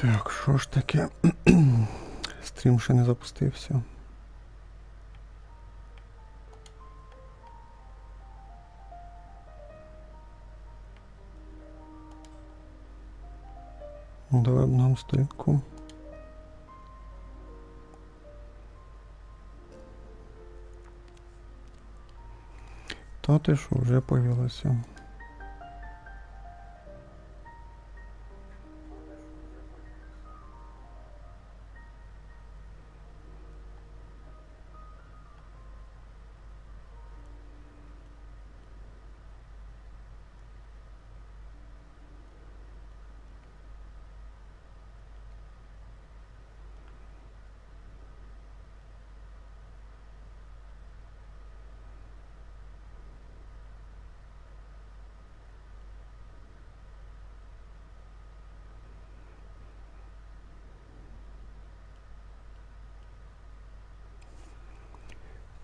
Так, що ж таке? Стрім ще не запустився. Давай обновимо сторінку. Та ти що, вже появилося.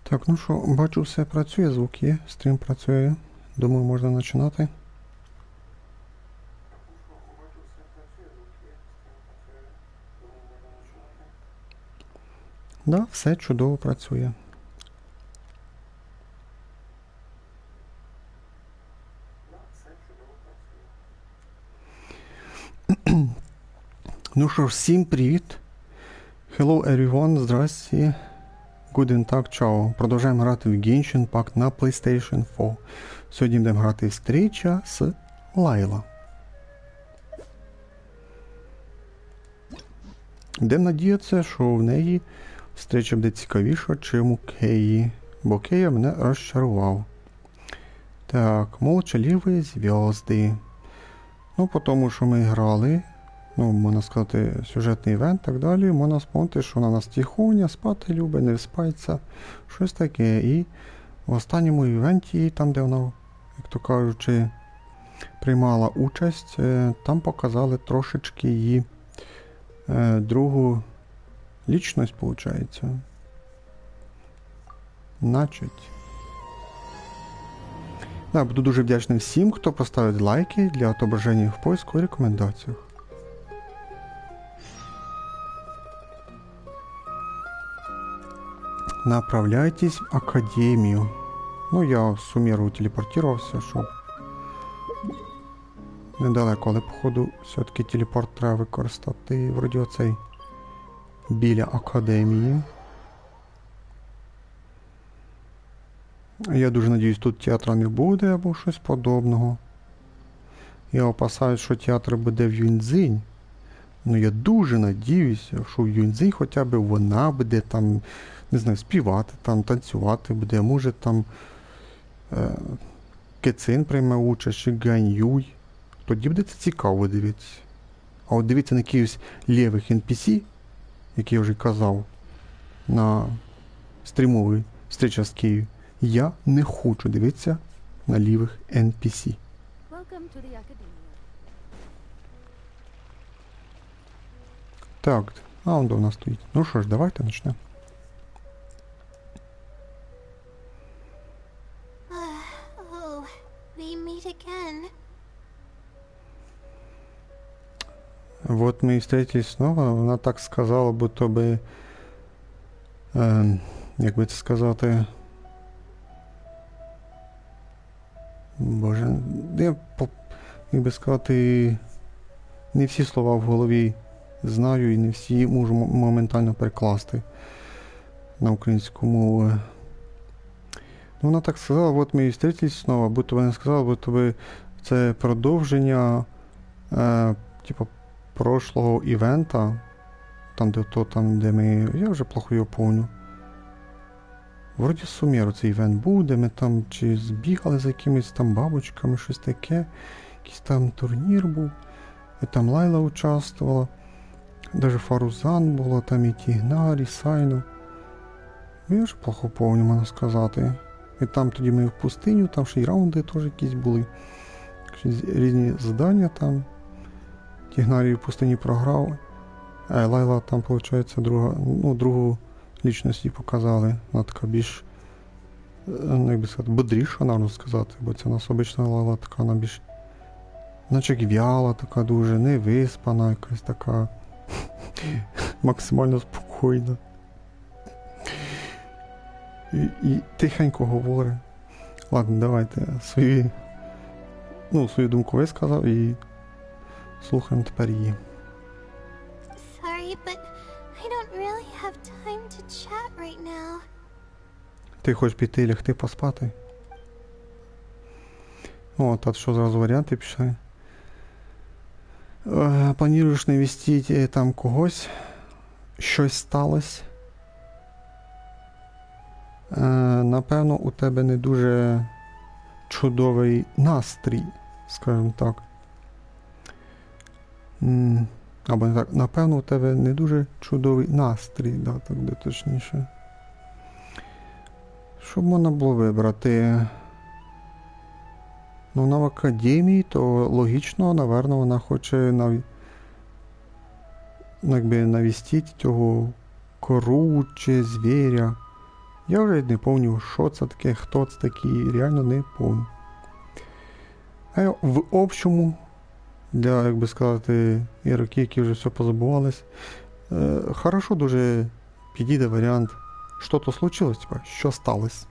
Так, ну що, бачу, все працює, звук є, стрім працює. Думаю, можна починати. Да, все чудово працює. Ну що ж, всім привіт. Hello everyone, здрасті. Guten Tag, чао. Продовжуємо грати в Genshin пак на PlayStation 4. Сьогодні будемо грати Встреча з Лайла. Будемо надіятися, що в неї встреча буде цікавіша, чим у Кеї. Бо Кея мене розчарував. Так, молчаливі зв'язки. Ну, по тому, що ми грали, ну, можна сказати, сюжетний івент і так далі, можна спомнити, що вона нас тихоня, спати любить, не вспається, щось таке. І в останньому івенті, там, де вона, як то кажучи, приймала участь, там показали трошечки її другу лічність, виходить. Значить. Да, буду дуже вдячний всім, хто поставить лайки для отображення в поиску і рекомендаціях. Направляйтесь в академію. Ну, я з Сумеру телепортувався, щоб недалеко, але походу все-таки телепорт треба використати вроді оцей біля академії. Я дуже надіюсь, тут театру не буде або щось подобного. Я опасаюсь, що театр буде в Юньцзинь. Ну я дуже надіюся, що в Юньцзинь хоча б вона буде там, не знаю, співати, там, танцювати буде, може там Кецин прийме участь, чи Ганьюй. Тоді буде це цікаво дивитися. А от дивіться на якихось лівих NPC, як я вже казав, на стрімовій встреча з Києві. Я не хочу дивитися на лівих NPC. Так, а он до нас стоїть. Ну що ж, давайте почнемо. Вот мы и встретились снова. Вона так сказала, будто би, як би це сказати, Боже, я, як би сказати, не всі слова в голові знаю і не всі можу моментально перекласти на українську мову. Ну, вона так сказала, от ми і встретились знову, будто вона сказала, будто би це продовження, типу, прошлого івента, там, де ми, я вже плохо його помню. Вроді з Сумеру цей івент був, де ми там чи збігали за якимись там бабочками, щось таке. Якийсь там турнір був. І там Лайла участвувала. Даже Фарузан було, там і Тігнар, і Сайну. Я вже плохо помню, можна сказати. І там тоді ми в пустиню, там ще й раунди теж якісь були. Різні завдання там. Тігнарі в пустині програв. А Лайла там, виходить, другу лічність їй показали. Вона така більш, як би сказати, бодріша, можна сказати, бо це у нас обична Лайла така, вона більш, наче в'яла така дуже, невиспана, якась така максимально спокійно. І тихенько говорить. Ладно, давайте свою думку висказав і слухаємо тепер її. Sorry, but I don't really have time to chat right now. Ти хочеш піти лягти поспати? О, так що зразу варіанти пішли. Плануєш навістити там когось? Щось сталося? Напевно, у тебе не дуже чудовий настрій, скажімо так. Або не так, напевно, у тебе не дуже чудовий настрій, да, так буде точніше. Що б можна було вибрати? Ну, вона в академії, то логічно, напевно, вона хоче навістити цього кору чи звіря. Я вже не пам'ятаю, що це таке, хто це такий, реально не пам'ятаю. А в общому, для, як би сказати, ігроків, які вже все позабувались, хорошо дуже підійде варіант, що то случилось, типа, що сталося.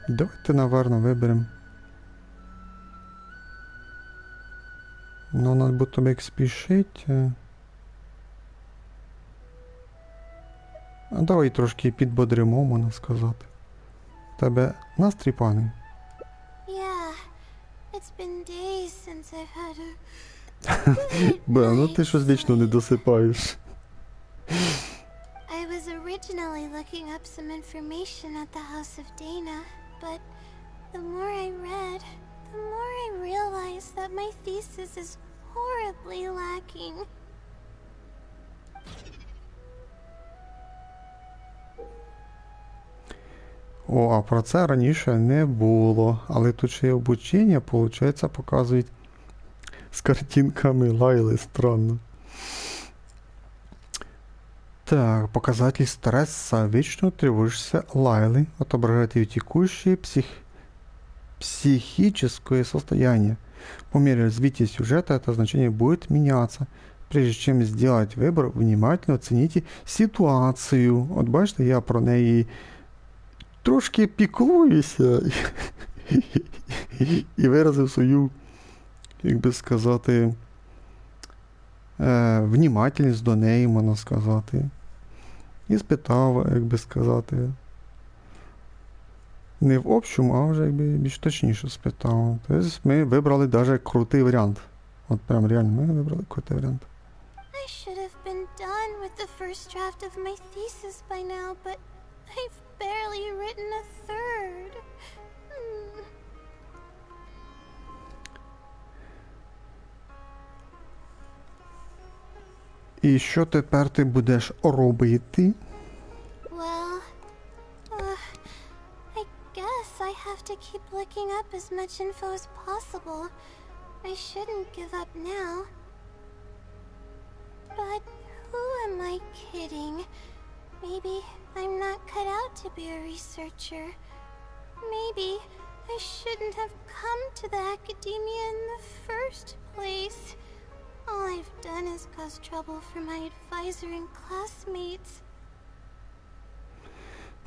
Давайте, напевно, виберемо. Ну, треба буде як спішить. А давай трошки підбодримо, можна сказати. Тебе настрій, пане? Yeah, it's been days since I've had a Бе, ну ти щось вічно не досипаєш. I was originally looking up some information at the House of Dana, but the more I read, the more I realized that my thesis is horribly lacking. О, а про це раніше не було. Але тут ще й обучення, виходить, показують з картинками Лайли, странно. Так, показатель стресса. Вечно тревожишься Лайлы. Отображает ее текущее психическое состояние. По мере развития сюжета это значение будет меняться. Прежде чем сделать выбор, внимательно оцените ситуацию. От бачите, я про неї трошки піклуюся і виразив свою, як би сказати, внимательність до неї, можна сказати. І спитав, як би сказати, не в общому, а вже якби більш точніше спитав. Тобто ми вибрали навіть крутий варіант. От прям реально ми вибрали крутий варіант. I should have been done with the first draft of my thesis by now, but I've barely written a third. І що тепер ти будеш робити? Well, I guess I have to keep looking up as much info as possible. I shouldn't give up now. But who am I kidding? Maybe I'm not cut out to be a researcher. Maybe I shouldn't have come to the academia in the first place. All I've done is cause trouble for my advisor and classmates.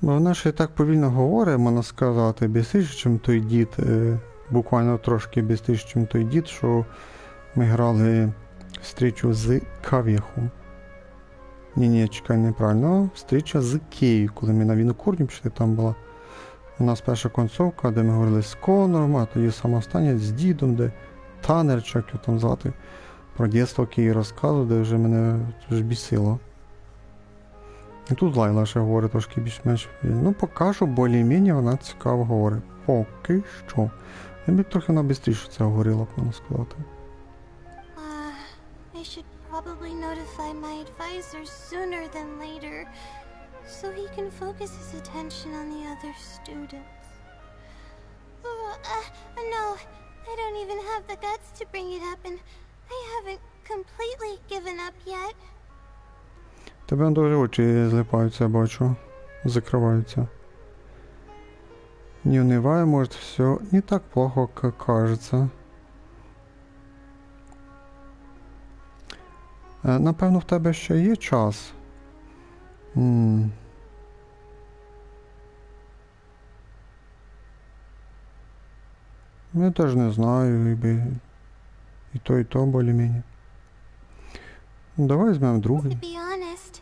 Бо вона ще так повільно говорить, можна сказати, більше, ніж той дід, буквально трошки більше, ніж той дід, що ми грали встречу з Кав'яху. Ні, чекай, неправильно. Встреча з Києю, коли ми на вінокурню пішли, там була у нас перша концовка, де ми говорили з Конором, а тоді саме останнє з дідом, де Танер, чи як його там звати, про дєство Києві розказував, де вже мене вже бісило. І тут Лайла ще говорить трошки більш-менш. Ну, поки що, більш-менш вона цікаво говорить. Поки що. Я б трохи вона швидше це говорила, можна сказати. I should probably notify my advisor sooner than later, so he can focus his attention on the other students. No, I don't even have the guts to bring it up, and I haven't completely given up yet. Тебе дуже очі злипаються, я бачу. Закриваються. Не унывай, может, все не так плохо, как кажется. Напевно, в тебе ще є час. Я теж не знаю, якби і то більш-менш. Давай візьмемо другий. To be honest,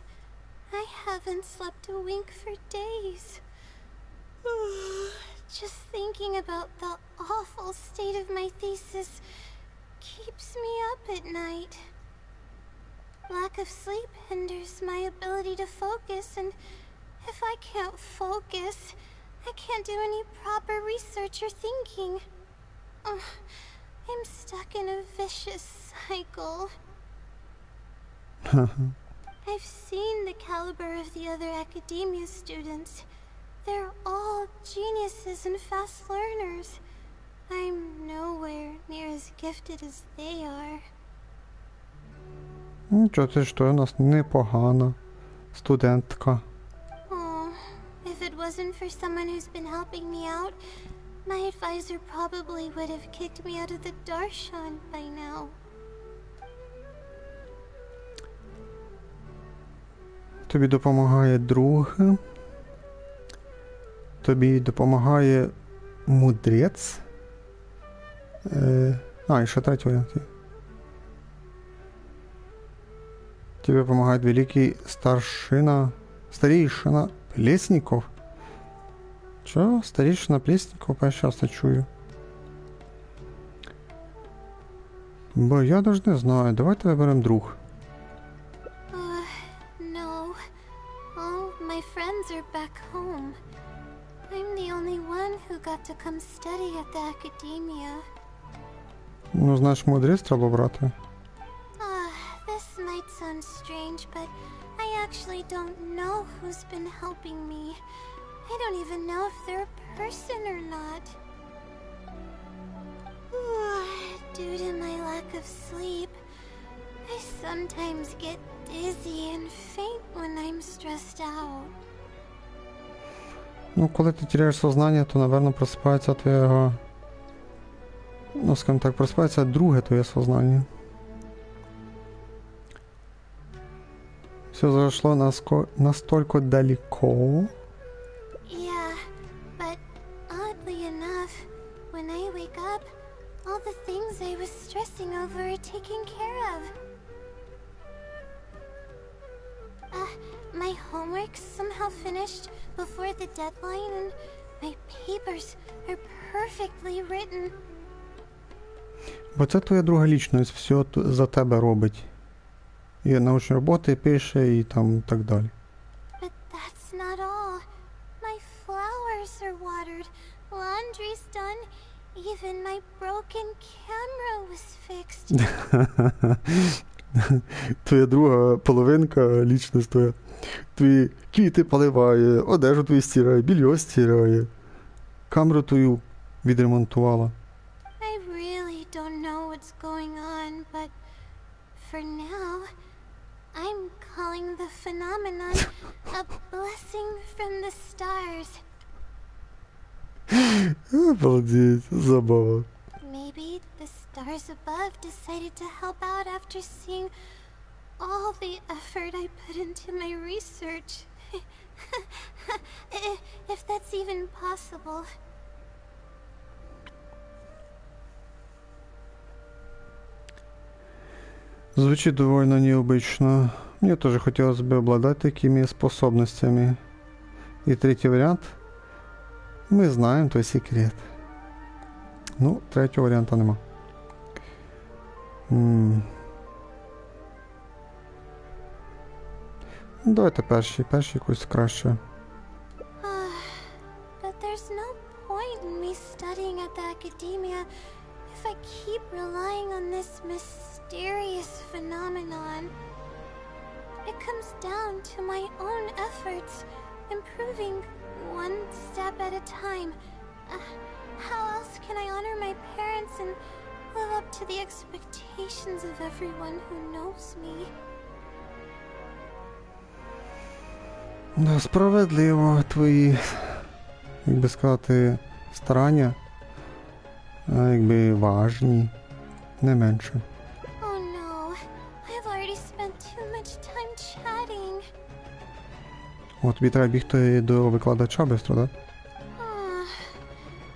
I haven't slept a wink for days. Just thinking about the awful state of my thesis keeps me up at night. Lack of sleep hinders my ability to focus, and if I can't focus, I can't do any proper research or thinking. I'm stuck in a vicious cycle. I've seen the caliber of the other academia students. They're all geniuses and fast learners. I'm nowhere near as gifted as they are. Нічого, ти ж у нас непогана студентка. Oh, if it wasn't for someone who's been helping me out, my advisor probably would have kicked me out of the darshan by now. Тобі допомагає друг. Тобі допомагає мудрець. І ще третій варіант є. Тобі допомагає великий старейшина Плесніков. Чо? Старейшина Плесніков? Перший раз це чую. Бо я навіть не знаю. Давайте виберемо друг. No. All my friends are back home. I'm the only one who got to come study at the academia. Ну, знаєш, мудрець треба брати. This might sound strange, but I actually don't know who's been helping me. I don't even know if they're a person or not. Due to my lack of sleep, I sometimes get dizzy and faint when I'm stressed out. Ну, коли ти теряєш сознання, то, напевно, просипається твоєго... Ну, скажімо так, просипається друге твоє сознання. Все зашло настолько далеко. Yeah, but oddly enough, when I wake up, all the things I was stressing over are taken care of. My homework's somehow finished before the deadline, and my papers are perfectly written. Бо це твоя друга лічність, все за тебе робить. І научні роботи пише, і там так далі. But that's not all. My flowers are watered, laundry's done, even my broken camera was fixed. Твоя друга половинка, лічність твоя. Твої квіти поливає, одежу твою стирає, більйо стирає. Камеру твою відремонтувала. I really don't know what's going on, but for now, I'm calling the phenomenon a blessing from the stars. Обалдеть, забава. Maybe the stars above decided to help out after seeing all the effort I put into my research. If that's even possible. Звучит довольно необычно. Мне тоже хотелось бы обладать такими способностями. И третий вариант. Мы знаем твой секрет. Ну, третього варіанта нема. Давайте перший якось краще. But there's no point in me studying at the academia if I keep relying on this mysterious phenomenon. It comes down to my own efforts, improving one step at a time. How else can I honor my parents and live up to the expectations of everyone who knows me? Да, справедливо твої, як би сказати, старання, якби важні, не менше. Oh no, I've already spent О, тобі треба бігти до викладача швидко, так?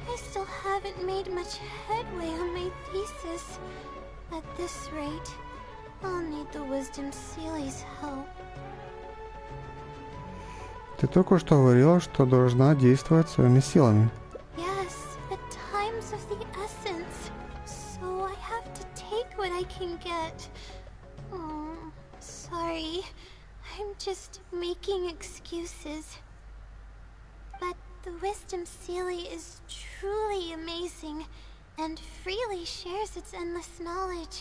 I still haven't made much headway on my thesis. At this rate, I'll need the Wisdom Sealy's help. Ты только что говорила, что должна действовать своими силами. Yes, but time's of the essence. So I have to take what I can get. Oh, sorry. I'm just making excuses. But the Wisdom Sealy is truly amazing and freely shares its endless knowledge.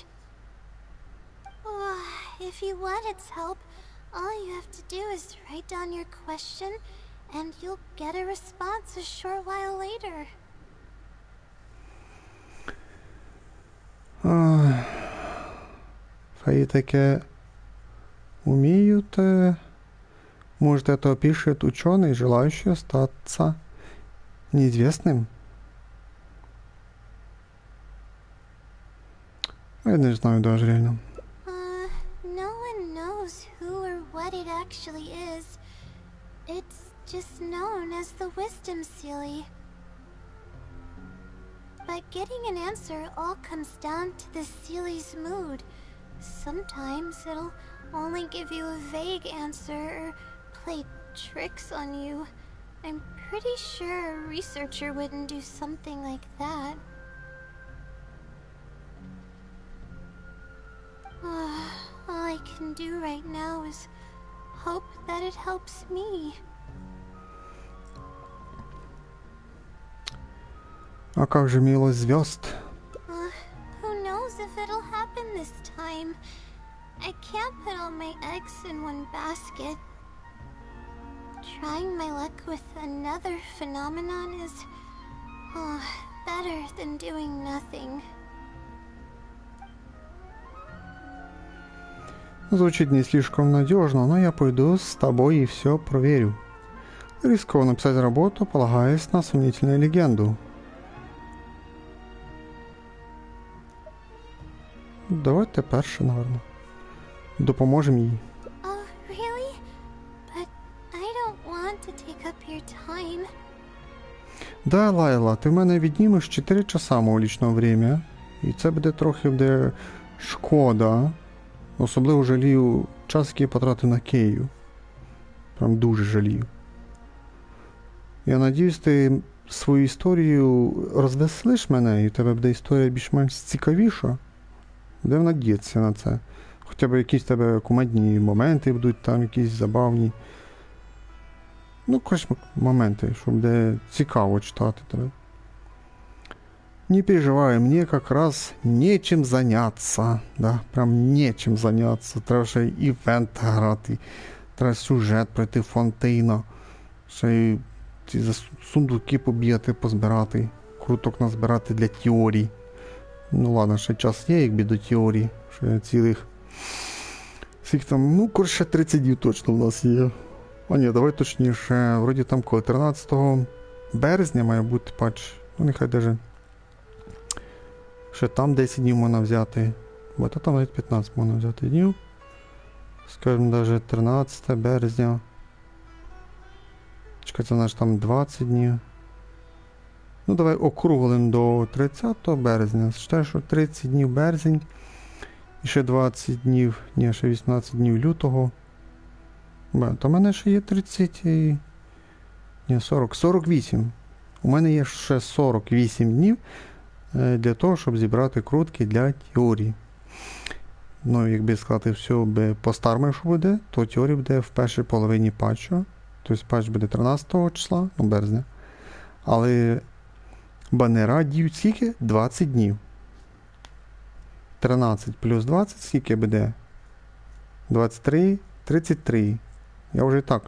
If you want its help, all you have to do is write down your question and you'll get a response a short while later. Фаи таке умеют. Может, это пишет ученый, желающий остаться неизвестным? Я не знаю даже реально. No one knows who or what it actually is. It's just known as the Wisdom Sealy. But getting an answer all comes down to the Sealy's mood. Sometimes it'll only give you a vague answer or play tricks on you. I'm pretty sure a researcher wouldn't do something like that. All I can do right now is hope that it helps me. А как же милость звезд? Who knows if it'll happen this time? I can't put all my eggs in one basket. Trying my luck with another phenomenon is better than doing nothing. Звучит не слишком надежно, но я пойду с тобой и все проверю. Рискованно писать работу, полагаясь на сомнительную легенду. Давайте перше, наверное. Допоможемо їй. Oh, really? But I don't want to take up your time. Да, Лайла, ти в мене віднімеш 4 часа мого лічного время. І це буде шкода. Особливо жалію час, який я потратив на Кею. Прям дуже жалію. Я надіюсь, ти свою історію розвеселиш мене, і в тебе буде історія більш-менш цікавіша. Будемо надіятися на це. Хоча б якісь тебе кумедні моменти будуть, там якісь забавні. Ну, коротше, моменти, щоб буде цікаво читати тебе. Не переживай, мне как раз нечем заняться. Да, прям нечем заняться. Треба ще івент грати. Треба сюжет пройти Фонтейна. Ще й ці сундуки побігати, позбирати. Круток назбирати для теорій. Ну ладно, ще час є, якби до теорії. Ще цілих. Скільки там, ну, коротше, 30 днів точно в нас є. А ні, давай точніше. Вроді там коли 13 березня має бути патч. Ну, нехай даже. Ще там 10 днів можна взяти. Бо там навіть 15 можна взяти днів. Скажімо, навіть 13 березня. Чекай, це наш там 20 днів. Ну, давай округлим до 30 березня. Считаю, що 30 днів березень. І ще 20 днів, ні, ще 18 днів лютого. То в мене ще є 30 і... Ні, 48. У мене є ще 48 днів для того, щоб зібрати крутки для теорії. Ну, якби сказати, все по-старому, що буде, то теорія буде в першій половині патчу. Тобто патч буде 13 числа, ну, березня. Але банера діють скільки? 20 днів. 13 плюс 20 скільки буде? 23, 33. Я вже і так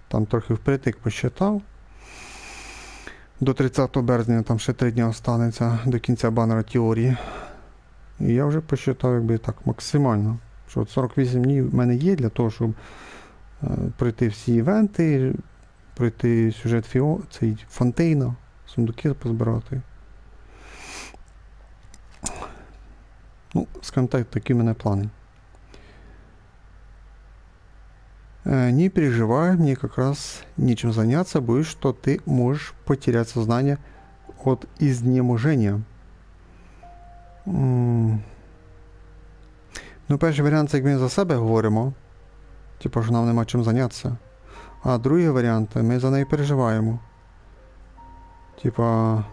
там трохи впритик посчитав. До 30 березня там ще 3 дні останеться до кінця банера теорії. І я вже посчитав, якби так, максимально. Що 48 днів в мене є для того, щоб пройти всі івенти, пройти сюжет цей Фонтейна, сундуки позбирати. Ну, скажімо так, такі в мене плани. Не переживай, мне как раз нечем заняться, боюсь, что ты можешь потерять сознание от изнеможения. Ну, перший варіант, це як ми за себе говоримо. Типу, що нам нема чим зайнятися. А другий варіант, ми за неї переживаємо. Типа,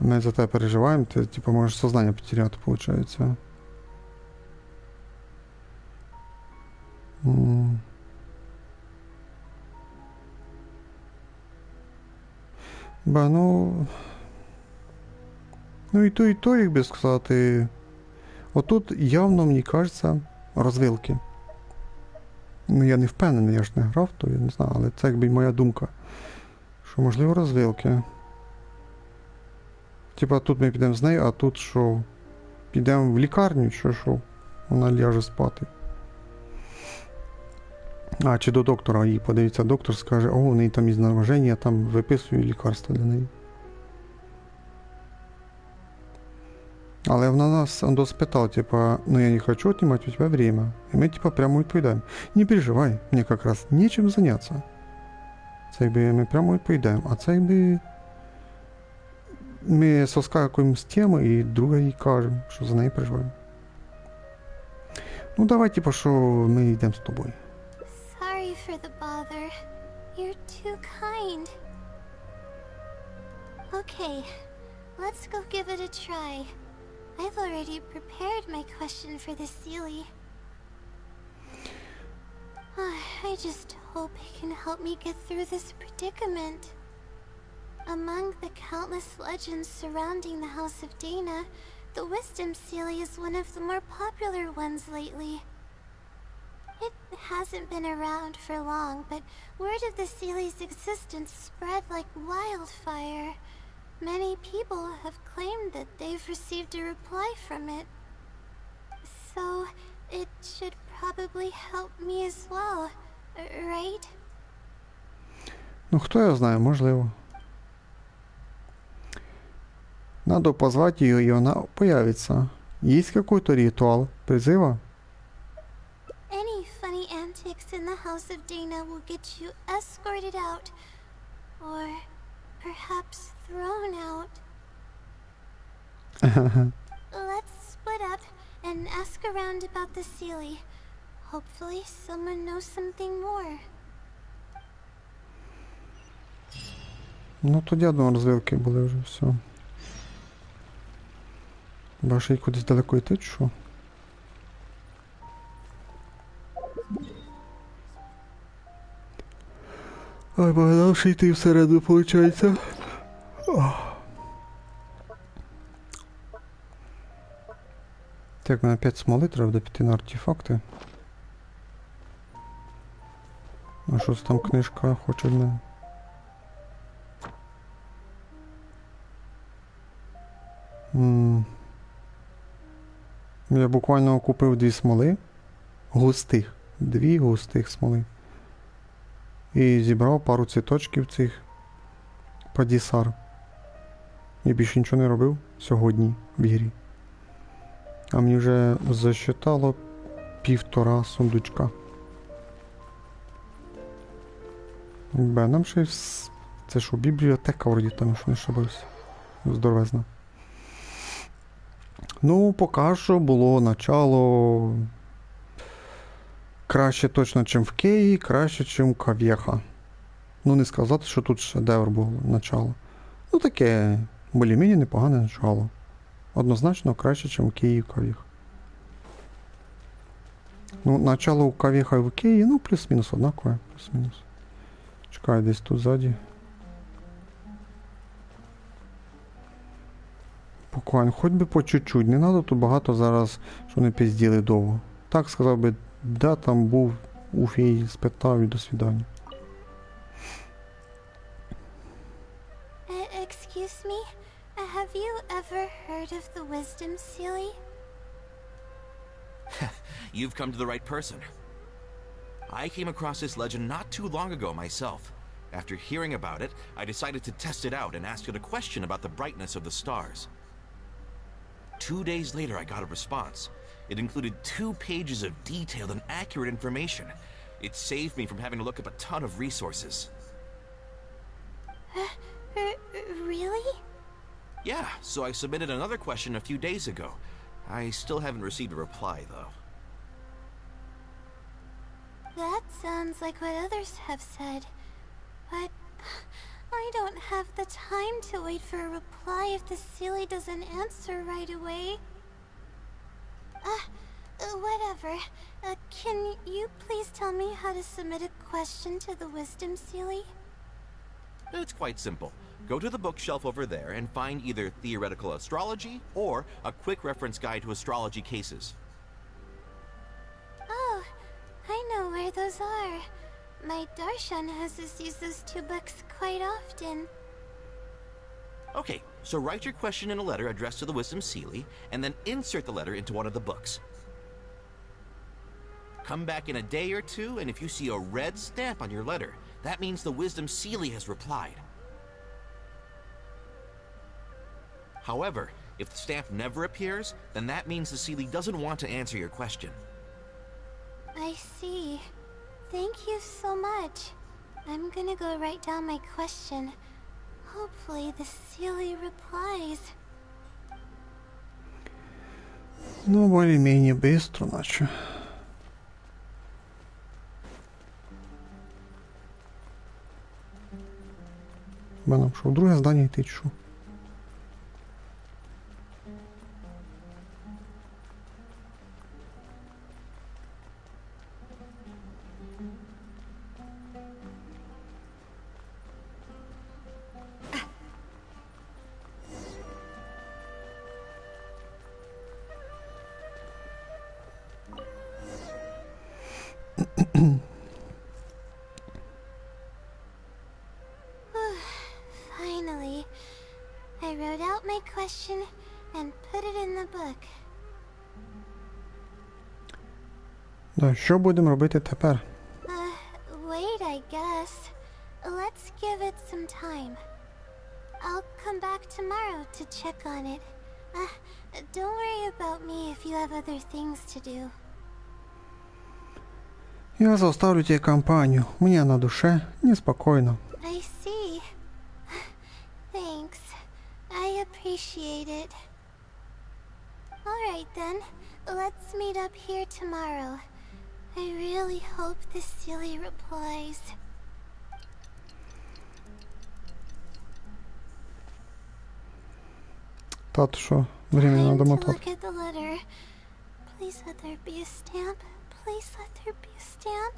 ми за тебе переживаємо, ти, типа, можеш сознання потеряти, виходить. Ну і то, як би сказати. Отут явно, мені кажеться, розвилки. Ну, я не впевнений, я ж не грав, то я не знаю, але це якби моя думка. Що, можливо, розвилки. Типа тут ми підемо з нею, а тут що? Підемо в лікарню, що? Вона ляже спати. А, чи до доктора її подивиться, доктор скаже, о, у неї там ізнеможення, я там виписую лікарства для неї. Але вона нас спитала, типа, ну я не хочу отнимать у тебя время. И мы, типа, прямо відповідаємо. Не переживай, мне как раз нечем заняться. Це якби ми прямо відповідаємо. А це якби ми соскакуємо з теми і друга їй кажемо, що за неї переживаємо. Ну давай, типа, що ми йдемо з тобою. Sorry for the bother. You're too kind. Okay, let's go give it a try. I've already prepared my question for the Sealy. I just hope it can help me get through this predicament. Among the countless legends surrounding the House of Dana, the Wisdom Sealy is one of the more popular ones lately. It hasn't been around for long, but word of the Sealy's existence spread like wildfire. Many people have claimed that they've received a reply from it. So, it should probably help me as well, right? Ну, хто я знаю, можливо. Надо позвать ее, и она появится. Есть какой-то ритуал призыва? Any funny antics in the House of Dana will get you escorted out, or perhaps thrown out. Let's split up and ask around about the Sealy. Hopefully someone knows something more. Ну, тоді одно розвилки були вже, все. Бачиш, їй кудись далеко йти, чи що? Ой, погнав ще йти всередину, виходить. Так, мене опять смоли, треба буде піти на артефакти. А що це там книжка хоче в мене? Я буквально купив 2 смоли. Густих. 2 густих смоли. І зібрав пару цвіточків цих падісар. Я більше нічого не робив сьогодні в ігрі. А мені вже засчитало 1,5 сундучка. Нам ще це що, бібліотека вроді там, що не ошибаюсь. Здоровезна. Ну, поки що було начало краще точно, чим в Києві, краще, чим Кав'єха. Ну, не сказати, що тут шедевр було начало. Ну, таке, більш-менш непогане начало. Однозначно краще, чим в Києві і Кав'єх. Ну, начало у Кав'єха і в Києві, ну, плюс-мінус однакове, плюс-мінус. Чекай, десь тут ззаді. Буквально, хоч би по чуть-чуть, не треба тут багато зараз, що не пизділи довго. Так сказав би, да, там був у феї, спитав і до свидання. Excuse me, have you ever heard of the Wisdom Sealy? You've come to the right person. I came across this legend not too long ago myself. After hearing about it, I decided to test it out and ask it a question about the brightness of the stars. 2 days later, I got a response. It included 2 pages of detailed and accurate information. It saved me from having to look up a ton of resources. Really? Yeah, so I submitted another question a few days ago. I still haven't received a reply, though. That sounds like what others have said. But I don't have the time to wait for a reply if the Sealy doesn't answer right away. Whatever. Can you please tell me how to submit a question to the Wisdom Sealy? It's quite simple. Go to the bookshelf over there and find either Theoretical Astrology or a quick reference guide to astrology cases. Oh, I know where those are. My Darshan has us use those 2 books quite often. Okay, so write your question in a letter addressed to the Wisdom Sealy, and then insert the letter into one of the books. Come back in a day or 2, and if you see a red stamp on your letter, that means the Wisdom Sealy has replied. However, if the stamp never appears, then that means the Sealy doesn't want to answer your question. I see. Thank you so much. I'm gonna go write down my question. Hopefully the Sealy replies. Ну, более-менее быстро, значит. Нам що, в друге здання йти, чи що? Finally, I wrote out my question and put it in the book. Да, що будемо робити тепер? Wait, I guess. Let's give it some time. I'll come back tomorrow to check on it. Don't worry about me if you have other things to do. Я заставлю тебе компанию. Мне на душе неспокойно. I see. Thanks. I appreciate it. Alright then, let's meet up here tomorrow. I really hope the Sealy replies. Тато, що? Время надо Time to мотати. look at the letter. Please let there be a stamp. Please let there be a stamp.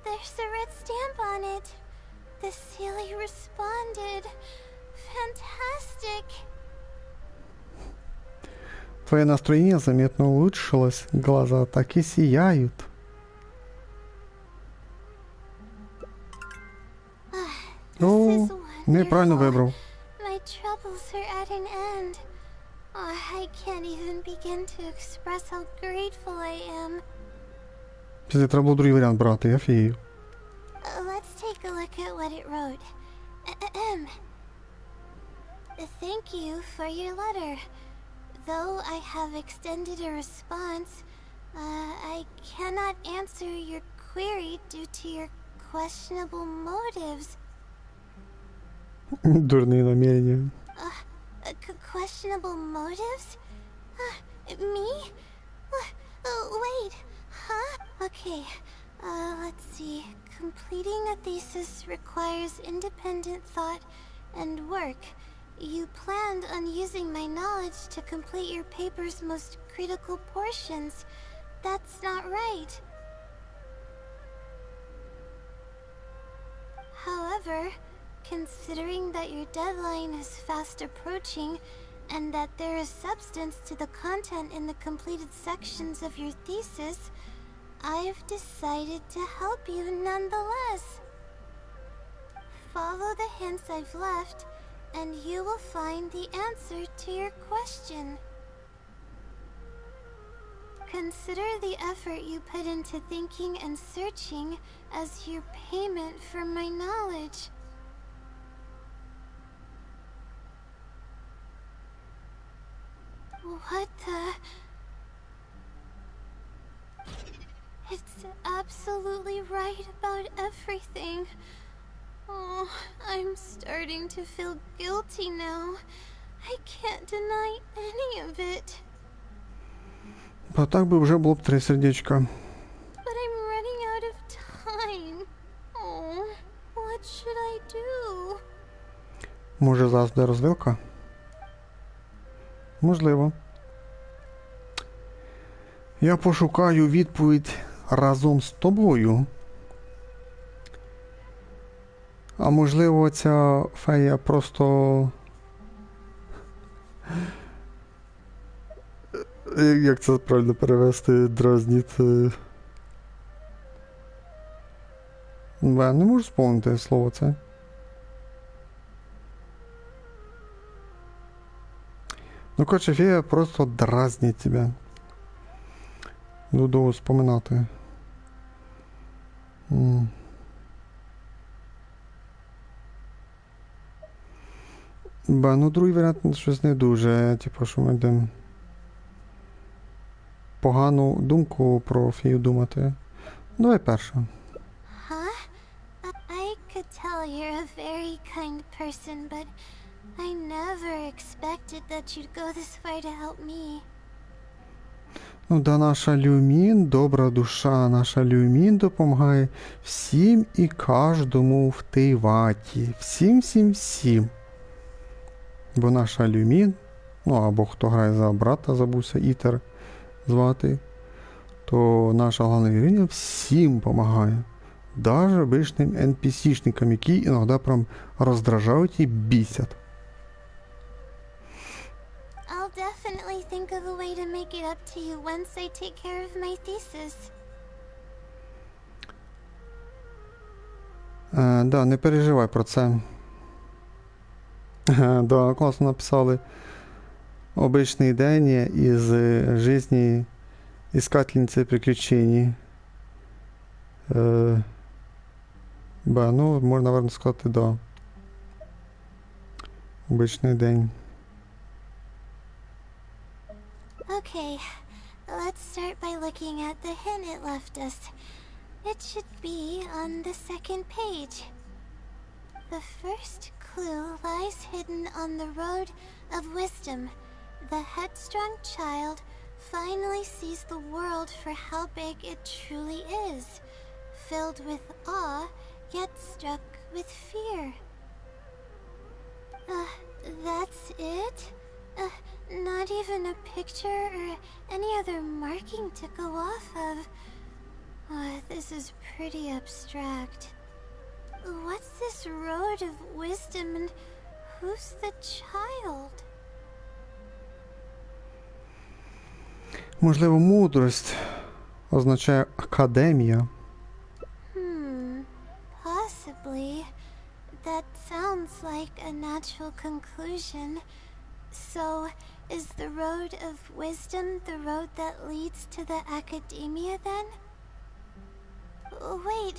There's a red stamp on it. The Sealy responded. Fantastic. Твое настроение заметно улучшилось. Глаза так и сияют. О, неправильно выбрал. My troubles are at an end. I can't even begin to express how grateful I am. Після треба було другий варіант брати, я фігію. Let's take a look at what it wrote. Thank you for your letter. Though I have extended a response, I cannot answer your query due to your questionable motives. Дурні намірення. Questionable motives? Me? Wait, huh? Okay, let's see. Completing a thesis requires independent thought and work. You planned on using my knowledge to complete your paper's most critical portions. That's not right. However, considering that your deadline is fast approaching and that there is substance to the content in the completed sections of your thesis, I've decided to help you nonetheless. Follow the hints I've left, and you will find the answer to your question. Consider the effort you put into thinking and searching as your payment for my knowledge. What the? It's absolutely right about everything. Oh, I'm starting to feel guilty now. I can't deny any of it. Бо так би вже було б 3 сердечка. But I'm running out of time. Oh, what should I do? Може, зараз буде розвилка? Можливо. Я пошукаю відповідь разом з тобою. А можливо, ця фея просто... Як це правильно перевести? Дразніть... Я не можу вспомнити слово це. Ну, коротше, фея просто дразнить тебе. Буду вспоминати. Ну другий варіант щось не дуже. Типу, що ми будемо погану думку про фею думати. Давай перше. Huh? I could tell you're a very kind person, but I never expected that you'd go this far to help me. Ну, да, наша Люмін, добра душа, наша Люмін допомагає всім і кожному в тій ваті. Всім. Бо наша Люмін, ну або хто грає за брата, забувся, Ітер звати, то наша головна героїня всім допомагає. Даже обичним NPC-шникам, які іноді прям роздражають і бісять. I'll definitely think of a way to make it up to you once I take care of my thesis. Да, не переживай про це. Да, класно написали. Обичний день із жизни искательницы приключений. Ну, можна, наверное, сказати, да. Обичний день. Okay, let's start by looking at the hint it left us. It should be on the second page. The first clue lies hidden on the road of wisdom. The headstrong child finally sees the world for how big it truly is, filled with awe, yet struck with fear. That's it? Not even a picture or any other marking to go off of. This is pretty abstract. What's this road of wisdom and who's the child? Можливо, мудрость означає академія. Possibly. That sounds like a natural conclusion. So, is the road of wisdom the road that leads to the academia then? Wait,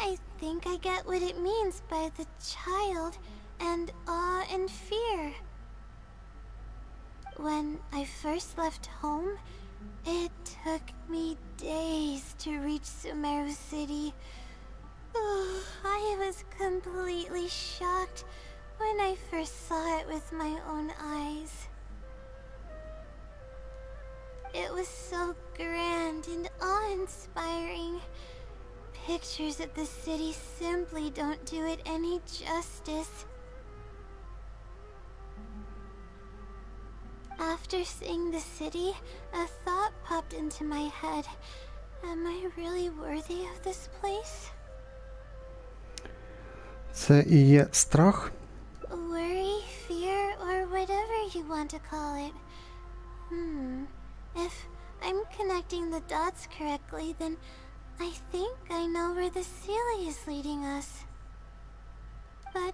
I think I get what it means by the child and awe and fear. When I first left home, it took me days to reach Sumeru City. I was completely shocked when I first saw it with my own eyes. It was so grand and awe-inspiring. Pictures of the city simply don't do it any justice. After seeing the city, a thought popped into my head. Am I really worthy of this place? Це і є страх? Worry, fear, or whatever you want to call it. If I'm connecting the dots correctly, then I think I know where the Sealy is leading us. But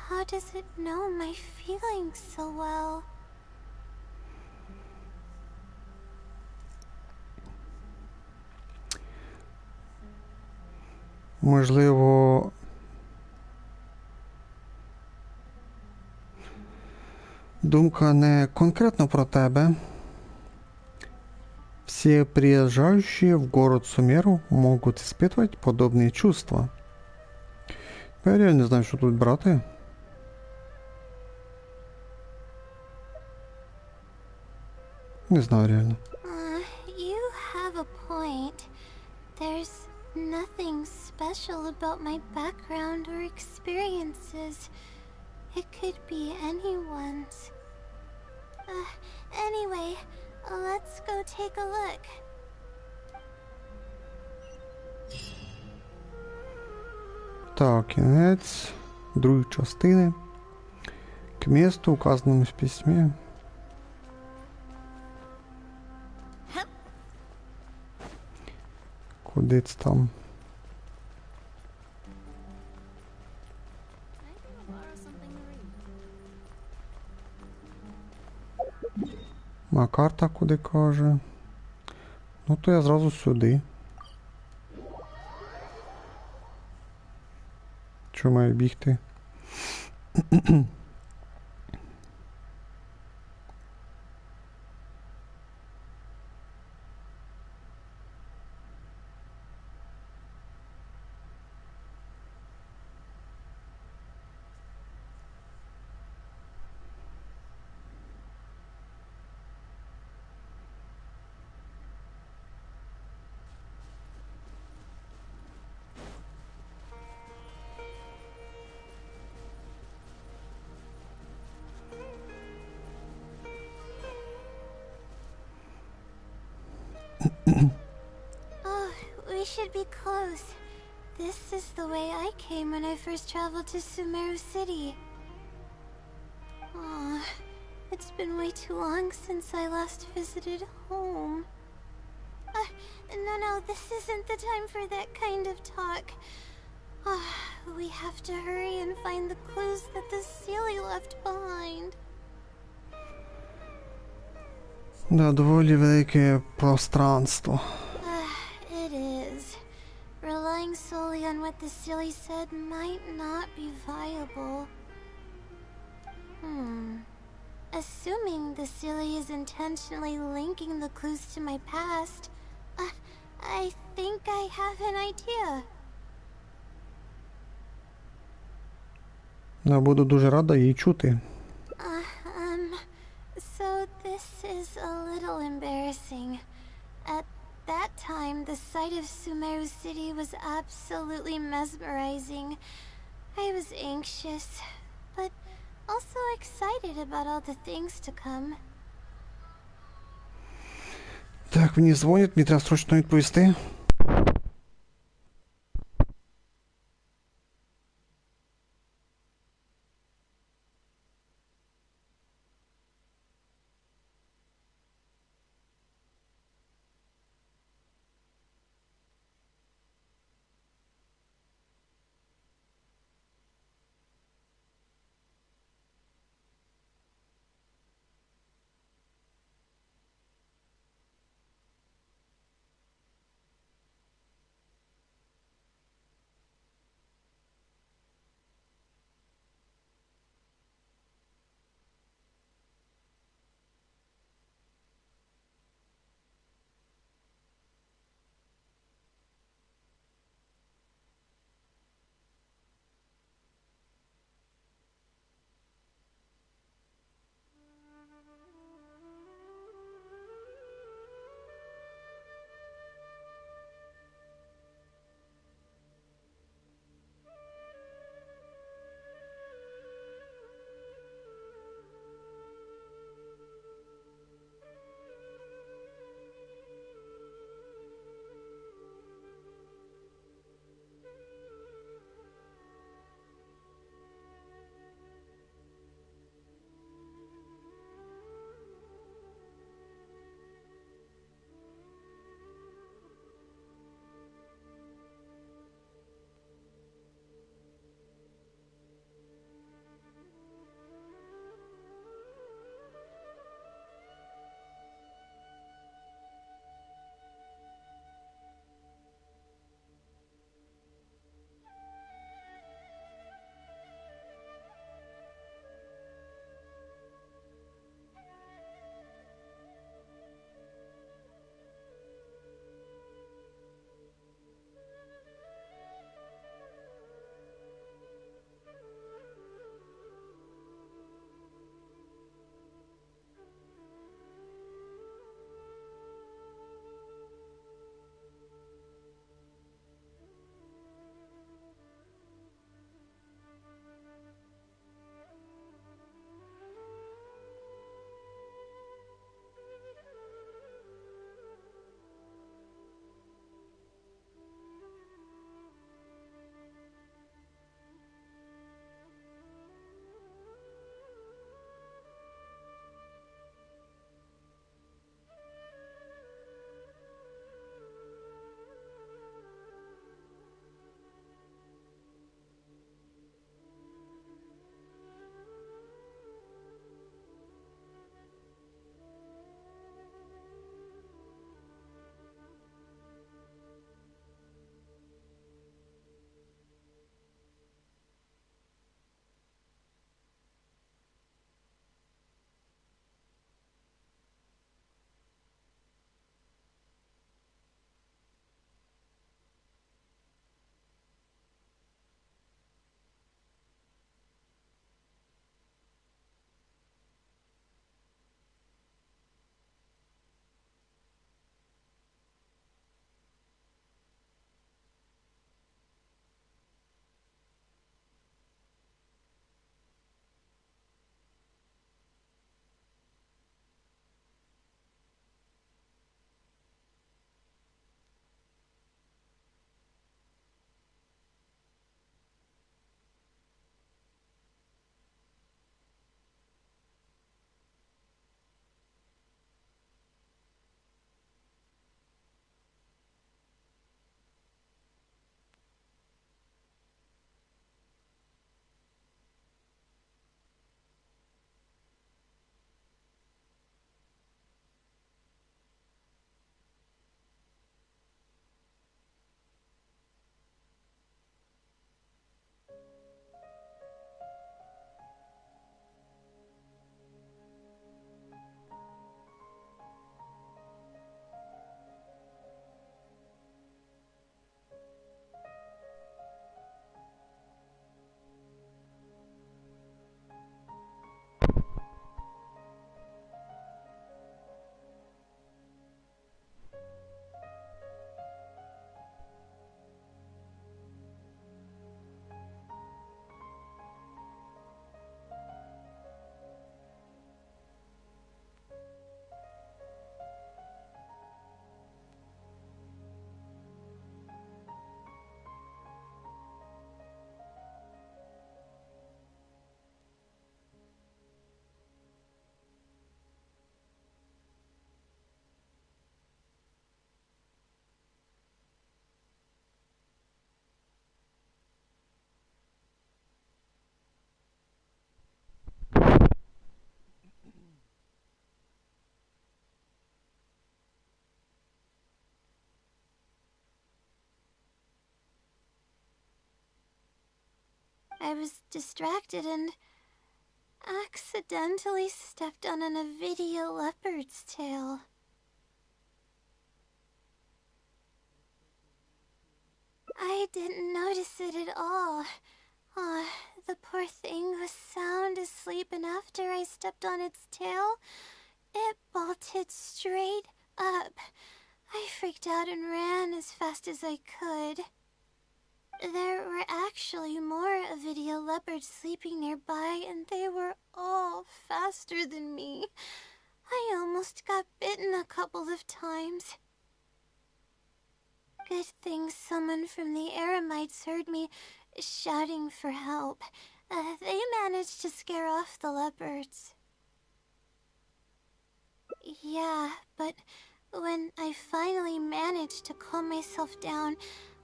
how does it know my feelings so well? Можливо, думка не конкретно про тебе, Все приезжающие в город Сумеру могут испытывать подобные чувства. Я реально не знаю, что тут брати. Не знаю реально. You have a point. There's nothing special about my background or experiences. It could be anyone's. Anyway, let's go take a look. Так, кінець другої частини. К месту, указанному в письме. Куди це там? А карта куди каже? Ну то я зразу сюди. Чого маю бігти? Oh, we should be close. This is the way I came when I first traveled to Sumeru City. Aw, it's been way too long since I last visited home. No, this isn't the time for that kind of talk. We have to hurry and find the clues that the Sealy left behind. Да, доволі велике пространство. It is. Relying solely on what the Sealy said might not be viable. Assuming the Sealy is intentionally linking the clues to my past, I think I have an idea. Я буду дуже рада її чути. So this is a little embarrassing. At that time, the sight of Sumeru City was absolutely mesmerizing. I was anxious, but also excited about all the things to come. Так, мені дзвонять, мені треба срочно відповісти. I was distracted and accidentally stepped on an Avidia leopard's tail. I didn't notice it at all. The poor thing was sound asleep, and after I stepped on its tail, it bolted straight up. I freaked out and ran as fast as I could. There were actually more Avidia leopards sleeping nearby, and they were all faster than me. I almost got bitten a couple of times. Good thing someone from the Eremites heard me shouting for help. They managed to scare off the leopards. Yeah, but when I finally managed to calm myself down,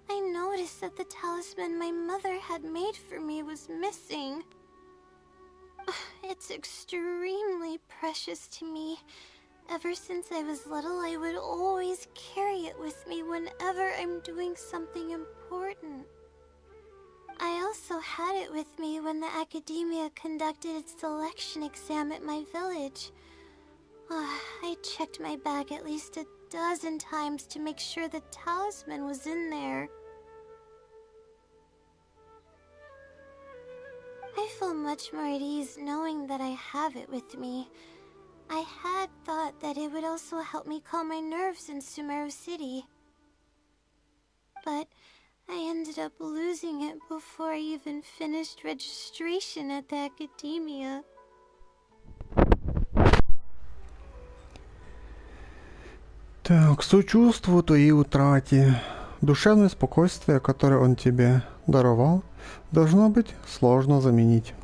I noticed that the talisman my mother had made for me was missing. It's extremely precious to me. Ever since I was little, I would always carry it with me whenever I'm doing something important. I also had it with me when the academia conducted its selection exam at my village. I checked my bag at least a dozen times to make sure the talisman was in there. I feel much more at ease knowing that I have it with me. I had thought that it would also help me calm my nerves in Sumeru City. But I ended up losing it before I even finished registration at the academia. Так, сочувствую твоей утрате. Душевное спокойствие, которое он тебе даровал, должно быть сложно заменить.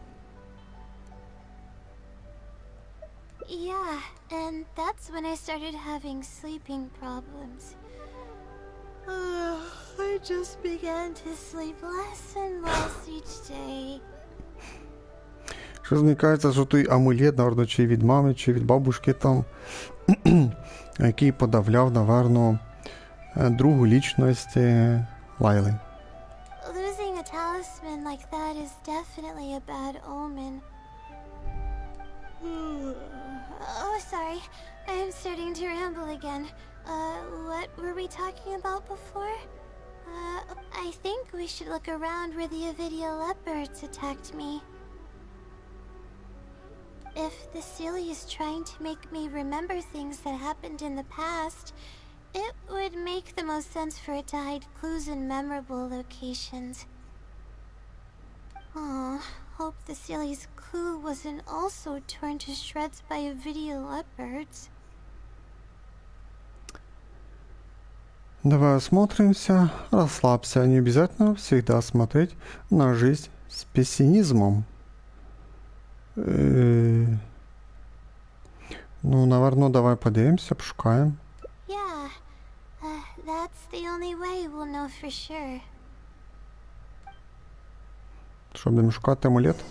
Yeah, and that's when I started having sleeping problems. I just began to sleep less and less each day. Щось мені кажеться, що той амулет, наверно, чи від мами, чи від бабушки там, який подавляв, наверно, другу лічність Лайли. Losing a talisman like that is definitely a bad omen. Oh, sorry. I'm starting to ramble again. What were we talking about before? I think we should look around where the Avidia leopards attacked me. If the Sealy is trying to make me remember things that happened in the past, it would make the most sense for it to hide clues in memorable locations. Aw, hope the Sealy's clue wasn't also torn to shreds by Avidia leopards. Давай осмотримся, расслабься, не обязательно всегда смотреть на жизнь с пессимизмом. Ну, наверно, давай подивимося, пошукаємо. Yeah, that's the only way we'll know for sure. Що, будемо шукати амулет?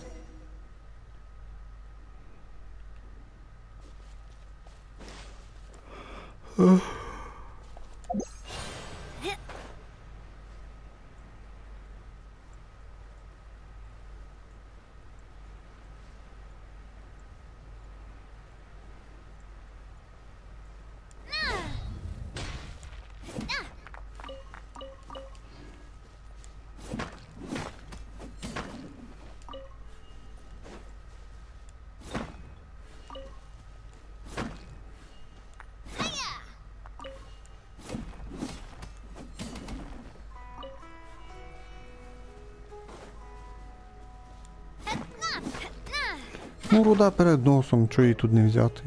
Ну, руда перед носом, чого її тут не взяти?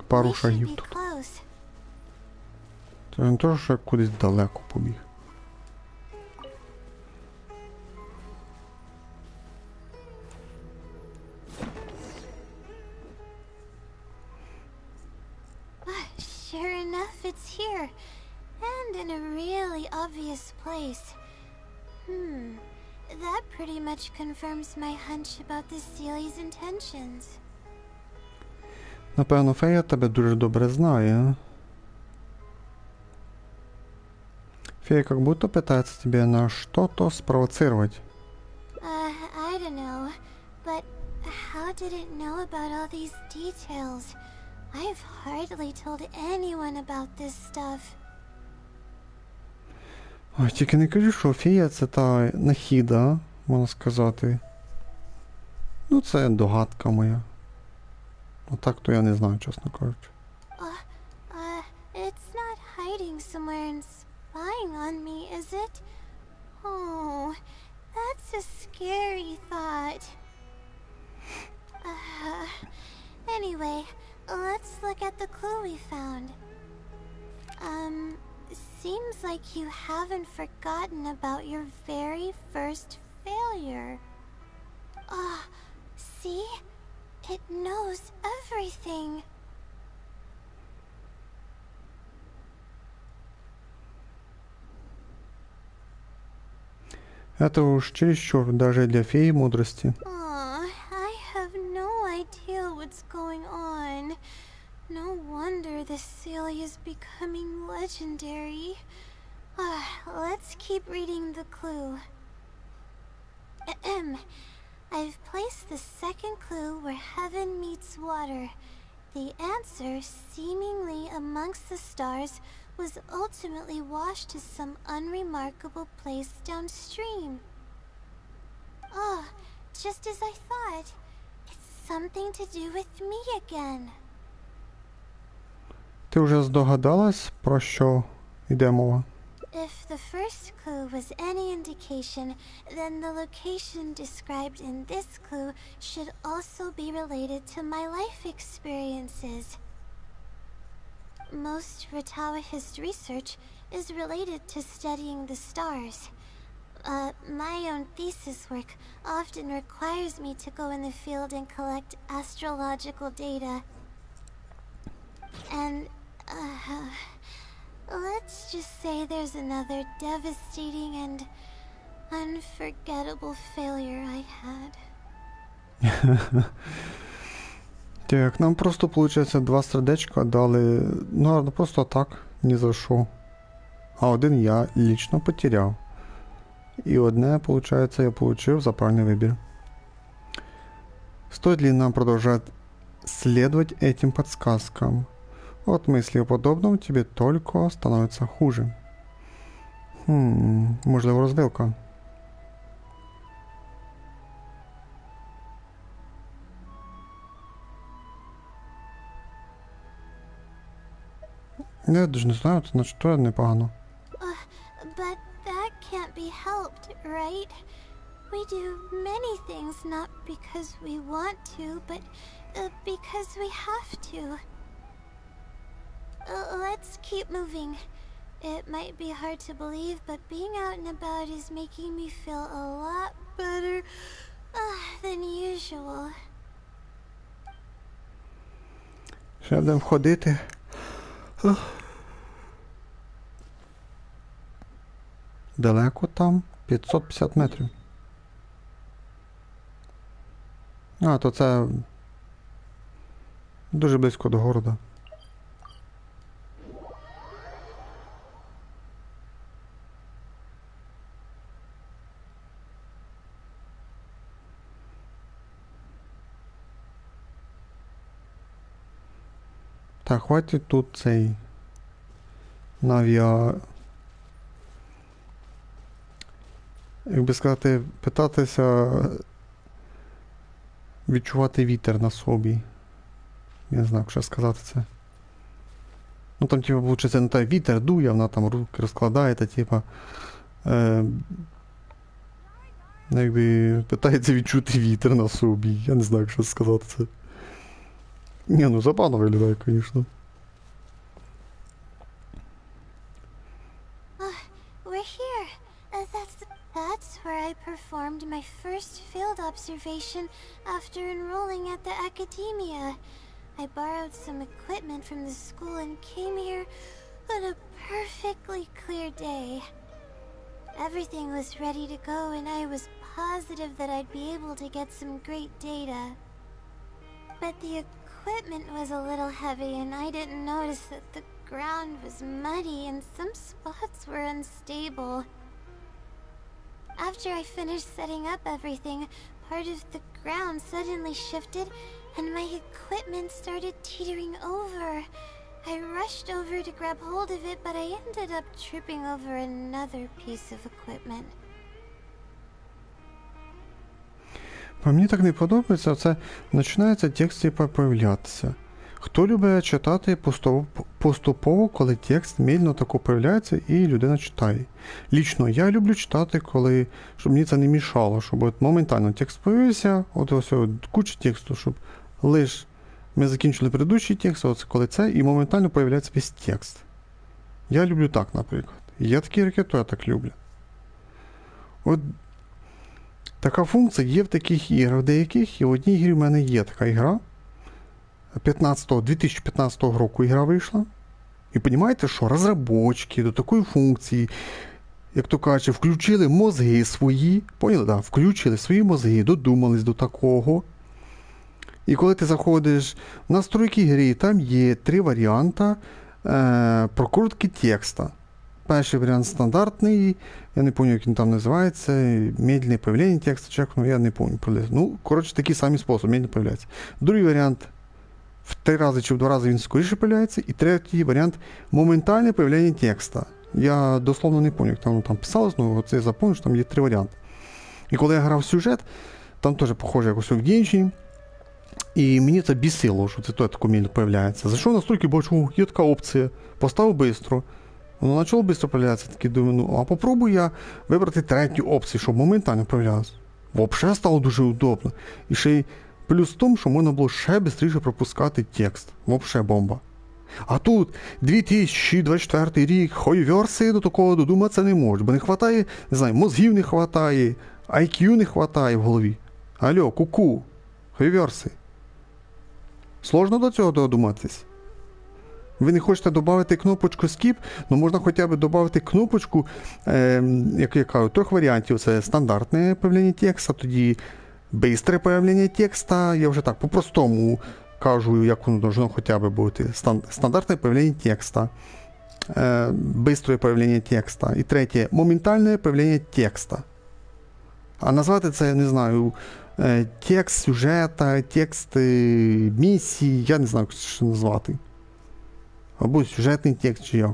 Пару шагів тут. Це не то, що я кудись далеко побіг. Sure enough, it's here. And in a really obvious place. That pretty much confirms my hunch about the Sealy's intentions. Напевно, фея тебе дуже добре знає. Фея как будто пытается тебя на что-то спровоцировать. didn't know about all these details. I've hardly told anyone about this stuff. Ой, тільки не кажу, що фея це та нахіда, можна сказати. Ну, це догадка моя. Отак то я не знаю, чесно кажучи. It's not hiding somewhere and spying on me, is it? Oh, that's a scary thought. Anyway, let's look at the clue we found. Seems like you haven't forgotten about your very first failure. See? It knows everything. Это уж чересчур, даже для феи мудрости. I have no idea what's going on. No wonder this Celia is becoming legendary. Let's keep reading the clue. I've placed the second clue where heaven meets water. The answer, seemingly amongst the stars, was ultimately washed to some unremarkable place downstream. Just as I thought. It's something to do with me again. Ти вже здогадалась, про що йде мова? If the first clue was any indication, then the location described in this clue should also be related to my life experiences. Most Ratawa's research is related to studying the stars. My own thesis work often requires me to go in the field and collect astrological data. And, let's just say there's another devastating and unforgettable failure I had. Так, нам просто, получается, 2 сердечка дали, ну, просто так, ні за що. А один я лично потеряв. І одне, получается, я получил за правильный выбор. Стоит ли нам продолжать следовать этим подсказкам? От мысли о подобном тебе только становится хуже. Можливо, розвилка. Я даже не знаю, це значить то непогано. But that can't be helped, right? We do many things not because we want to, but because we have to. Let's keep moving. It might be hard to believe, but being out and about is making me feel a lot better than usual. Ще будемо ходити. Далеко там? 550 метрів. А, то це дуже близько до города. Так, хватить тут цей як би сказати, питатися відчувати вітер на собі. Я не знаю, як ще сказати це. Ну там, типу, виходить, не так вітер дує, вона там руки розкладає, та типа якби питається відчути вітер на собі. Я не знаю, як ще сказати це. Ні, ну забавно виглядає, звісно. We're here. That's where I performed my first field observation after enrolling at the academia. I borrowed some equipment from the school and came here on a perfectly clear day. Everything was ready to go and I was positive that I'd be able to get some great data. But the equipment was a little heavy and I didn't notice that the ground was muddy and some spots were unstable. After I finished setting up everything, part of the ground suddenly shifted and my equipment started teetering over. I rushed over to grab hold of it, but I ended up tripping over another piece of equipment. Мені так не подобається, це починається текст появлятися. Хто любить читати поступово, коли текст медленно тако появляється і людина читає? Лічно я люблю читати, коли, щоб мені це не мішало, щоб от моментально текст появився, от ось куча тексту, щоб лише ми закінчили предыдущий текст, оце коли це, і моментально появляється весь текст. Я люблю так, наприклад. Є такі ракети, я так люблю. От така функція є в таких іграх, в деяких, і в одній грі в мене є така ігра. 2015 року ігра вийшла. І розумієте, що розробники до такої функції, як то кажуть, включили мозги свої, поняли, да? Включили свої мозги, додумались до такого. І коли ти заходиш в настройки гри, там є 3 варіанти прокрутки текста. Перший варіант стандартний, я не пам'ятаю, як він там називається, медленне появлення текста, чек, я не пам'ятаю. Ну, коротше, такий самий спосіб, медленно появляється. Другий варіант в 3 рази чи в 2 рази він скоріше появляється, і третій варіант моментальне появлення текста. Я дословно не пам'ятаю, як там писалось, але це я запам'ятаю, що там є 3 варіанти. І коли я грав в сюжет, там теж похоже якось в Genshin, і мені це бісило, що це таке медленно появляється. Зайшов на настройки, бачу, є така опція, поставив швидко. Воно почало швидко появлятися, такий думаю, ну, а попробую я вибрати третю опцію, щоб моментально появлялося. Взагалі стало дуже удобно. І ще й плюс в тому, що можна було ще швидше пропускати текст. Взагалі бомба. А тут 2024 рік, хойверси до такого додуматися не можуть, бо не вистачає, не знаю, мозгів не вистачає, IQ не вистачає в голові. Алло, ку-ку, хойверси. Сложно до цього додуматись? Ви не хочете додати кнопочку Skip, ну можна хоча б додати кнопочку, як я кажу, 3 варіантів. Це стандартне появлення текста, тоді бистре появлення текста, я вже так по-простому кажу, як воно должно хоча б бути. Стандартне появлення текста, бистре появлення текста. І третє, моментальне появлення текста. А назвати це, не знаю, текст сюжета, текст місії, я не знаю, як це назвати. Або сюжетний текст, чи як.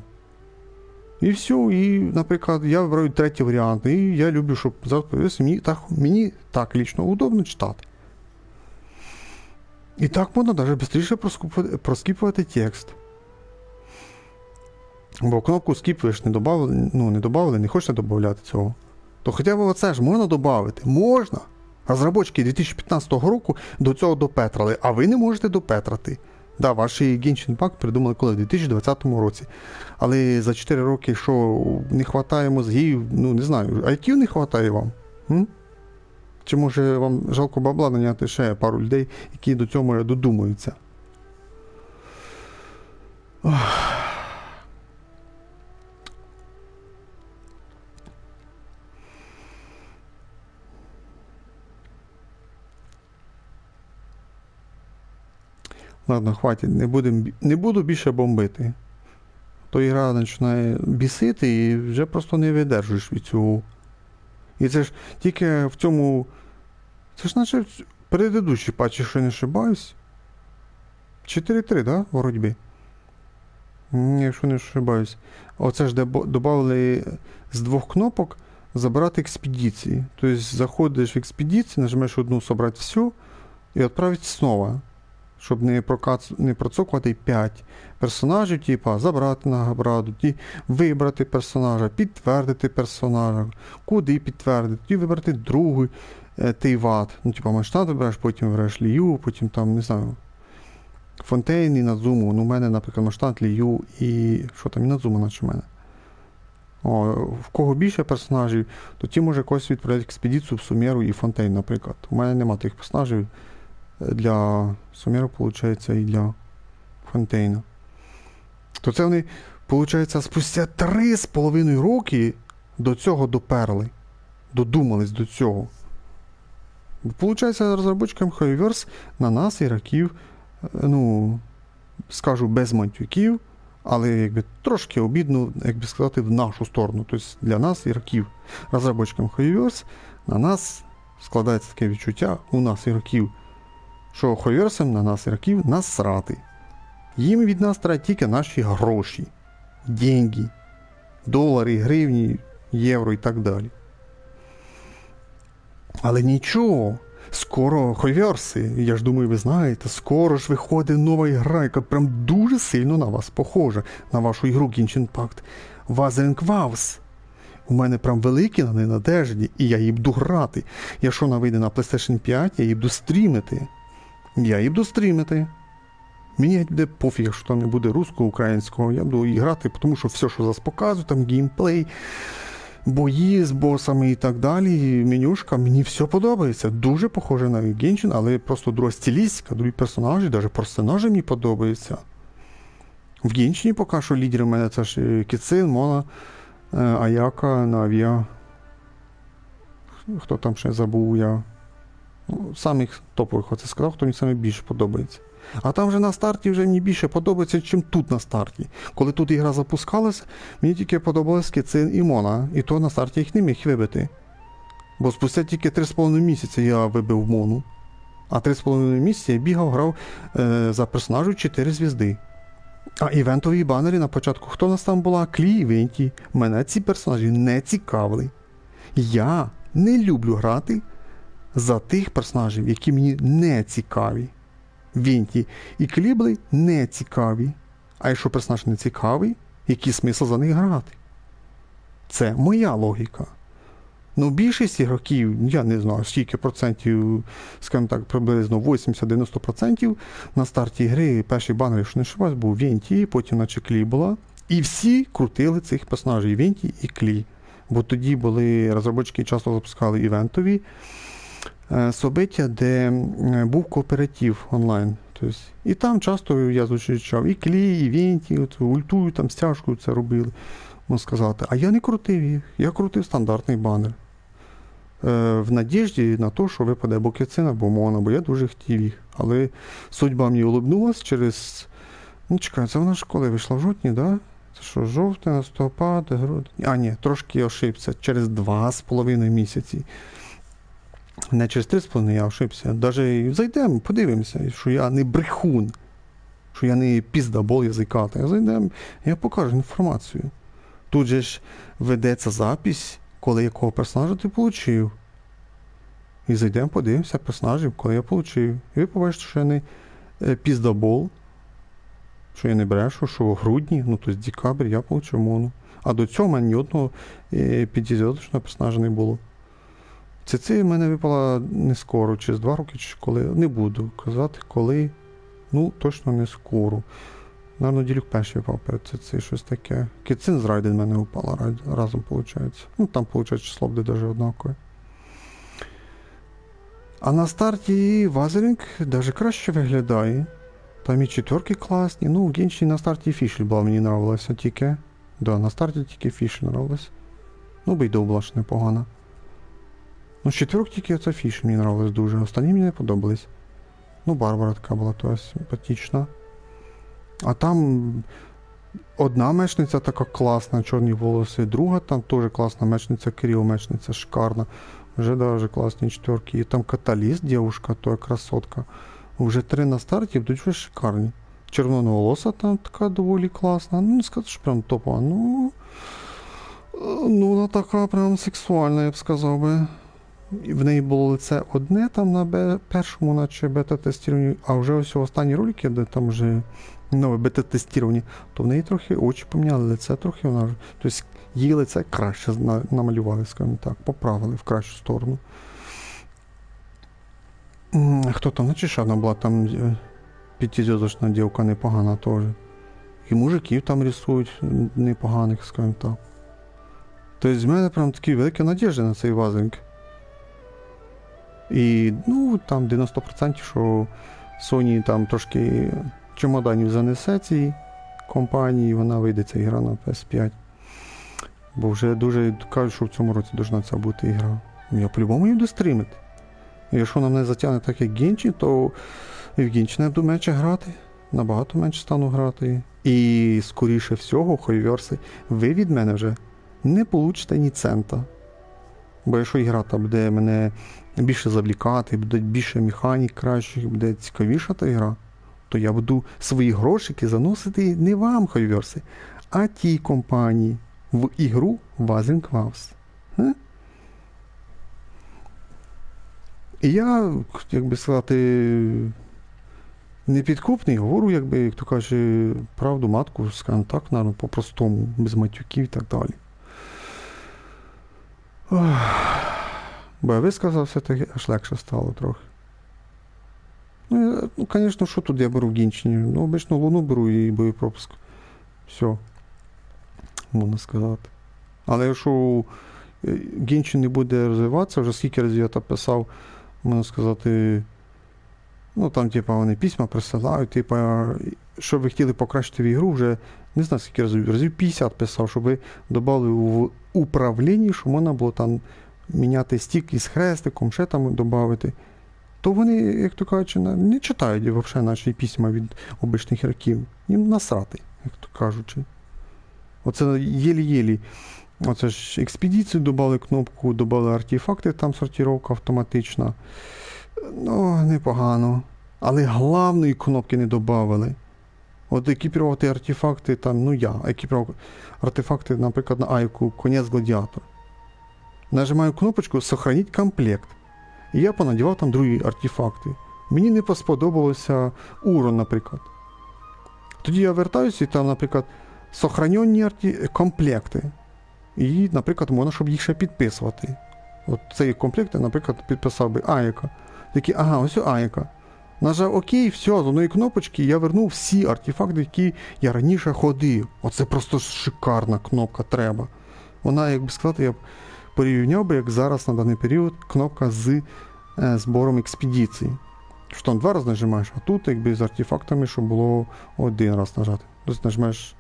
І все, і, наприклад, я вибираю третій варіант, і я люблю, щоб зараз появився, мені так лічно удобно читати. І так можна навіть швидше проскіпувати текст. Бо кнопку Skip ви ж не додавали, не хочете додати цього. То хоча б оце ж можна додати. Можна. Розробники 2015 року до цього допетрали, а ви не можете допетрати. Да, ваші Genshin пак придумали коли в 2020 році. Але за 4 роки, що не вистачає мозгів, ну не знаю, IQ не вистачає вам? Чи може вам жалко бабла наняти ще пару людей, які до цього додумаються? Ладно, хватить, не буду більше бомбити. То ігра починає бісити і вже просто не видержуєш від цього. І це ж тільки в цьому... Це ж наче в предыдущій патчі, що я не ошибаюсь. 4.3, да, вроді? Якщо не ошибаюсь. Оце ж додали з 2 кнопок забирати експедиції. Тобто заходиш в експедицію, нажмеш одну «Собрати все» і відправити знову. Щоб не процокувати 5 персонажів, типа забрати награду, вибрати персонажа, підтвердити персонажа, куди підтвердити, тоді вибрати другий тейват. Ну, типа масштаб вибираєш, потім вибираєш Лію, потім там, не знаю, Фонтейн і Надзуму. Ну, у мене, наприклад, масштаб, Лію і... що там, і Надзуму, наче в мене. О, в кого більше персонажів, то ті може когось відправляти експедицію в Сумеру і Фонтейн, наприклад. У мене нема тих персонажів. Для Сумера, виходить, і для Фонтейна. То це вони, виходить, спустя 3,5 роки до цього доперли. Додумались до цього. Виходить, розробникам Hoyoverse на нас, ігроків, ну, скажу, без матюків, але якби трошки обідно, як би сказати, в нашу сторону. Тобто для нас, ігроків, розробникам Hoyoverse, на нас складається таке відчуття у нас, ігроків, що хойверсам на нас, ігроків, насрати. Їм від нас треба тільки наші гроші, деньги, долари, гривні, євро і так далі. Але нічого, скоро хойверси, я ж думаю, ви знаєте, скоро ж виходить нова ігра, яка прям дуже сильно на вас похожа, на вашу ігру Genshin Impact. Wuthering Waves. У мене прям великі на неї надежді, і я її буду грати. Якщо вона вийде на PlayStation 5, я її буду стрімити. Мені буде пофіг, якщо там не буде руського, українського, я буду її грати, тому що все, що зараз показують, там геймплей, бої з босами і так далі, менюшка, мені все подобається. Дуже похоже на Genshin, але просто друга стилістика, другі персонажі, навіть персонажі мені подобаються. В Genshin поки що лідери в мене це ж Кіцин, Мона, Аяка, Навія. Хто там ще забув я. Ну, самих топових, оце сказав, хто мені саме більше подобається. А там вже на старті вже мені більше подобається, ніж тут на старті. Коли тут ігра запускалася, мені тільки подобалось Кіцин і Мона. І то на старті їх не міг вибити. Бо спустя тільки 3,5 місяці я вибив Мону. А 3,5 місяці я бігав, грав за персонажів 4 звізди. А івентові банери на початку, хто в нас там була? Клі і Венті. Мене ці персонажі не цікавили. Я не люблю грати за тих персонажів, які мені не цікаві. Венті і Клі були не цікаві. А якщо персонаж не цікавий, який смисл за них грати? Це моя логіка. Ну, більшість ігроків, я не знаю, скільки процентів, скажімо так, приблизно 80-90% на старті гри перший банер, якщо не ошибаюсь, був Венті, потім наче Клі була. І всі крутили цих персонажів Венті і Клі. Бо тоді були, розробники часто запускали івентові собиття, де був кооператив онлайн. Тобто, і там часто я зустрічав і Клі, і Венті, ультую, там стяжкою це робили, можна сказати. А я не крутив їх, я крутив стандартний банер. В надіжді на те, що випаде або Кіцин, або Мона, бо я дуже хотів їх. Але судьба мені улыбнулась через... Ну, чекай, це вона ж коли вийшла в жовтні, да? Це що, жовтень, листопад, грудень... А, ні, трошки ошибся, через 2,5 місяці. Не через 3,5 я ошибся. Даже зайдемо, подивимося, що я не брехун, що я не піздабол язикатий. Зайдемо, я покажу інформацію. Тут же ж ведеться запись, коли якого персонажа ти отримав. І зайдемо, подивимося персонажів, коли я отримав. І ви побачите, що я не піздабол, що я не брешу, що в грудні, ну, тобто декабрь, я отримав Мону. А до цього в мене ні одного п'ятизв'язочного персонажа не було. Це в мене випало не скоро, через 2 роки, чи коли. Не буду казати, коли. Ну, точно не скоро. Наверно, ділюк перший випав перед це щось таке. Кіцин з Райден в мене упала разом, виходить. Ну, там, виходить, число буде навіть однакове. А на старті Wuthering навіть краще виглядає. Там і 4 класні. Ну, в Genshin на старті Фішель була, мені нравилася тільки. Да, на старті тільки Фішель нравилась. Ну, Бейдо була ж непогана. Ну, з 4 тільки оця Фішель мені нравилась дуже. Останні мені не подобались. Ну, Барбара така була теж симпатична. А там одна мечниця така класна, чорні волоси, друга там теж класна мечниця, Кріо-мечниця, шикарна. Вже даже класні 4. І там Каталіст, дівушка, то красотка. Вже 3 на старті будуть вже шикарні. Червоноволоса там така доволі класна. Ну, не сказати, що прям топова. Ну, вона така прям сексуальна, я б сказав би. В неї було лице одне там на першому, наче бета-тестуванні, а вже ось останні ролики, де там вже нове бета-тестування, то в неї трохи очі поміняли, лице трохи вона вже. Тобто її лице краще намалювали, скажімо так, поправили в кращу сторону. Хто там, наче ще одна була, там п'ятизв'язочна дівка непогана теж. І мужиків там рисують непоганих, скажімо так. Тобто в мене прям такі великі надіжди на цей Wuthering. І, ну, там 90%, що Sony там трошки чемоданів занесе цій компанії, вона вийде ця ігра на PS5. Бо вже дуже кажуть, що в цьому році должна ця бути ігра. Я по-любому її буду стрімити. І якщо вона мене затягне так, як Genshin, то в Genshin я буду менше грати. Набагато менше стану грати. І, скоріше всього, хойверси, ви від мене вже не получите ні цента. Бо якщо ігра та буде мене більше завлікати, буде більше механік кращих, буде цікавіша та ігра, то я буду свої грошики заносити не вам, хойверси, а тій компанії в ігру Вазенкваус. І я, як би сказати, непідкупний, говорю, якби, як то каже, правду матку, скажімо так, наверно, по-простому, без матюків і так далі. Бо я висказався, так аж легше стало трохи. Ну, звісно, що тут я беру в Геншині? Ну, обично Луну беру і боєпропуск. Все, можна сказати. Але якщо Геншин не буде розвиватися, вже скільки разів я так писав, можна сказати, ну там, типа, вони письма присилають, типа, що ви хотіли покращити в ігру, вже не знаю, скільки разів 50 писав, щоб ви додали в управлінні, що можна було там міняти стік із хрестиком, ще там додати. То вони, як то кажуть, не читають взагалі наші письма від обичних ігроків. Їм насрати, як то кажучи. Оце єлі-єлі. Оце ж експедицію додали кнопку, додали артефакти, там сортировка автоматична. Ну, непогано. Але головної кнопки не додали. От екіпірувати артефакти, там, ну я екіпірував артефакти, наприклад, на Айку, конець гладіатор. Нажимаю кнопочку «Сохранить комплект». І я понадівав там другі артефакти. Мені не сподобалося урон, наприклад. Тоді я вертаюся і там, наприклад, «Сохранені комплекти». І, наприклад, можна, щоб їх ще підписувати. От цей комплект, наприклад, підписав би Айка. Такий, ага, ось Айка. Нажав ОК, все, з одної кнопочки я вернув всі артефакти, які я раніше ходив. Оце просто шикарна кнопка, треба. Вона, як би сказати, я б порівняв би, як зараз на даний період, кнопка з збором експедиції. Що там 2 рази нажимаєш, а тут, якби з артефактами, щоб було 1 раз нажати. Тобто нажимаєш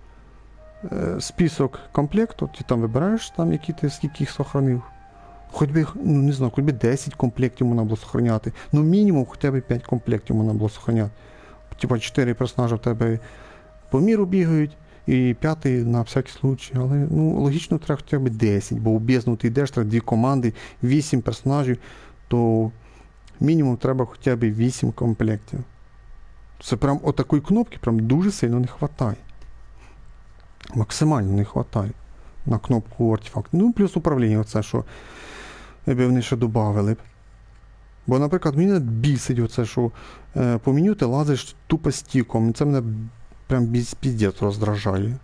список комплекту, ти там вибираєш, там, які ти скільки їх сохранив. Хоч би, ну не знаю, хоч би 10 комплектів можна було сохраняти. Ну мінімум хоча б 5 комплектів можна було сохраняти. Типа 4 персонажа в тебе по міру бігають, і 5 на всякий случай. Але ну, логічно треба хоча б 10, бо у бездну ти йдеш, треба 2 команди, 8 персонажів, то мінімум треба хоча б 8 комплектів. Це прям отакої кнопки прям дуже сильно не вистачає. Максимально не вистачає на кнопку артефакт. Ну, плюс управління, оце, що якби вони ще додавали б. Бо, наприклад, мене бісить оце, що по меню ти лазиш тупо стіком. Це мене прям піздець роздражає.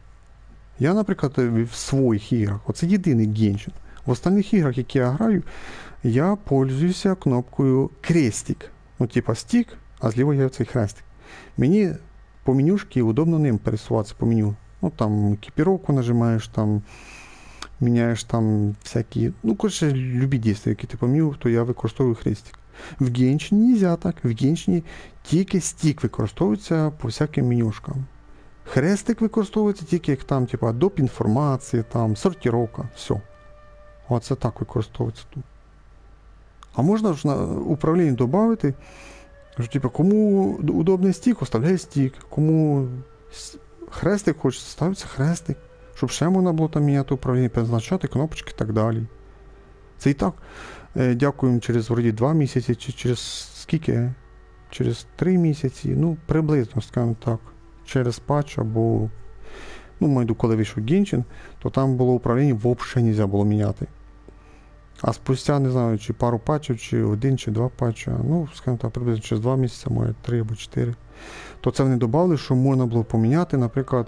Я, наприклад, в своїх іграх, оце єдиний Genshin. В остальних іграх, які я граю, я пользуюся кнопкою крестик. Ну, типа стік, а зліва є цей хрестик. Мені по менюшки удобно ним пересуватися по меню. Ну, там екіпіровку нажимаєш, там міняєш там всякі, ну, коротше, любі дії, які ти помів, то я використовую хрестик. В Genshin нельзя так. В Genshin тільки стік використовується по всяким менюшкам. Хрестик використовується тільки як там, типа, доп. Інформації, там, сортировка, все. Оце так використовується тут. А можна ж на управління додати, що, типа, кому удобний стік, оставляє стік, кому хрестик хоче, ставиться хрестик. Щоб ще можна було там міняти управління, призначати кнопочки і так далі. Це і так, дякуємо, через вроді 2 місяці, чи через скільки? Через 3 місяці, ну, приблизно, скажімо так, через патч, або, ну, майду, коли вийшов Genshin, то там було управління, взагалі не можна було міняти. А спустя, не знаю, чи пару патчів, чи 1, чи 2 патча, ну, скажімо так, приблизно через 2 місяці, може 3 або 4, то це вони додали, що можна було поміняти, наприклад,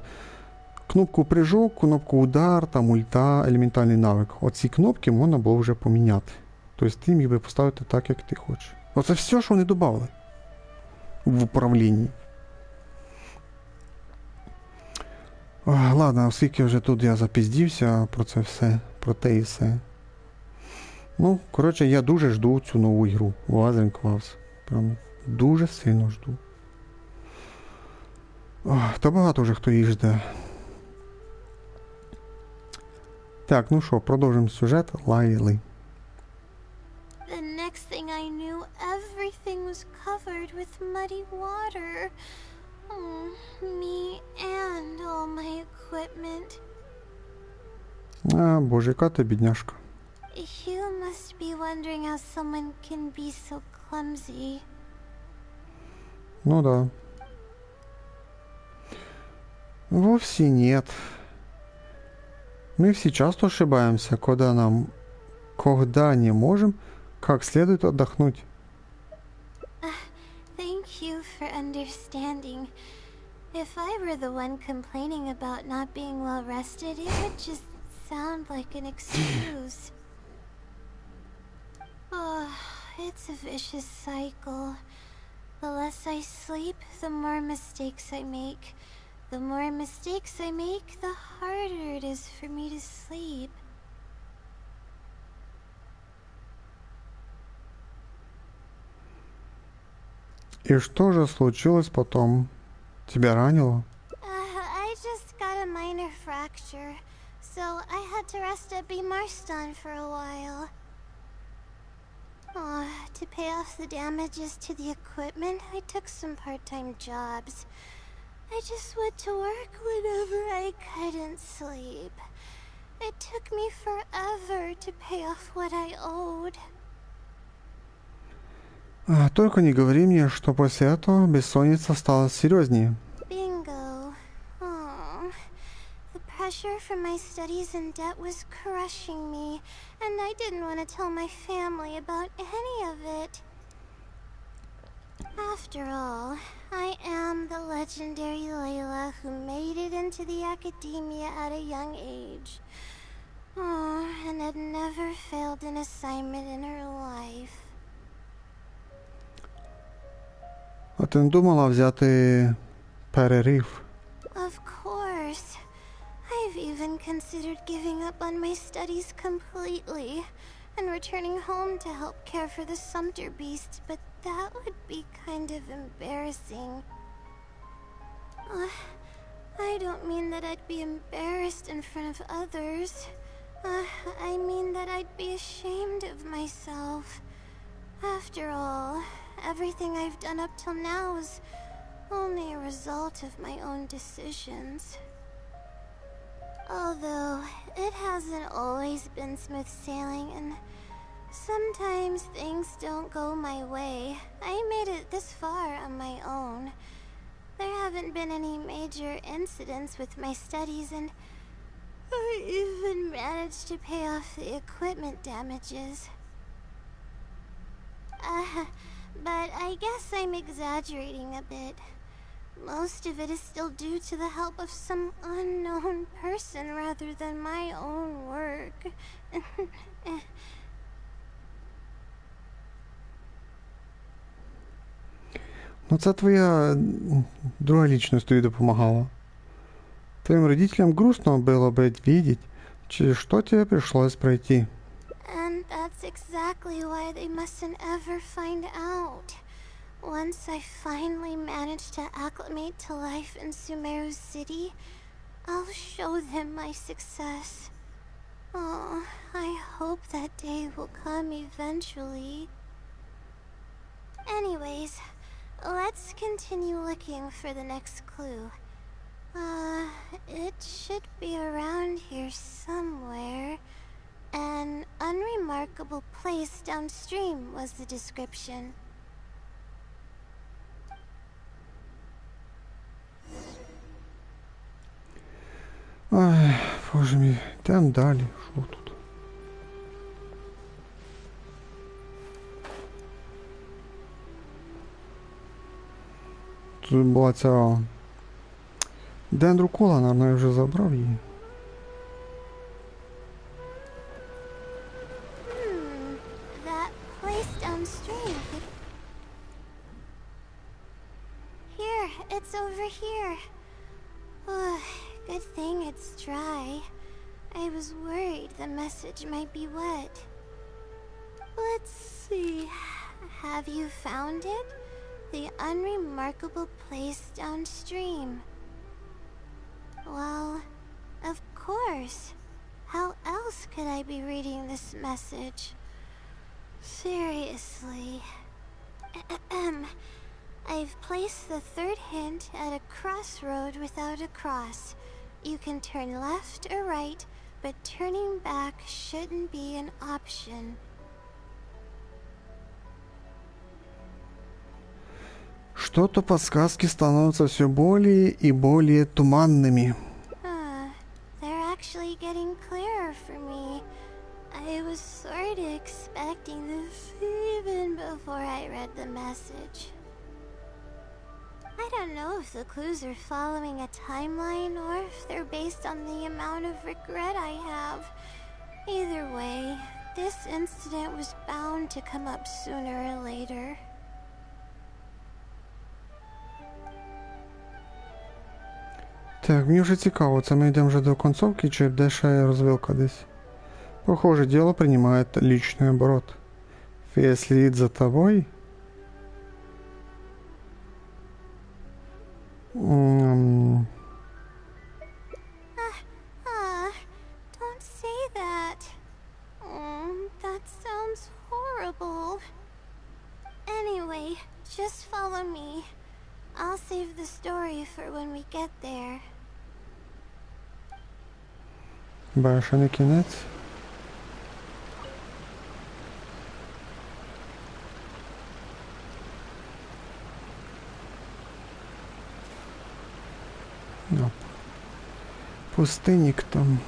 кнопку прыжок, кнопку удар, там ульта, елементальний навик. Оці кнопки можна було вже поміняти. Тобто ти міг би поставити так, як ти хочеш. Оце все, що вони додали в управлінні. Ладно, оскільки вже тут я запіздівся про це все, про те і все. Ну, коротше, я дуже жду цю нову ігру. Вазенкваус. Прям дуже сильно жду. Та багато вже хто їх жде. Так, ну що, продовжимо сюжет Лайли. The next thing I knew, everything was covered with muddy water. Me and all my equipment. Боже, яка ти бідняшка. You must be wondering how someone can be so clumsy. Ну да. Вовсе нет. Мы все часто ошибаемся, когда не можем как следует отдохнуть. Thank you for understanding. If I were the one complaining about not being well rested, it would just sound like an excuse. Oh, it's a vicious cycle. The less I sleep, the more mistakes I make. The more mistakes I make, the harder it is for me to sleep. И что же случилось потом? Тебя ранило? I just got a minor fracture, so I had to rest at Marston for a while. To pay off the damages to the equipment, I took some part-time jobs. I just went to work whenever I couldn't sleep. It took me forever to pay off what I owed. Только не говори мне, что после этого бессонница стала серьезнее. Bingo. Oh, the pressure from my studies and debt was crushing me, and I didn't want to tell my family about any of it. After all, I am the legendary Layla who made it into the academia at a young age. And had never failed an assignment in her life. А ти не думала взяти перерив? Of course. I've even considered giving up on my studies completely and returning home to help care for the Sumter beast, but that would be kind of embarrassing. I don't mean that I'd be embarrassed in front of others. I mean that I'd be ashamed of myself. After all, everything I've done up till now is only a result of my own decisions. Although, it hasn't always been smooth sailing, and sometimes things don't go my way. I made it this far on my own. There haven't been any major incidents with my studies, and I even managed to pay off the equipment damages. But I guess I'm exaggerating a bit. Most of it is still due to the help of some unknown person rather than my own work. Ну це твоя друга лічність тобі допомагала. Твоим родителям грустно было бы видеть, через что тебе пришлось пройти. And that's exactly why they mustn't ever find out. Once I finally manage to acclimate to life in Sumeru City, I'll show them my success. Oh, I hope that day will come eventually. Anyways, let's continue looking for the next clue. It should be around here somewhere. An unremarkable place downstream was the description. Ай, боже мій, йдемо далі. Що тут? Тут була ця дендрукола, наверное, я вже забрав її. That place downstream. Here, it's over here. Good thing it's dry. I was worried the message might be wet. Let's see. Have you found it? The unremarkable place downstream. Well, of course. How else could I be reading this message? Seriously. I've placed the third hint at a crossroad without a cross. You can turn left or right, but turning back shouldn't be an option. Что-то подсказки становятся все более и более туманными. They're actually getting clearer for me. I was sort of expecting this even before I read the message. I don't know if the clues are following a timeline or if they're based on the amount of regret I have. Either way, this incident was bound to come up sooner or later. Так, мені вже цікаво, це ми йдемо вже до концовки, чи де ще розвилка десь? Похоже, дело принимает личный оборот. Фея следит за тобой? Don't say that. That sounds horrible. Anyway, just follow me. I'll save the story for when we get there. Баша не кінець. Оп. Пустинник там.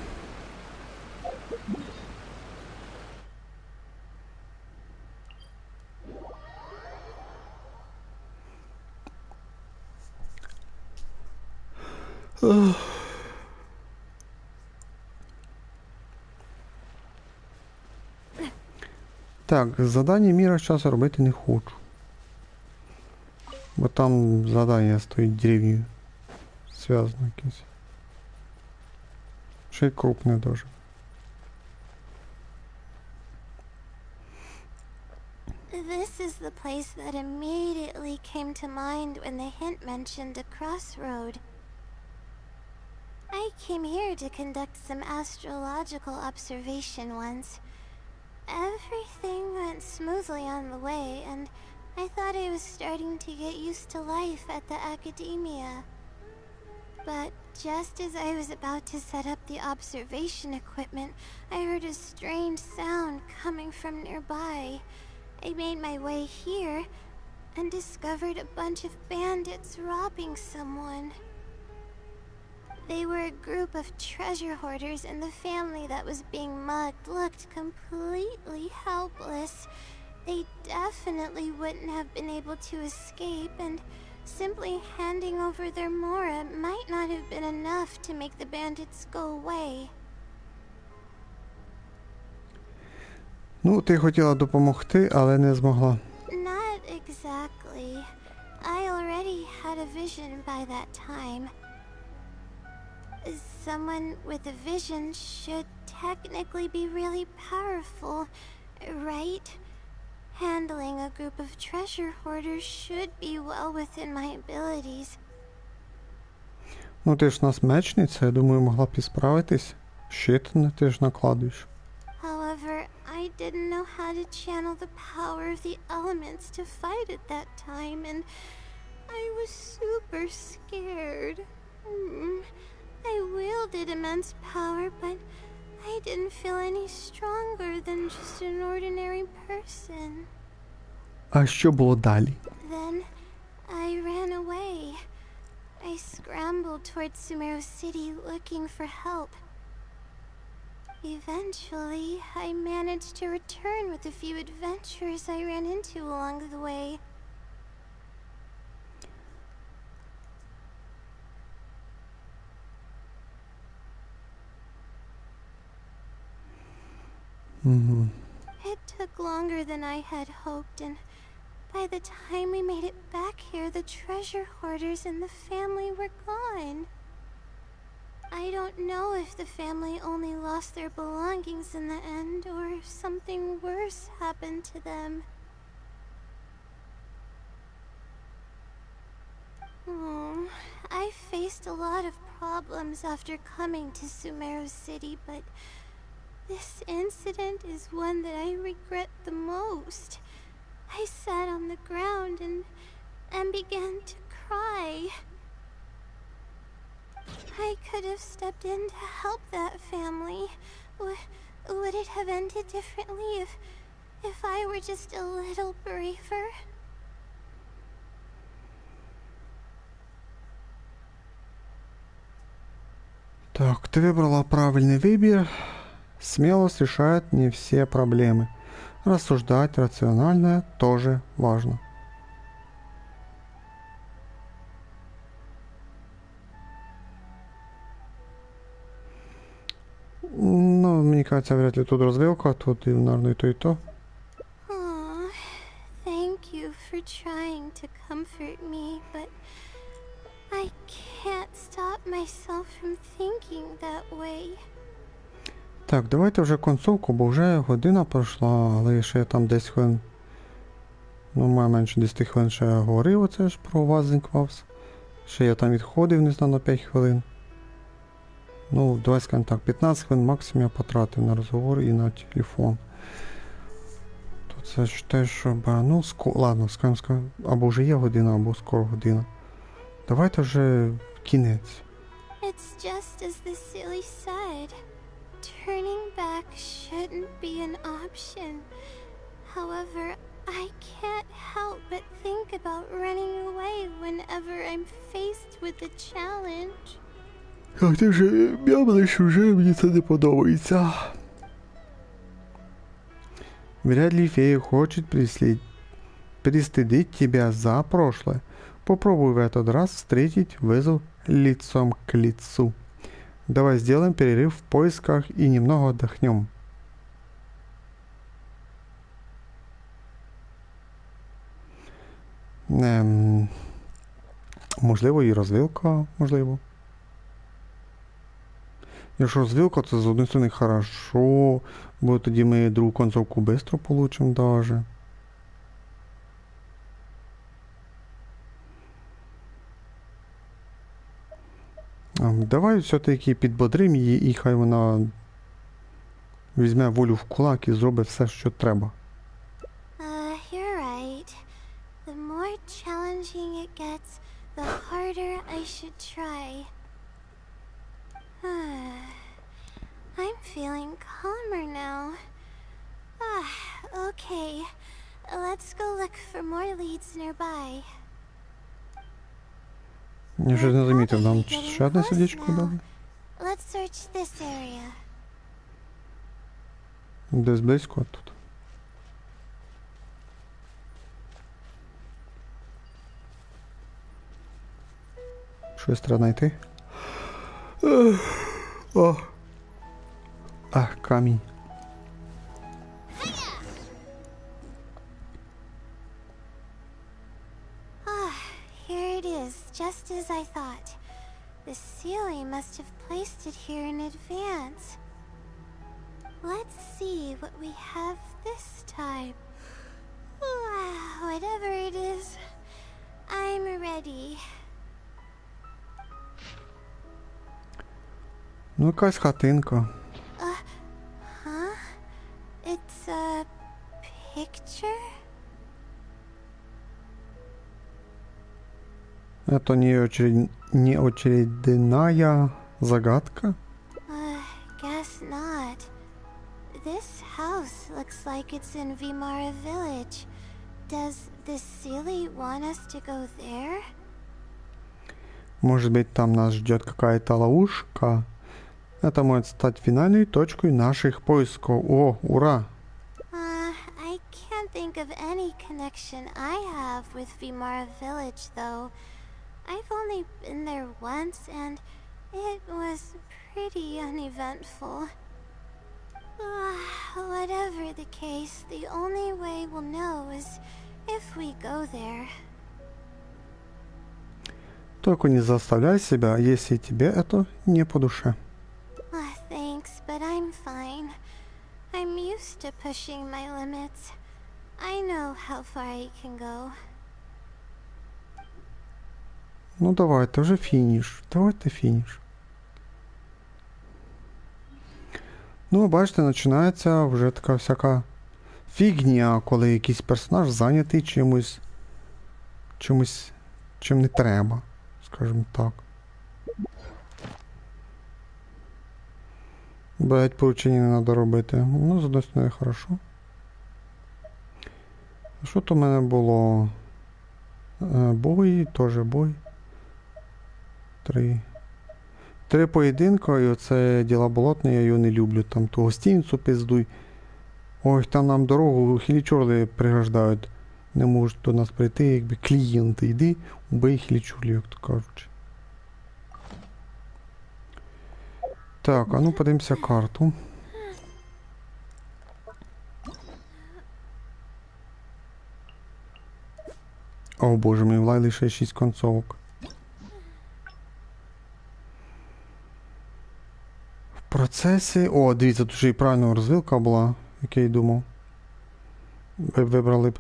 Так, задання міра часу робити не хочу. Бо там задання стоїть деревню. Зв'язано якесь. Ще й крупне дуже. This is the place that immediately came to mind when the hint mentioned a crossroad. I came here to conduct some astrological observation once. Everything went smoothly on the way, and I thought I was starting to get used to life at the academia. But just as I was about to set up the observation equipment, I heard a strange sound coming from nearby. I made my way here and discovered a bunch of bandits robbing someone. They were a group of treasure hoarders, and the family that was being mugged looked completely helpless. They definitely wouldn't have been able to escape, and simply handing over their Mora might not have been enough to make the bandits go away. Ну, ти хотіла допомогти, але не змогла. Not exactly. I already had a vision by that time. Someone with a vision should technically be really powerful, right? Handling a group of treasure hoarders should be well within my abilities. Ну, ти ж у нас мечниця, я думаю, могла б і справитись. Щит ти ж накладуєш. However, I didn't know how to channel the power of the elements to fight at that time, and I was super scared. I wielded immense power, but I didn't feel any stronger than just an ordinary person. А що було далі? Then I ran away. I scrambled towards Sumeru City looking for help. Eventually, I managed to return with a few adventurers I ran into along the way. It took longer than I had hoped, and by the time we made it back here, the treasure hoarders and the family were gone. I don't know if the family only lost their belongings in the end, or if something worse happened to them. I faced a lot of problems after coming to Sumeru City, but this incident is one that I regret the most. I sat on the ground and began to cry. I could have stepped in to help that family. Would it have ended differently if I were just a little braver? Так, ты выбрала правильный выбор. Смелость решает не все проблемы. Рассуждать рационально тоже важно. Ну, мне кажется, вряд ли тут развилка, тут, наверное, и то, и то. Aw, thank you for trying to comfort me, but I can't stop myself from thinking that way. Так, давайте вже концовку, бо вже година пройшла, але ще там 10 хвилин. Ну, має менше 10 хвилин ще я говорив оце ж про Вазінг Вавс. Ще я там відходив, не знаю, на 5 хвилин. Ну, давай скажемо так, 15 хвилин максимум я потратив на розговор і на телефон. То це ж те, щоб... Ну, ладно, скажемо, або вже є година, або скоро година. Давайте вже кінець. It's just as the silly said. Turning back shouldn't be an option. However, I can't help but think about running away whenever I'm faced with a challenge. Як ти вже м'ямлиш, вже мені це не подобається. Вряд ли фея хочет пристыдить тебя за прошлое. Попробуй в этот раз встретить вызов лицом к лицу. Давай сделаем перерыв в поисках и немного отдохнем. Можливо, і розвилка, можливо. Якщо розвилка, це з однієї сторони хорошо, бо тоді ми другу концовку швидко получимо даже. Давай все-таки підбодрим її і хай вона візьме волю в кулак і зробить все, що треба. You're right. The more challenging it gets, the harder I should try. I'm feeling calmer now. Okay. Let's go look for more leads nearby. Я щось не замітив, нам ще одне сердечко дали. Let's search this area. Десь близько тут. Щось треба знайти. Ах, камінь. Here it is, just as I thought. The Sealy must have placed it here in advance. Let's see what we have this time. Whatever it is, I'm ready. Ну, якась хатинка. Huh? It's a picture? Это не очередная загадка? Guess not. This house looks like it's in Vimara Village. Does the Sealy want us to go there? Может быть, там нас ждет какая-то ловушка? Это может стать финальной точкой наших поисков. О, ура! I can't think of any connection I have with Vimara Village, though. I've only been there once, and it was pretty uneventful. Whatever the case, the only way we'll know is if we go there. Только не заставляй себя, если тебе это не по душе. Thanks, but I'm fine. I'm used to pushing my limits. I know how far I can go. Ну давайте, вже фініш. Давайте фініш. Ну, бачите, починається вже така всяка фігня, коли якийсь персонаж зайнятий чимось, чим не треба, скажімо так. Блять, поручення не треба робити. Ну, з одної сторони, хорошо. Що то в мене було? Бой, теж бой. 3 4 поєдинка, і оце діла болотне, я його не люблю. Там ту гостиницю пиздуй. Ой, там нам дорогу хілічорли приграждають. Не можуть до нас прийти, якби клієнти. Йди, убий хілічорлів, як то кажуть. Так, а ну подивимося карту. О боже мій, в Лайлі ще 6 концовок. В процесі... О, дивіться, тут ще і правильно розвилка була, як я й думав. Ви вибрали б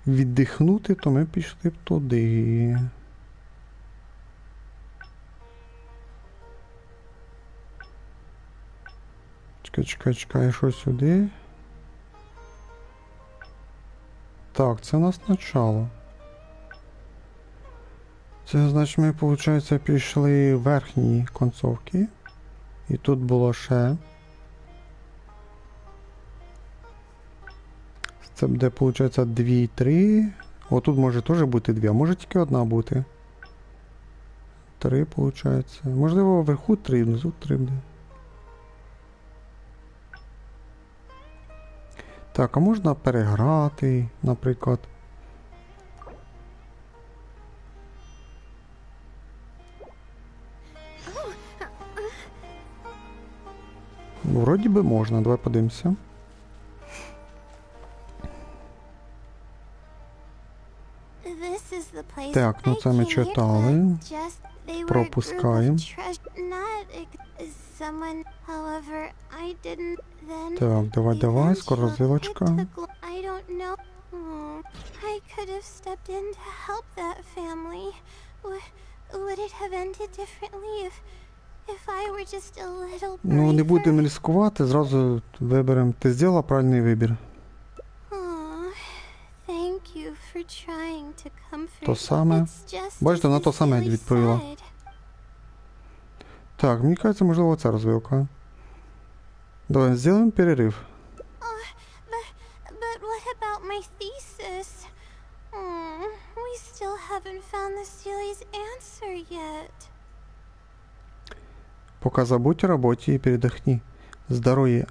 віддихнути, то ми пішли б туди. Чекай, що сюди? Так, це у нас начало. Це, значить, ми, виходить, пішли в верхні концовки. І тут було ще. Це буде, виходить, 2, 3. О, тут може теж бути 2, а може тільки одна бути. 3, виходить. Можливо, вверху 3, внизу 3 буде. Так, а можна переграти, наприклад. Вроді би можна, давай подивимося. Так, ну це ми читали. Пропускаємо. Так, давай, скоро розвилочка. Ну, не будемо ризикувати, зразу виберемо. Ти зробила правильний вибір. То саме. Бачите, вона то саме відповіла. Так, мені кажеться, можливо, ця розвилка. Давай, зробимо перерив. Пока забудь о работе и передохни. Здоровье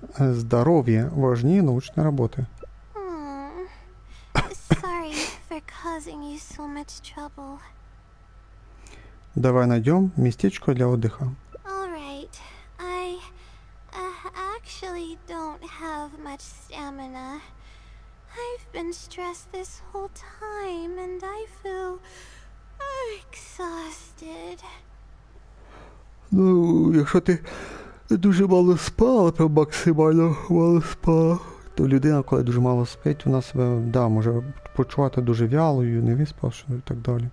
важнее научной работы. Давай найдем местечко для отдыха. I've been stressed this whole time and I feel exhausted. Ну, якщо ти дуже мало спала, прям максимально мало спала, то людина, коли дуже мало спить, вона себе, да, може почувати дуже вялою, не виспавшою і так далі.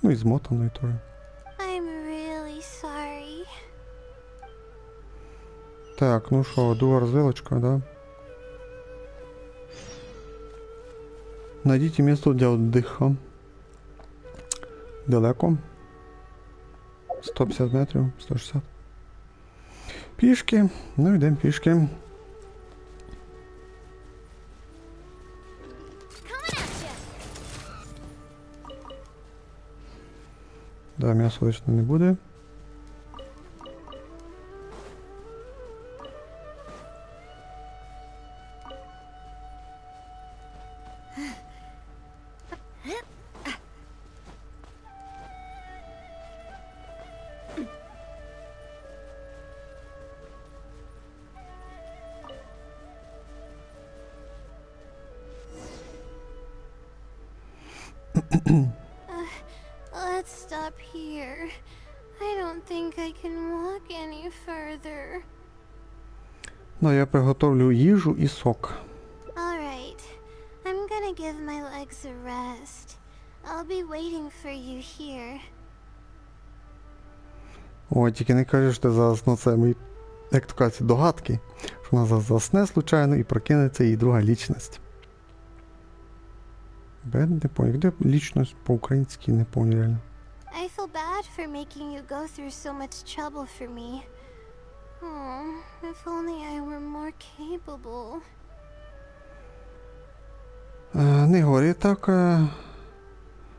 Ну і змотаною теж. I'm really sorry. Так, ну що, друга розвилочка, да? Найдіть місце для отдыха. Далеко. 150 метрів, 160. Пішки. Ну, йдемо пішки. Да, м'ясо точно не буде. Let's stop here. I don't think I can walk any further. Ну, я приготовлю їжу і сок. All right. I'm gonna give my legs a rest. I'll be waiting for you here. Ой, тільки не кажеш, що зараз, ну це мої, як то кажуть, догадки, що вона зараз засне случайно і прокинеться її друга лічність. Не понял, де лічність по-українськи, не понял реально. I feel bad for making you go through so much trouble for me. Oh, if only I were more capable. Не говори так.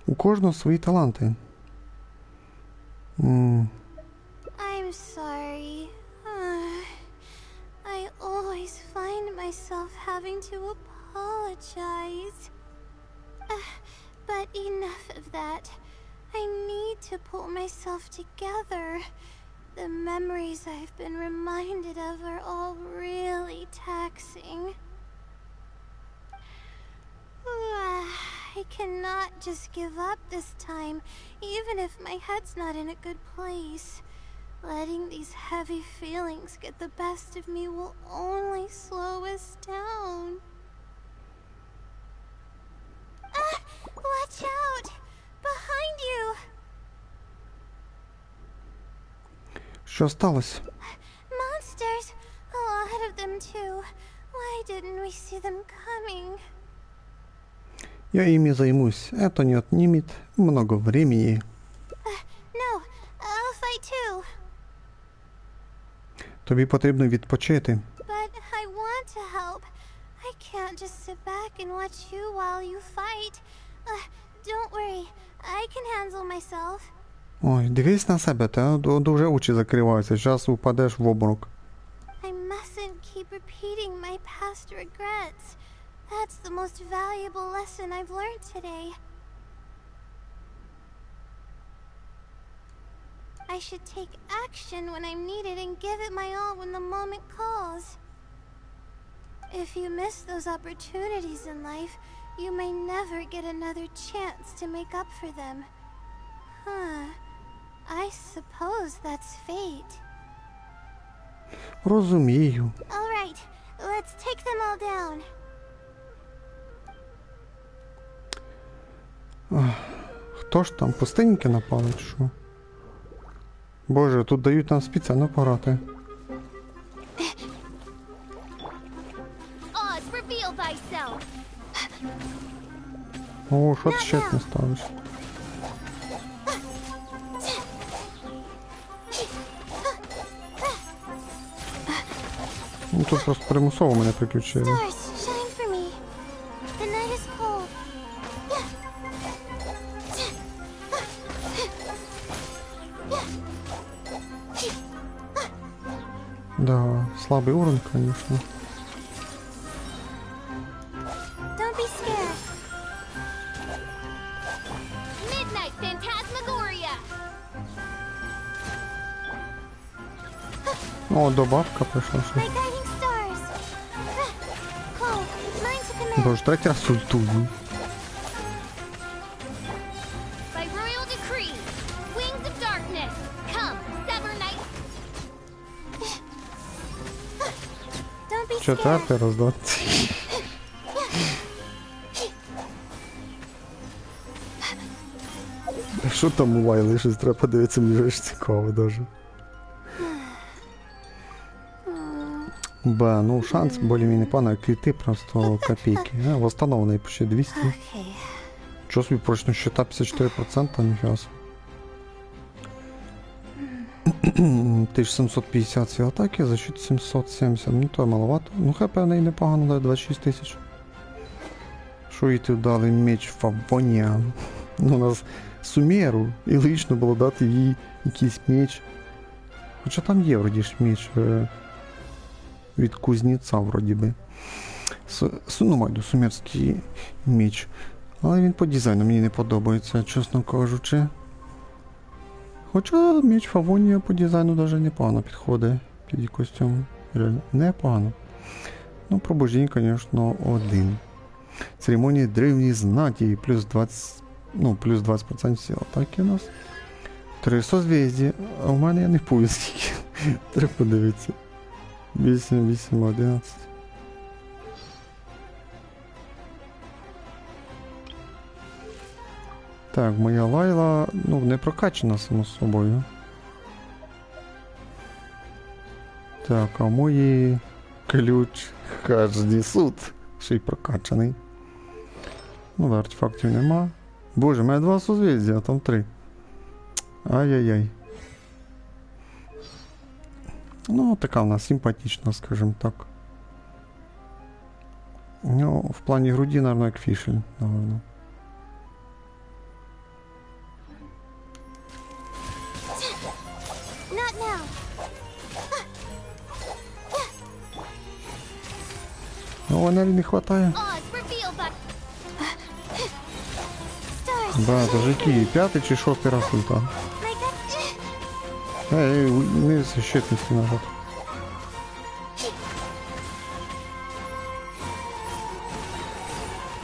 У кожного свої таланти. myself having to apologize. But enough of that. I need to pull myself together. The memories I've been reminded of are all really taxing. I cannot just give up this time, even if my head's not in a good place. Letting these heavy feelings get the best of me will only slow us down. Watch out! Behind you! Що сталося? Monsters! A lot of them too. Why didn't we see them coming? Я ими займусь. Это не отнимет много времени. No, I'll fight too. Тобі потрібно відпочити. But I want to help. I can't just sit back and watch you while you fight. Don't worry, I can handle myself. Ой, дивись на себе, та дуже очі закриваються. Зараз упадеш в обморок. I mustn't keep repeating my past regrets. That's the most valuable lesson I've learned today. I should take action when I'm needed and give it my all when the moment calls. If you miss those opportunities in life, you may never get another chance to make up for them. I suppose that's fate. Розумію. All right, let's take them all down. Хто ж там, пустинники напали, чи що? Боже, тут дають нам спеціально пограти. О, що ти ще не ставиш? Ну тут просто примусово мене приключили. Stars, shine for me. The night is cold. Да, слабий уровень, конечно. Don't be scared. Midnight Phantasmagoria. О, добавка прийшла ще. My guiding stars. Cold, mine to command. Боже, третій раз ультую. By royal decree, wings of darkness, come, sever night. Don't be scared. Четвертий раз, да? Що там у Лайли? Щось треба подивитися, мені ж цікаво даже. Ба, ну шанс более-менее непоганий, квіти просто копейки. Восстановлений почти 200. Okay. Чого собі прочно счета 54%, ніфіга собі. 1750 всі атаки, защита 770, ну то маловато. Ну хай певно і непогано, дає 26 тисяч. Що їй тут дали меч Фавонія? Ну у нас Сумеру, і логічно було дати їй якийсь меч. Хоча там є вроді ж меч від кузнеця вроді би. Ну майду, сумерський меч. Але він по дизайну мені не подобається, чесно кажучи. Хоча меч Фавонія по дизайну навіть непогано підходить під її костюм. Реально, непогано. Ну, пробуждень, звісно, один. Церемонія древньої знаті, плюс 20, ну, плюс 20% сил атаки у нас. 3 созвездя, а в мене я не пою скільки. Треба подивитися. 8, 8, 11. Так, моя Лайла, ну, не прокачана, само собою. Так, а мої ключ Хажді суд. Ще й прокачаний. Ну, да, артефактів нема. Боже, у мене 2 созвездя, а там 3. Ай-яй-яй. Ну, така в нас симпатична, скажімо так. Ну, в плані груді, наверное, як фішель, наверное. Not now. О, енергії не хватає. Oz revealed by Stars. Ба, це ж який? 5-й чи 6-й раз ульта? My gut. Ей, не щитності назад.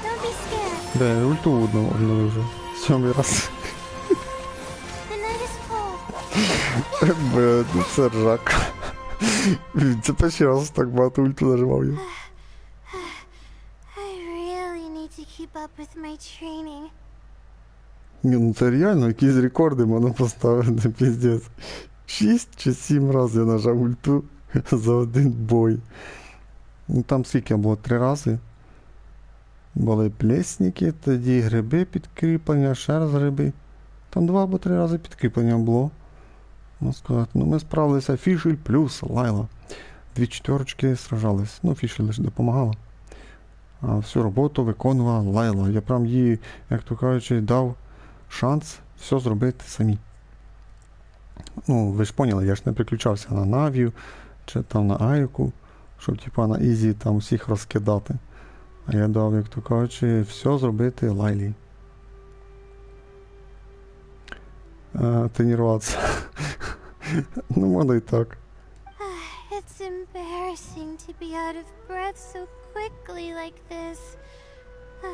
Don't be scared. Де, ульту одного вже. 7-й раз. The night is cold. Бе, ну це ржак. Це перший раз так багато ульту нажимав я. I really need to keep up with my training. Ні, ну це реально, якісь рекорди можна поставити, піздець. 6 чи 7 разів я нажав ульту за один бой. Ну там скільки було? 3 рази. Були плесники, тоді гриби підкріплення, ще раз гриби. Там 2 або 3 рази підкріплення було. Можна сказати, ну ми справилися Фішель плюс Лайла. 2 четверочки сражались. Ну, Фішель лише допомагала. А всю роботу виконувала Лайла. Я прям їй, як то кажучи, дав шанс все зробити самі. Ну, ви ж поняли, я ж не переключався на Навію чи там на Айку, щоб типа на Ізі там всіх розкидати. А я дав, як то кажучи, все зробити Лайлі. Тренуватися. Ну, можна і так. It's embarrassing to be out of breath so quickly like this.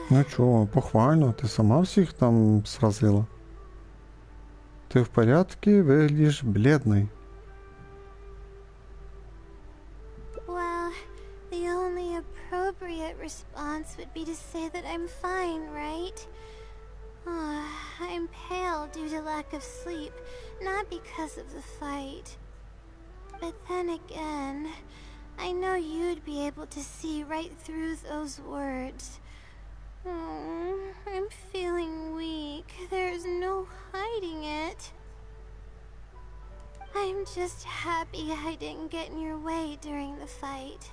Ну чого, похвально, ти сама всіх там сразила. Ти в порядку, виглядиш бледний. Well, the only appropriate response would be to say that I'm fine, right? I'm pale due to lack of sleep, not because of the fight. But then again, I know you'd be able to see right through those words. I'm feeling weak. There's no hiding it. I'm just happy I didn't get in your way during the fight.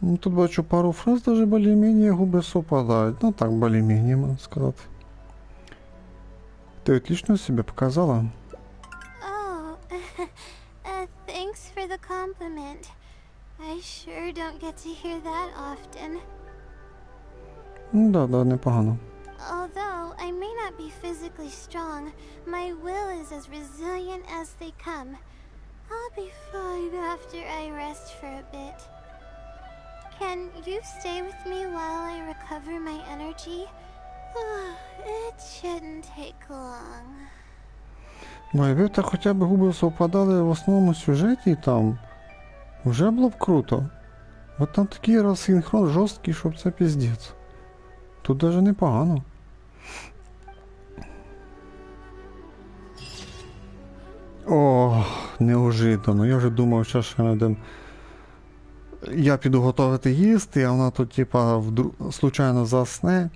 Ну, тут бачу пару фраз, даже более-менее губи совпадають. Ну так, более-менее, можна сказати. Ти отлично себе показала. Oh, thanks for the compliment. I sure don't get to hear that often. Ну да, непогано. Although I may not be physically strong, my will is as resilient as they come. I'll be fine after I rest for a bit. Can you stay with me while I recover my energy? It shouldn't take long. Ну, якби так хоча б губи совпадали в основному сюжеті там, вже було б круто. От там такий розсинхрон жорсткий, щоб це піздець. Тут даже непогано. О, неожиданно. Я вже думав, що ще один. Я піду готувати їсти, а вона тут, типа, случайно засне.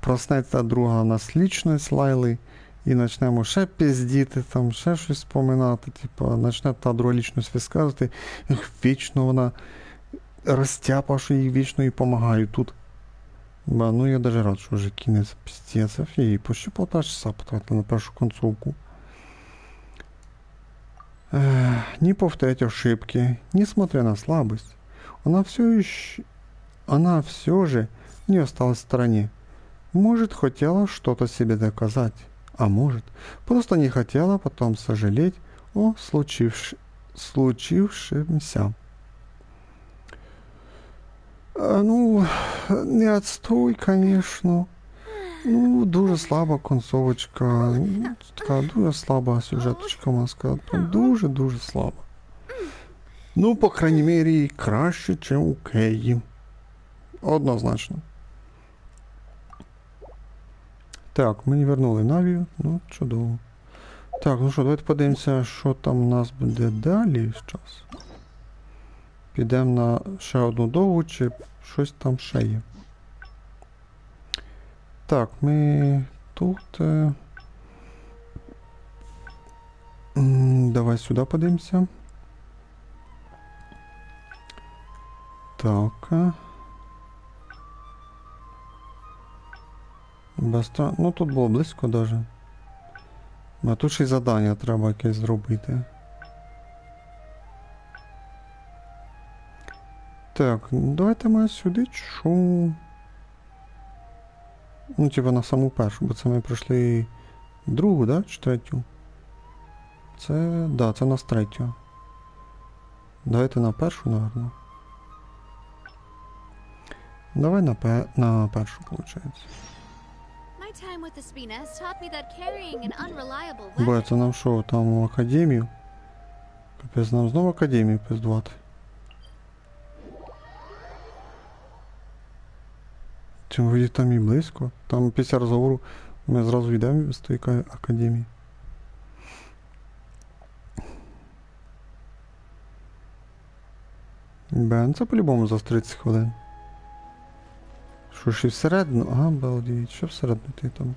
Проснеться друга наслічність Лайли. І почнемо ще піздіти, там, ще щось споминати. Типа, почне та друга лічність висказувати. Вічно вона розтяпа, що їй вічно і допомагаю тут. Ба, ну я даже рад, что уже кінець, пиздец, офигеть, почти 1,5 часа потратил на першу концовку. Не повторять ошибки, несмотря на слабость, она все же не осталась в стороне. Может, хотела что-то себе доказать, а может, просто не хотела потом сожалеть о случившемся. Ну, не отстой, конечно. Ну, дуже слаба концовочка. Така дуже слаба сюжеточка, можна сказати. Дуже-дуже слаба. Ну, по крайній мірі, краще, ніж у Кеї. Однозначно. Так, мені вернули Навію. Ну, чудово. Так, ну що, давайте подивимося, що там у нас буде далі зараз. Підемо на ще одну довгу, чи щось там ще є. Так, ми тут... Давай сюди подивимося. Так. Ну тут було близько даже. А тут ще й завдання треба якесь зробити. Так, давайте ми сюди що. Ну, типа на саму першу, бо це ми пройшли другу, да? Чи третю? Це. Да, це у нас третю. Давайте на першу, наверно. Давай на першу, виходить. My time with the Spina has taught me that carrying an unreliable Бо weapon. це нам що, там в академію? Капець, нам знову академію пиздувати. Чим вроді там і близько. Там після розговору ми зразу йдемо з тої академії. Бен, це по-любому за 30 хвилин. Що ж і всередину? Ага, балдіть, що всередину ти там?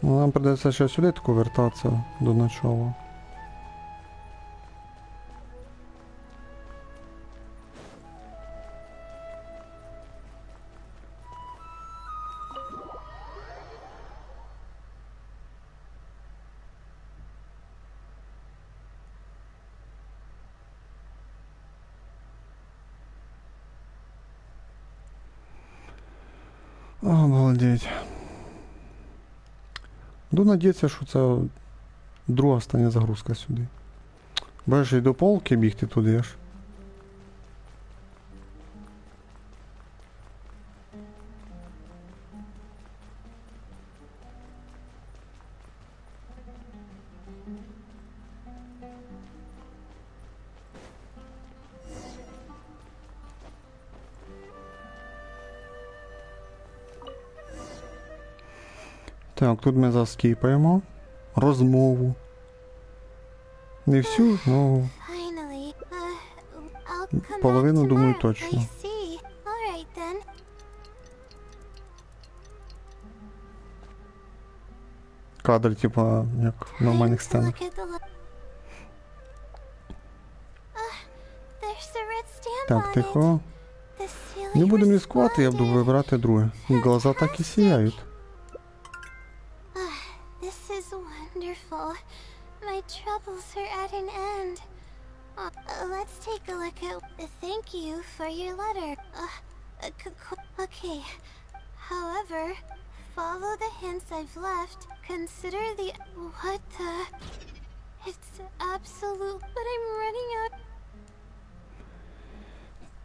Ну, нам придеться ще сюди таку вертатися до начала. Обалдеть. Буду надіятися, що це друга остання загрузка сюди. Бачиш, і до полки бігти туди аж. Так, тут ми заскіпаємо розмову. Не всю, ну Finally, I'll come половину, back думаю, tomorrow. точно. I see. All right then. Кадр, типа, як в нормальних сценах. Look at the there's a red stamp Так, on тихо. it. The silly Не будемо ризикувати, я буду responded. вибирати друге. Глаза так і сіяють. This is wonderful. My troubles are at an end. Let's take a look at. Thank you for your letter. Okay. However, follow the hints I've left. Consider the. What the? It's absolute. But I'm running out.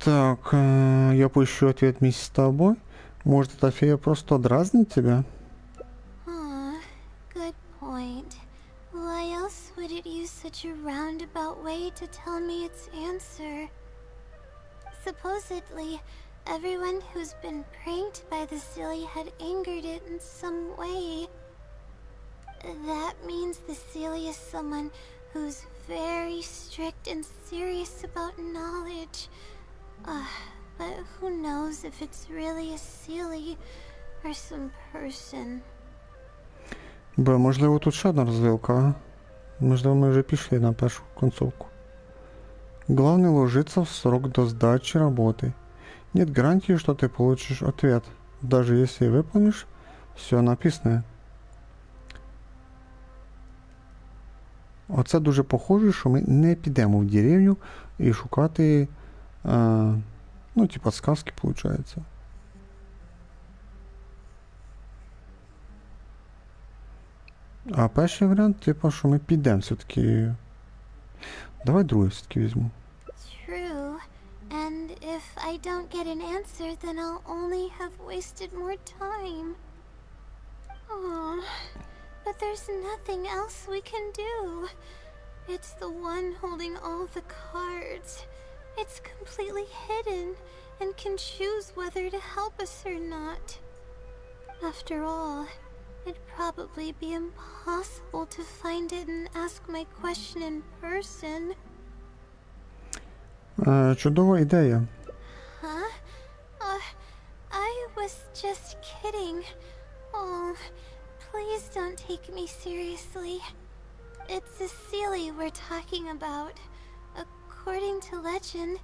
Так, я поищу ответ миссис тобой. Может, эта фея просто дразнит тебя? Good point. Why else would it use such a roundabout way to tell me its answer? Supposedly, everyone who's been pranked by the silly had angered it in some way. That means the silly is someone who's very strict and serious about knowledge. But who knows if it's really a silly or some person. Б, можливо, тут ще одна розвилка, а? Можливо, ми вже пішли на першу концовку. Главное ложиться в срок до сдачи работы. Нет гарантии, что ты получишь ответ, даже если выполнишь все написанное. Оце дуже похоже, що ми не підемо в деревню і шукати, ну, типа, сказки, виходить. А перший варіант, типа, що ми підемо все-таки. Давай другий все-таки візьму. True. And if I don't get an answer, then I'll only have wasted more time. Aww. But there's nothing else we can do. It's the one holding all the cards. It's completely hidden and can choose whether to help us or not. After all, it'd probably be impossible to find it and ask my question in person. Чудова ідея. Huh? I was just kidding. Oh, please don't take me seriously. It's a Seelie we're talking about. According to legend,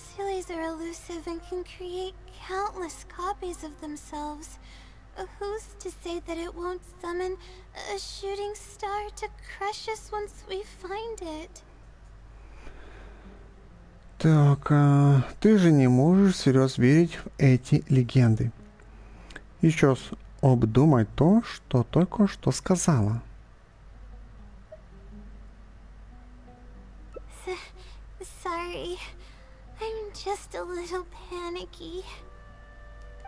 Seelies are elusive and can create countless copies of themselves. Who's to say that it won't summon a shooting star to crush us once we find it? Так, ты же не можешь всерьез верить в эти легенды. Еще раз обдумай то, что только что сказала. Sorry, I'm just a little panicky.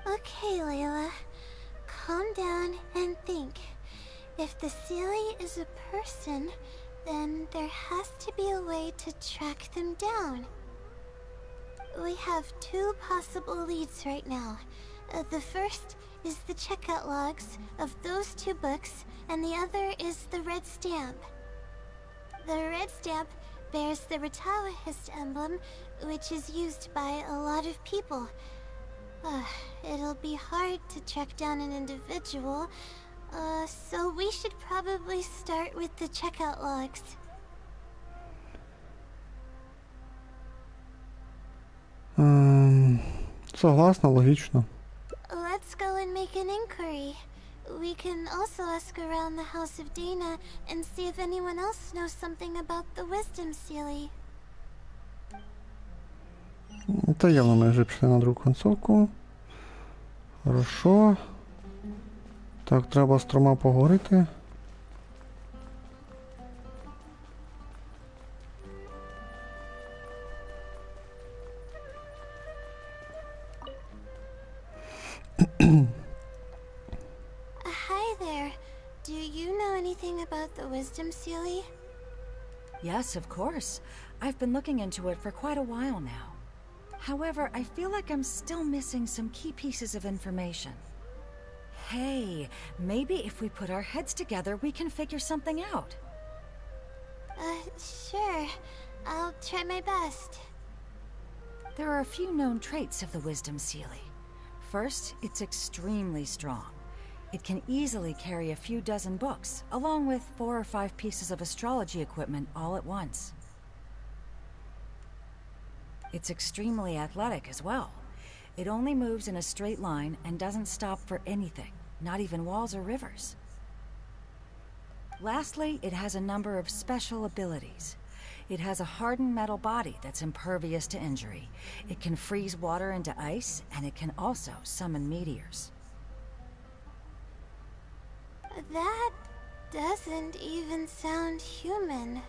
Okay, Layla, calm down and think. If the Sealy is a person, then there has to be a way to track them down. We have two possible leads right now. The first is the checkout logs of those two books, and the other is the red stamp. The red stamp bears the Retawahist emblem, which is used by a lot of people. It'll be hard to track down an individual, so we should probably start with the checkout logs. Согласна, логично. Let's go and make an inquiry. We can also ask around the House of Dana and see if anyone else knows something about the Wisdom Sealy. Та явно ми вже пішли на другу концовку. Хорошо. Так, треба з трьома поговорити. Hi there. Do you know anything about the Wisdom Sealy? Yes, of course. I've been looking into it for quite a while now. However, I feel like I'm still missing some key pieces of information. Hey, maybe if we put our heads together, we can figure something out. Sure. I'll try my best. There are a few known traits of the Wisdom Sealy. First, it's extremely strong. It can easily carry a few dozen books, along with 4 or 5 pieces of astrology equipment all at once. It's extremely athletic as well. It only moves in a straight line and doesn't stop for anything, not even walls or rivers. Lastly, it has a number of special abilities. It has a hardened metal body that's impervious to injury. It can freeze water into ice, and it can also summon meteors. That doesn't even sound human.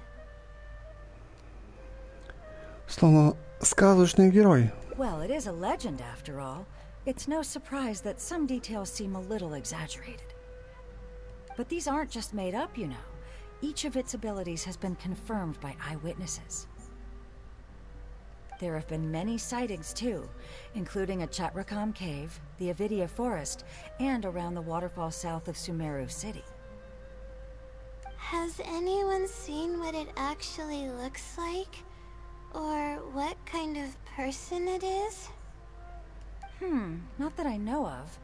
Словно сказочний герой. Well, it is a legend after all. It's no surprise that some details seem a little exaggerated. But these aren't just made up, you know. Each of its abilities has been confirmed by eyewitnesses. There have been many sightings too, including at Chatrakam Cave, the Avidia Forest, and around the waterfall south of Sumeru City. Has anyone seen what it actually looks like? Or what kind of person it is? Not that I know of.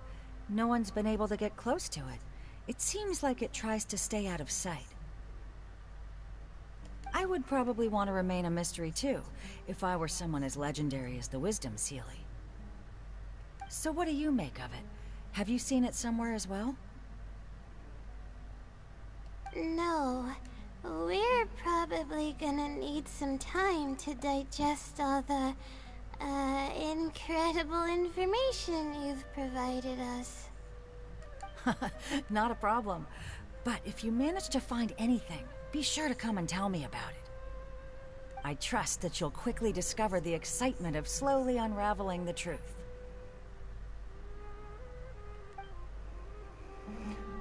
No one's been able to get close to it. It seems like it tries to stay out of sight. I would probably want to remain a mystery too, if I were someone as legendary as the Wisdom Sealy. So what do you make of it? Have you seen it somewhere as well? No. We're probably gonna need some time to digest all the, incredible information you've provided us. Not a problem. But if you manage to find anything, be sure to come and tell me about it. I trust that you'll quickly discover the excitement of slowly unraveling the truth.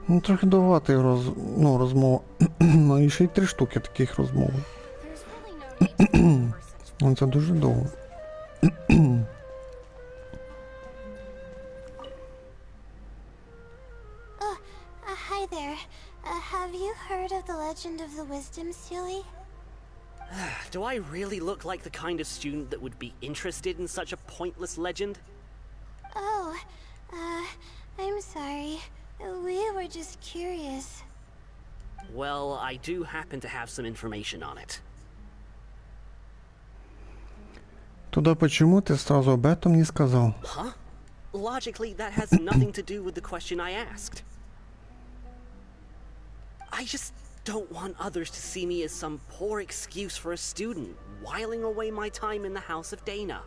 Ну, трохи довгата розмова. Ну, і ще й 3 штуки таких розмов. Ну, це дуже довго. Hi there. Have you heard of the legend of the Wisdom Sealy? Do I really look like the kind of student that would be interested in such a pointless legend? Oh, I'm sorry. We were just curious. Well, I do happen to have some information on it. Тогда почему ты сразу об этом не сказал? Huh? logically, that has nothing to do with the question I asked. I just don't want others to see me as some poor excuse for a student whiling away my time in the House of Dana.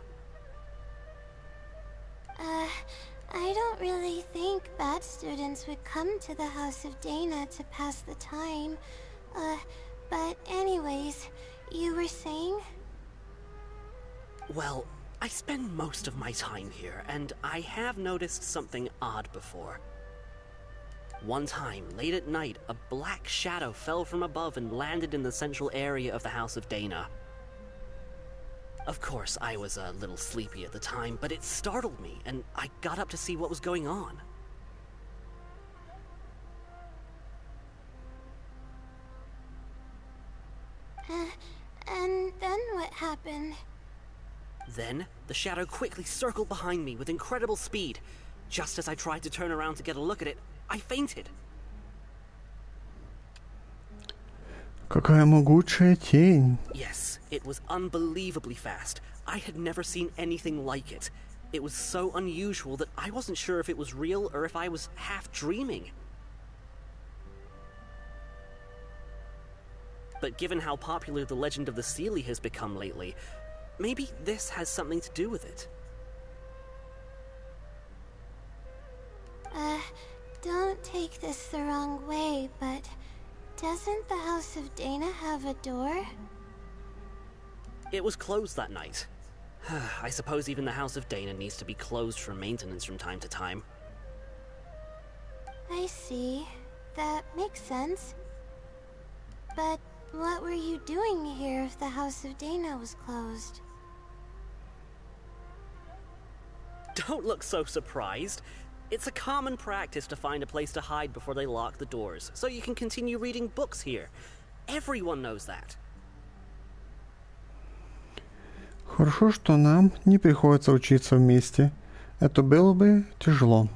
I don't really think bad students would come to the House of Dana to pass the time. But anyways, you were saying? Well, I spend most of my time here, and I have noticed something odd before. One time, late at night, a black shadow fell from above and landed in the central area of the House of Dana. Of course, I was a little sleepy at the time, but it startled me, and I got up to see what was going on. And then what happened? Then, the shadow quickly circled behind me with incredible speed. Just as I tried to turn around to get a look at it, I fainted. Какая могучая тень. Yes, it was unbelievably fast. I had never seen anything like it. It was so unusual that I wasn't sure if it was real or if I was half dreaming. But given how popular the legend of the Seelie has become lately, maybe this has something to do with it. Don't take this the wrong way, but doesn't the House of Dana have a door? It was closed that night. I suppose even the House of Dana needs to be closed for maintenance from time to time. I see. That makes sense. But what were you doing here if the House of Dana was closed? Don't look so surprised. It's a common practice to find a place to hide before they lock the doors, so you can continue reading books here. Everyone knows that. Хорошо, что нам не приходится учиться вместе. Это было бы тяжело.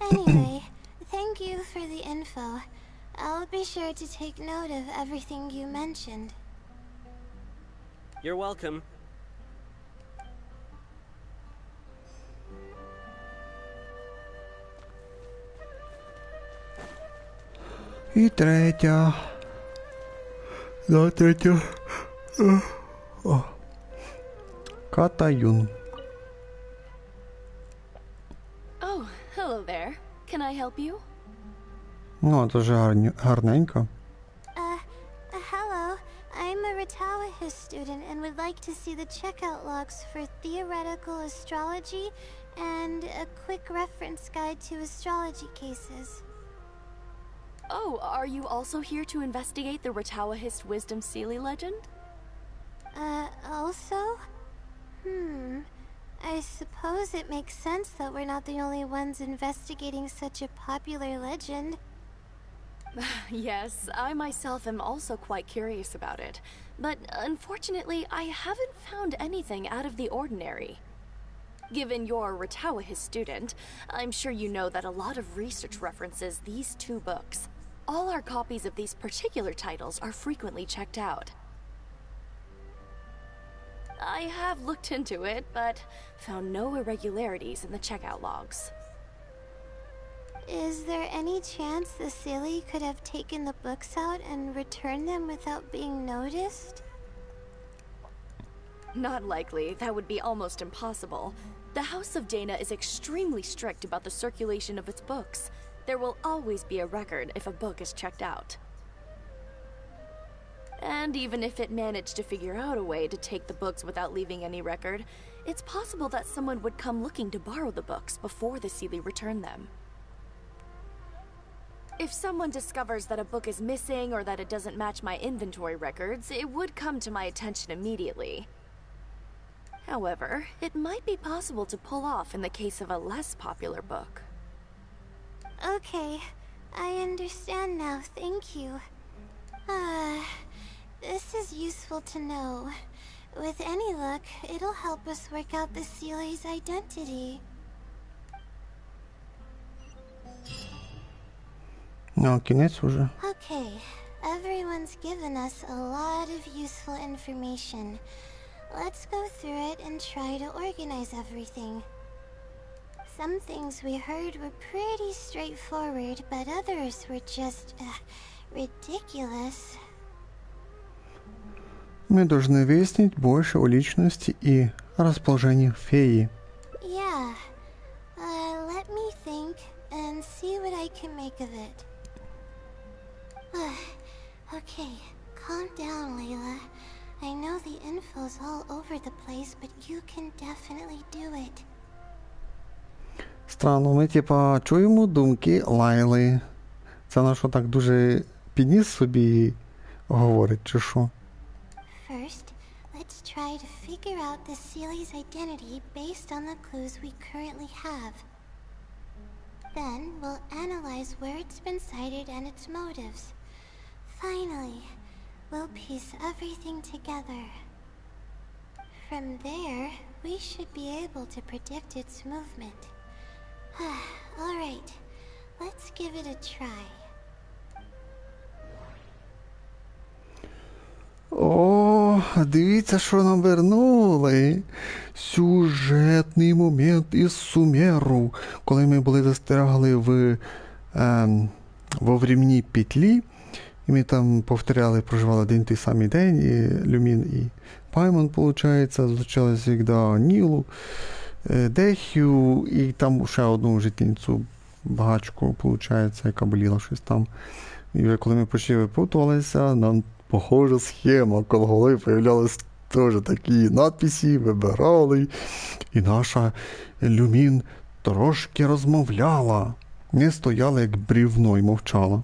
Anyway, thank you for the info. I'll be sure to take note of everything you mentioned. You're welcome. І третя. Да, третя. О. Катаюн. Oh, hello there. Can I help you? Ну, це ж гарненько. Hello. I'm a Ritawahis student and would like to see the checkout logs for theoretical astrology and a quick reference guide to astrology cases. Oh, are you also here to investigate the Ritawahist Wisdom Seelie legend? Also? I suppose it makes sense that we're not the only ones investigating such a popular legend. Yes, I myself am also quite curious about it. But unfortunately, I haven't found anything out of the ordinary. Given you're a Ritawahist student, I'm sure you know that a lot of research references these two books. All our copies of these particular titles are frequently checked out. I have looked into it, but found no irregularities in the checkout logs. Is there any chance the Seelie could have taken the books out and returned them without being noticed? Not likely. That would be almost impossible. The House of Dana is extremely strict about the circulation of its books. There will always be a record if a book is checked out. And even if it managed to figure out a way to take the books without leaving any record, it's possible that someone would come looking to borrow the books before the Seelie returned them. If someone discovers that a book is missing or that it doesn't match my inventory records, it would come to my attention immediately. However, it might be possible to pull off in the case of a less popular book. Okay, I understand now, thank you. This is useful to know. With any luck, it'll help us work out the Seelie's identity. Ну, кінець уже. Okay, everyone's given us a lot of useful information. Let's go through it and try to organize everything. Some things we heard were pretty straightforward, but others were just ridiculous. Мы должны выяснить больше о личности и расположении феи. Yeah. Let me think and see what I can make of it. Okay, calm down, Layla. I know the info's all over the place, but you can definitely do it. Странно, ми типа чуємо думки Лайли. Це вона що так дуже підніс собі і говорить, чи що? First, let's try to figure out the Sealy's identity based on the clues we currently have. Then, we'll analyze where it's been sighted and its motives. Finally, we'll piece everything together. From there, we should be able to predict its movement. Alright, let's give it a try. О, дивіться, що нам вернули. Сюжетний момент із Сумеру. Коли ми були застрягли во временній петлі, і ми там повторяли, проживали один той самий день, і Люмін і Паймон, виходить, зустрічалися завжди Нілу, Дехю, і там ще одну жительницю, багачку, виходить, яка боліла щось там. І вже коли ми почали випутувалися, нам похожа схема, коло голови появлялись теж такі надписи, вибирали, і наша Люмін трошки розмовляла. Не стояла як брівно і мовчала.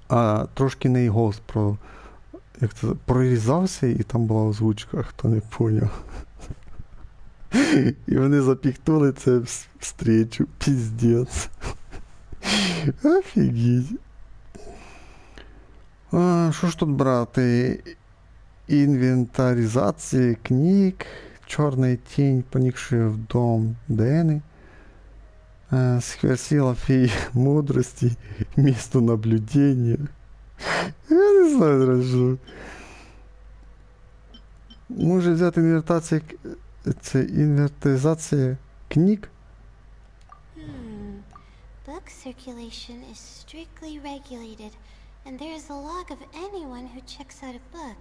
А трошки неї голос прорізався, і там була озвучка, хто не поняв. І вони запіхнули це в встречу. Піздець. Офігеть. Що ж тут брати? Інвентаризація книг, чорна тінь, поникши в дом Дени, схватила феи мудрости, место наблюдения. Я не знаю, хорошо. Може взяти інвентаризація книг? Book circulation is strictly regulated, and there is a log of anyone who checks out a book.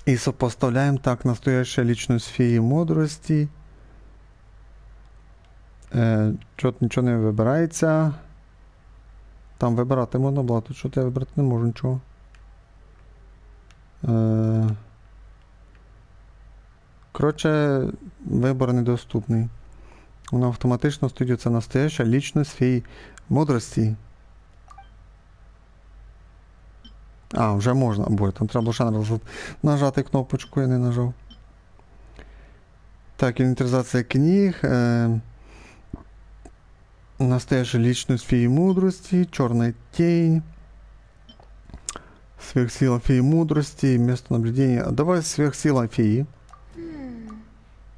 И сопоставляем так настоящая личность феи мудрости. Чого нічого не вибирається. Там вибирати можна було, тут що я вибрати не можу нічого. Коротше, вибор недоступний. Вона автоматично стоїть, це настояща личность феї мудрості. А, вже можна, бо там треба ще раз нажати кнопочку, я не нажав. Так, інвентаризація книг. Настоящая личность феи мудрости, черная тень, сверхсила феи мудрости, место наблюдения. Давай сверхсила феи.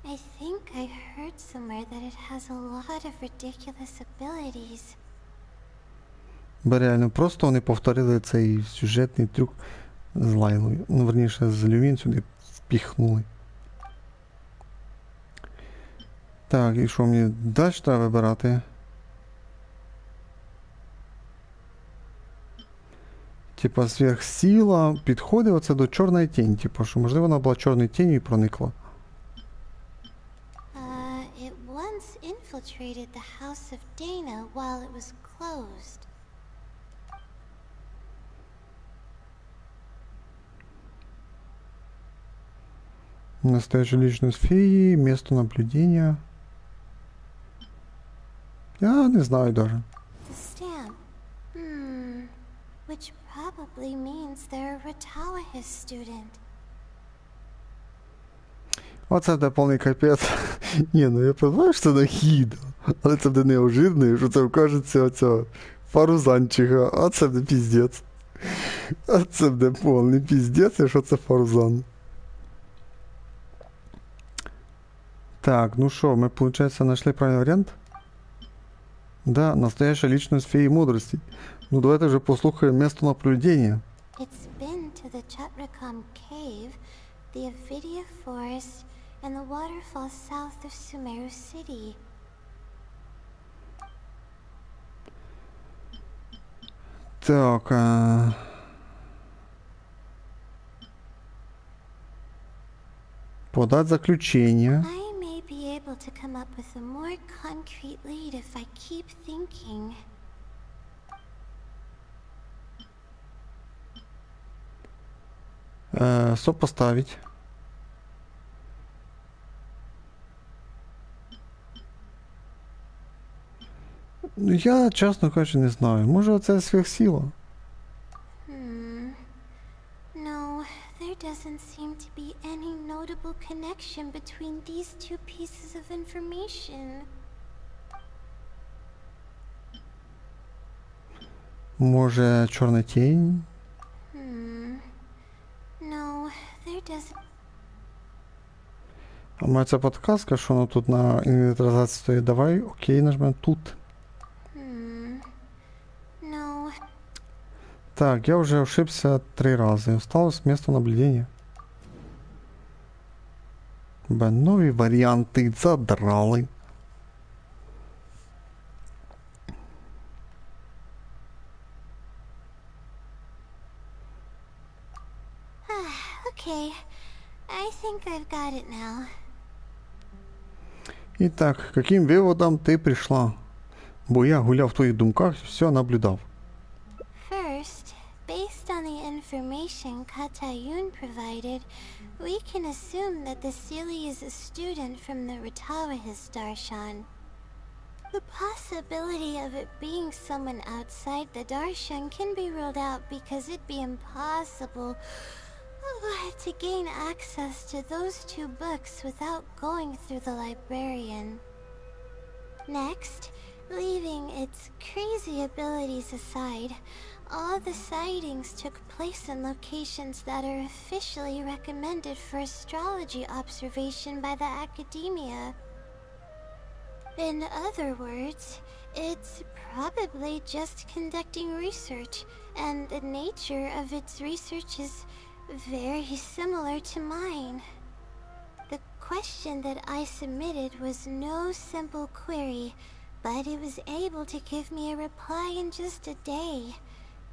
I think I heard somewhere that it has a lot of ridiculous abilities. Бо реально просто вони повторили цей сюжетний трюк з Лайлою. Ну, верніше, з Люмін сюди впіхнули. Так, і що мені далі треба вибирати? Типа сверхсила підходить оце до чорної тіні. Типа, що можливо вона була чорною тінью і проникла. It once infiltrated the house of Dana while it was closed. Настоящая личность феи, место наблюдения. Я не знаю даже. The stamp. Which probably means they're a Ratawa student. Оце буде повний капець. Ні, ну я розумію, що це нахід. Але це буде неожиданно, що це вкажеться оця фарузанчиха. А це буде піздець. А це буде повний піздець, якщо це фарузан. Так, ну що, ми, виходить, знайшли правильний варіант? Да, настоящая личность феи мудрости. Ну давайте вже послухаємо место наблюдения. It's been to the Chatracom cave, the Avidia forest, and the waterfall south of Sumeru City. Так, подать заключение. I may be able to come up with a more concrete lead if I keep thinking. Сопоставить. Я, чесно кажучи, не знаю. Може, це сверхсила? No, there doesn't seem to be any notable connection between these two pieces of information. Може, чорна тінь? No, there doesn't. А моя ця подсказка, що воно тут на інвентаризації стоїть. Давай, окей, нажмемо тут. No. Так, я вже ошибся 3 рази. Осталось место наблюдения. Нові варіанти задрали. Okay, I think I've got it now. Итак, к каким выводам ты пришла? Бо я гуляв в твоїх думках і все наблюдав. First, based on the information Katayun provided, we can assume that the Sealy is a student from the Ratawa's Darshan. The possibility of it being someone outside the Darshan can be ruled out because it'd be impossible to gain access to those 2 books without going through the librarian. Next, leaving its crazy abilities aside, all the sightings took place in locations that are officially recommended for astrology observation by the academia. In other words, it's probably just conducting research, and the nature of its research is very similar to mine. The question that I submitted was no simple query, but it was able to give me a reply in just a day.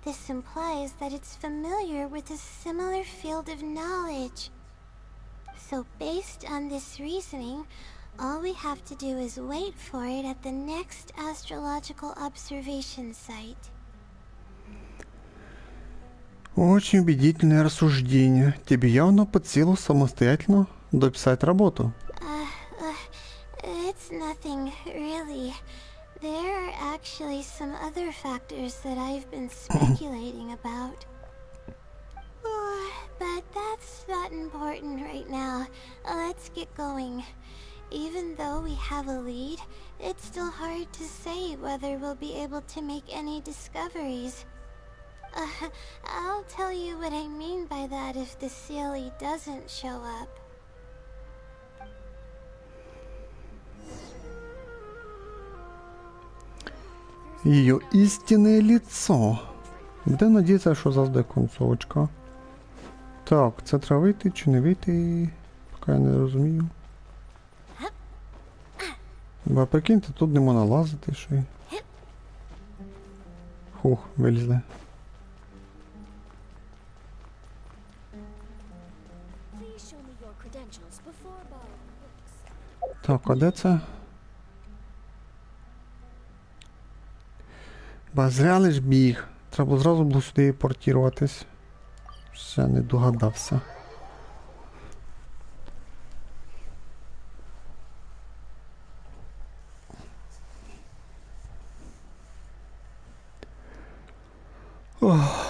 This implies that it's familiar with a similar field of knowledge. So based on this reasoning, all we have to do is wait for it at the next astrological observation site. Очень убедительное рассуждение. Тебе явно под силу самостоятельно дописать работу. It's nothing, really. There are actually some other factors that I've been speculating about. But that's not important right now. Let's get going. Even though we have a lead, it's still hard to say whether we'll be able to make any discoveries. I'll tell you what I mean by that if the Sealy doesn't show up. Ее истинное лицо. Будемо надіятися, що завжди концовочка. Так, це треба вийти чи не вийти? Поки я не розумію. Бо прикиньте, тут не можна лазити ще й. Хух, вилізли. Так, а де це? Ба зря лиш біг. Треба зразу було сюди портіруватись. Ще не догадався. Ох.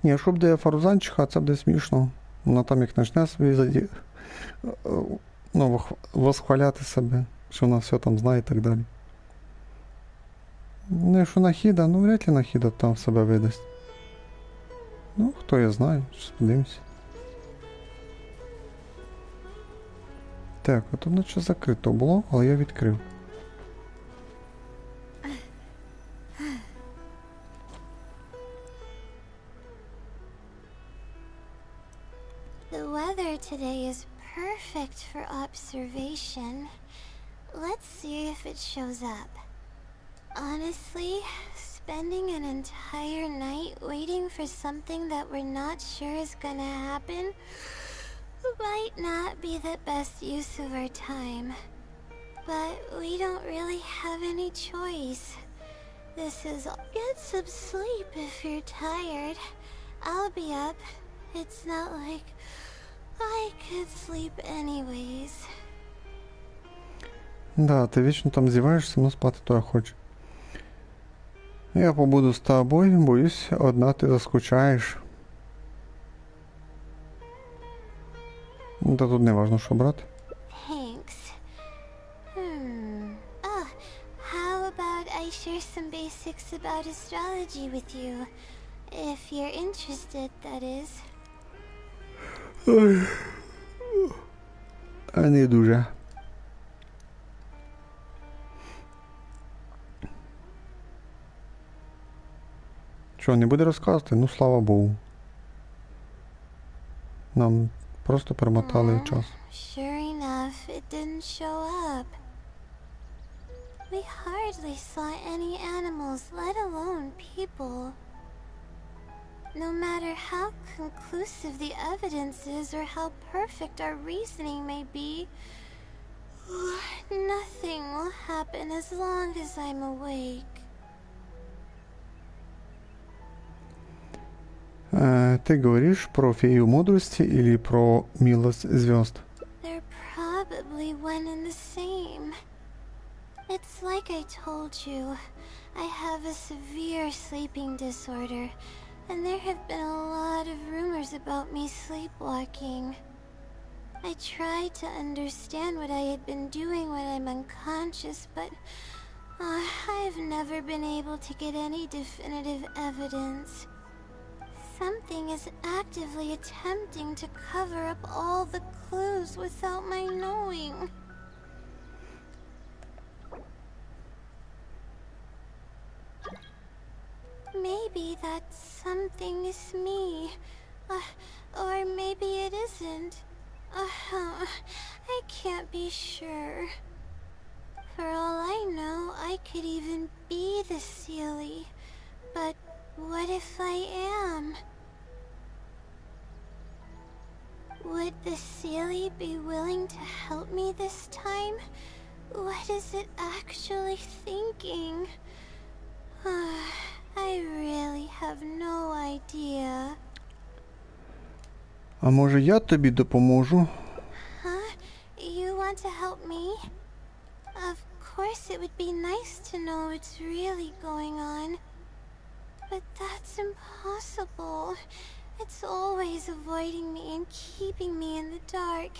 Ні, якщо буде фарузанчиха, це буде смішно. Вона там як почне собі восхваляти себе, що вона все там знає і так далі. Ну, якщо Нахіда, ну вряд ли Нахіда там себе видасть. Ну, хто я знаю, щось подивимось. Так, а тут наче закрито було, але я відкрив. The weather today is perfect for observation. Let's see if it shows up. Honestly, spending an entire night waiting for something that we're not sure is gonna happen might not be the best use of our time. But we don't really have any choice. This is... Get some sleep if you're tired. I'll be up. It's not like I could sleep anyways. Да, ти вічно там зіваєшся, ну спати то я хочу. Я побуду з тобою, боюсь, одна ти заскучаєш. Ну, та тут не важно, що брати. Thanks. How about I share some basics about astrology with you? If you're interested, that is. Ой. А не дуже. Що, не буде розказувати? Ну, слава Богу. Нам просто перемотали час. Sure enough, it didn't show up. We hardly saw any animals, let alone people. No matter how conclusive the evidence is or how perfect our reasoning may be, nothing will happen as long as I'm awake. Ты говоришь про фею мудрости или про милость звезд? They're probably one and the same. It's like I told you, I have a severe sleeping disorder, and there have been a lot of rumors about me sleepwalking. I tried to understand what I had been doing when I'm unconscious, but I've never been able to get any definitive evidence. Something is actively attempting to cover up all the clues without my knowing. Maybe that something is me. Or maybe it isn't. I can't be sure. For all I know, I could even be the Sealy. But what if I am? Would the Sealy be willing to help me this time? What is it actually thinking? I really have no idea. А може я тобі допоможу? Huh? You want to help me? Of course it would be nice to know what's really going on. But that's impossible. It's always avoiding me and keeping me in the dark.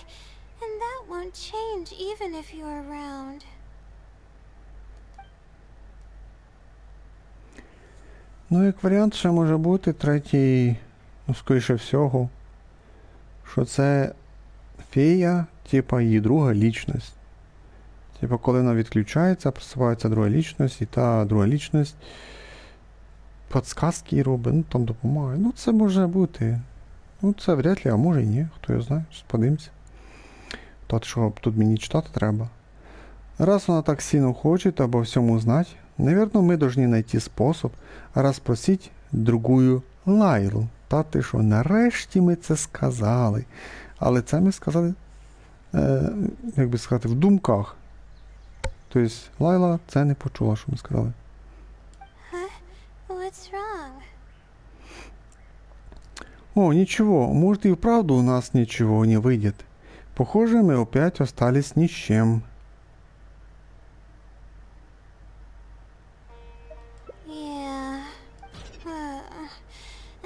And that won't change even if you're around. Ну, як варіант, ще може бути третій, ну, скоріше всього, що це фея, типа її друга лічність. Типа, коли вона відключається, просувається друга лічність, і та друга лічність підсказки робить, ну, там допомагає. Ну, це може бути. Ну, це вряд ли, а може і ні, хто його знає, подивимося. Тут що, тут мені читати треба. Раз вона так сильно хоче обо всем узнать, наверное, мы должны найти способ расспросить другую Лайлу. Та ти що, нарешті ми це сказали. Але це ми сказали, як би сказати, в думках. Тобто Лайла це не почула, що ми сказали. What's wrong? О, ничего, может и вправду у нас ничего не выйдет. Похоже, мы опять остались ни с чем.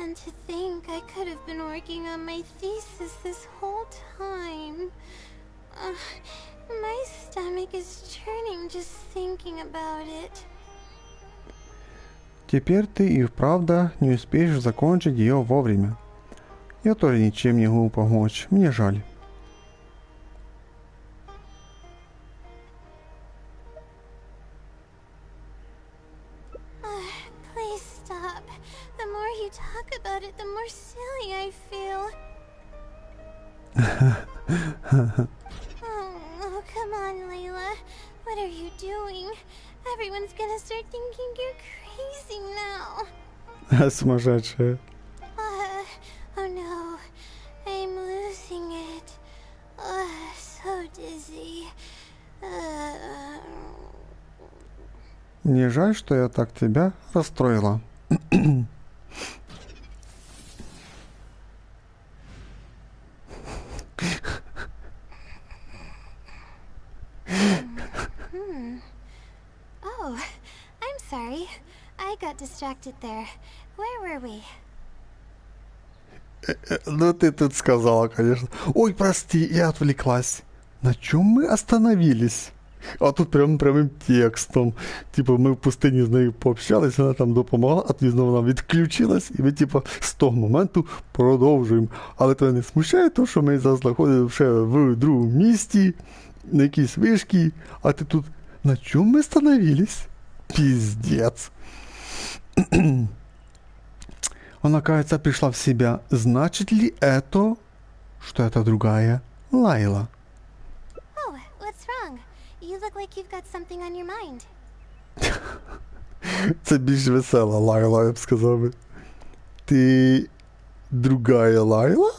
And to think I could have been working on my thesis this whole time. My stomach is churning just thinking about it. Теперь ты и вправду не успеешь закончить ее вовремя. Я тоже ничем не могу помочь, мне жаль. Please stop. The more you talk about it, the more silly I feel. Oh, come on, Layla. What are you doing? Everyone's gonna start thinking you're crazy now. Сумасшедшая. Oh no. I'm losing it. So dizzy. Мне жаль, что я так тебя расстроила. Oh, I'm sorry. I got distracted there. Where were we? Ну ты тут сказала, конечно. Ой, прости, я отвлеклась. На чем мы остановились? А тут прямым текстом. Типа ми в пустині з нею пообщались, вона там допомогла, а тоді знову нам відключилась, і ми типа з того моменту продовжуємо. Але тебе не смущає то, що ми зараз знаходимося ще в другому місті, на якійсь вишці, а ти тут на чому ми остановились? Пиздец. Она, кажется, пришла в себя. Значит ли это, что это другая Лайла? Oh, what's wrong? You look like you've got something on your mind. Це більш весела Лайла, я б сказав би. Ти другая Лайла?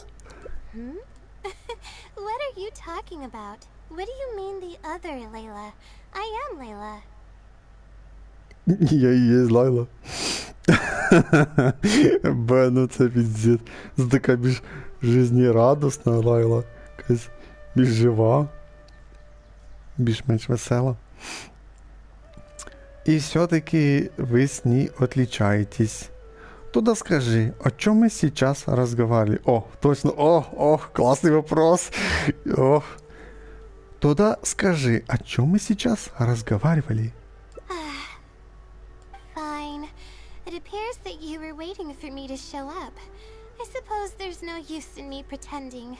What are you talking about? What do you mean the other Layla? I am Layla. Я і є Лайла. Бе, ну це піздець. Це така більш жизнерадісна Лайла. Якась більш жива. Більш-менш весела. И все-таки вы с ней отличаетесь. Туда скажи, о чем мы сейчас разговаривали? О, точно, классный вопрос. О. Туда скажи, о чем мы сейчас разговаривали? Fine. It appears that you were waiting for me to show up. I suppose there's no use in me pretending.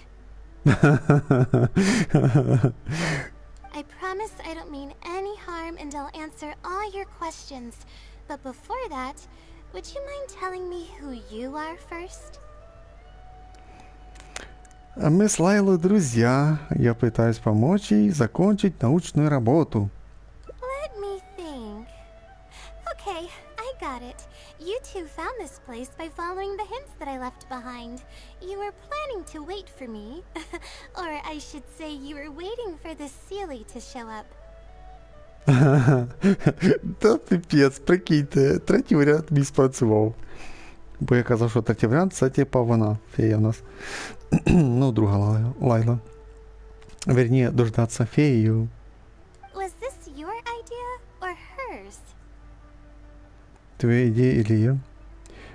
I promise I don't mean any harm and I'll answer all your questions. But before that, would you mind telling me who you are first? Мы с Лайлой друзья. Я пытаюсь помочь ей закончить научную работу. Let me think. Okay, I got it. You two found this place by following the hints that I left behind. You were planning to wait for me. Or I should say you were waiting for the Sealy to show up. Та піпець, прикиньте, третій варіант мій спрацював. Бо я казав, що третій варіант це типа вона, фея в нас. Ну, друга Лайла. Верніше, дождатися фею. Was this your idea or hers? Твоя идея или ее?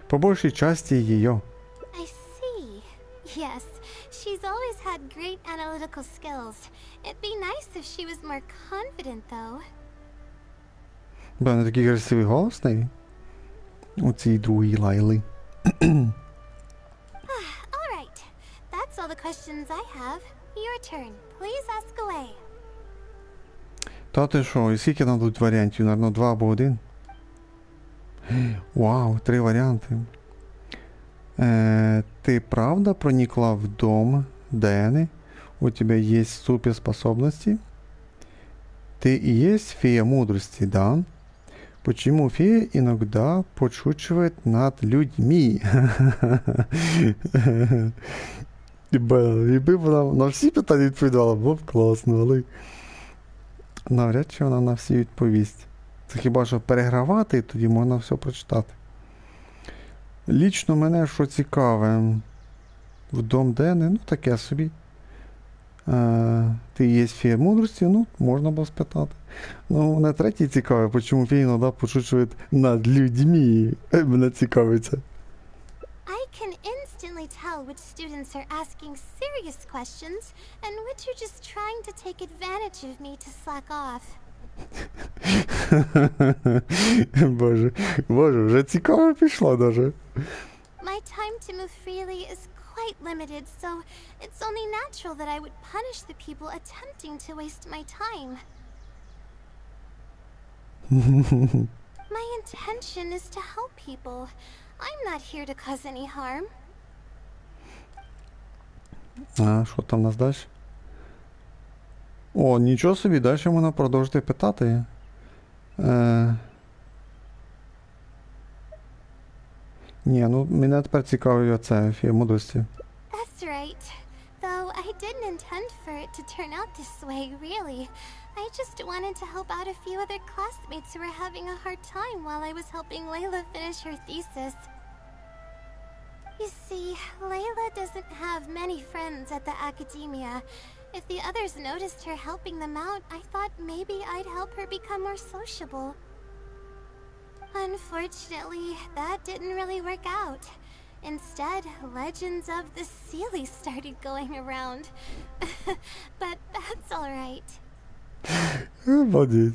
По большей части ее. I see. Yes, she's always had great analytical skills. It'd be nice if she was more confident, though. Бо вона такий красивий голос в неї. У цій другій Лайли. All right. That's all the questions I have. Your turn. Please ask away. Та ти що, і скільки нам тут варіантів? Наверно, 2 або 1? Вау, 3 варіанти. Ты правда проникла в дом Дэны? У тебя есть суперспособности? Ты и есть фея мудрости, да? Почему фея иногда подшучивает над людьми? Якби вона на всі питання відповідала, було б класно, але навряд чи вона на всі відповість. Це хіба що перегравати, і тоді можна все прочитати. Лічно мене що цікаве, в дом Дени, ну таке собі. Ти є фея мудрості, ну, можна було спитати. Ну, мене третій цікаве, чому фея іноді подшучує над людьми. Мене цікавиться. I can instantly tell which students are asking serious questions and which are just trying to take advantage of me to slack off. Боже, вже цікаво пішло даже. My time to move freely is quite limited, so it's only natural that I would punish the people attempting to waste my time. My intention is to help people. I'm not here to cause any harm. А, що там у нас далі? О, нічого собі, далі можна продовжити питати. Ні, ну мене тепер цікавить оце фія мудрості. That's right. Though I didn't intend for it to turn out this way, really. I just wanted to help out a few other classmates who were having a hard time while I was helping Layla finish her thesis. You see, Layla doesn't have many friends at the academia. If the others noticed her helping them out, I thought maybe I'd help her become more sociable. Unfortunately, that didn't really work out. Instead, legends of the Sealy started going around. But that's alright. Обалдеть.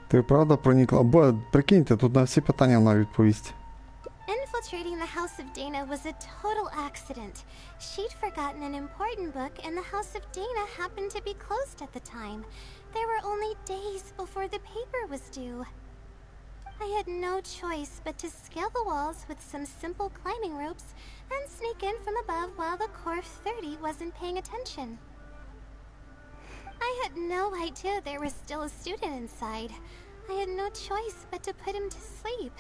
Ти правда проникла? Бо, прикиньте, тут на всі питання вона відповість. Infiltrating the House of Dana was a total accident. She'd forgotten an important book, and the House of Dana happened to be closed at the time. There were only days before the paper was due. I had no choice but to scale the walls with some simple climbing ropes and sneak in from above while the core 30 wasn't paying attention. I had no idea there was still a student inside. I had no choice but to put him to sleep.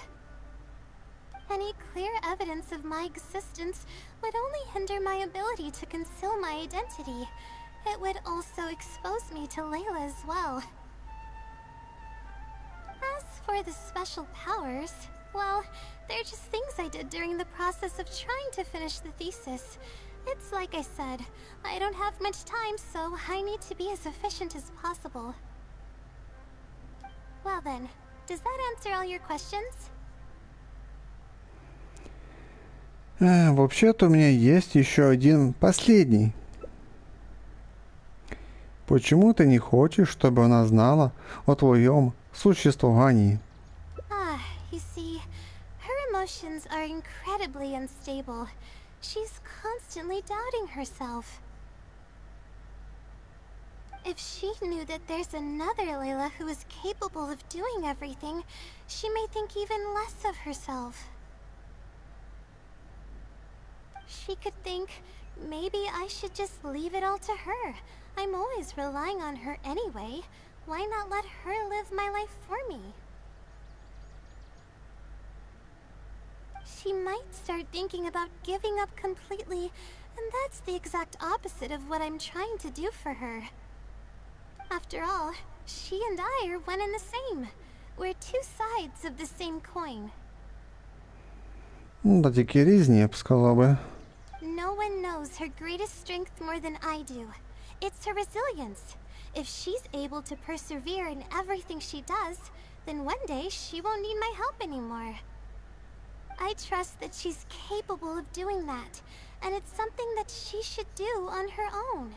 Any clear evidence of my existence would only hinder my ability to conceal my identity. It would also expose me to Layla as well. As for the special powers, well, they're just things I did during the process of trying to finish the thesis. It's like I said, I don't have much time, so I need to be as efficient as possible. Well then, does that answer all your questions? Вообще-то у меня есть еще один последний. Почему ты не хочешь, чтобы она знала о твоем существовании? You see, her emotions are incredibly unstable. She's constantly doubting herself. If she knew that there's another Layla who is capable of doing everything, she may think even less of herself. She could think, maybe I should just leave it all to her. I'm always relying on her anyway. Why not let her live my life for me? She might start thinking about giving up completely, and that's the exact opposite of what I'm trying to do for her. After all, she and I are one and the same. We're two sides of the same coin. Да тільки різні, я б сказав би. No one knows her greatest strength more than I do. It's her resilience. If she's able to persevere in everything she does, then one day she won't need my help anymore. I trust that she's capable of doing that, and it's something that she should do on her own.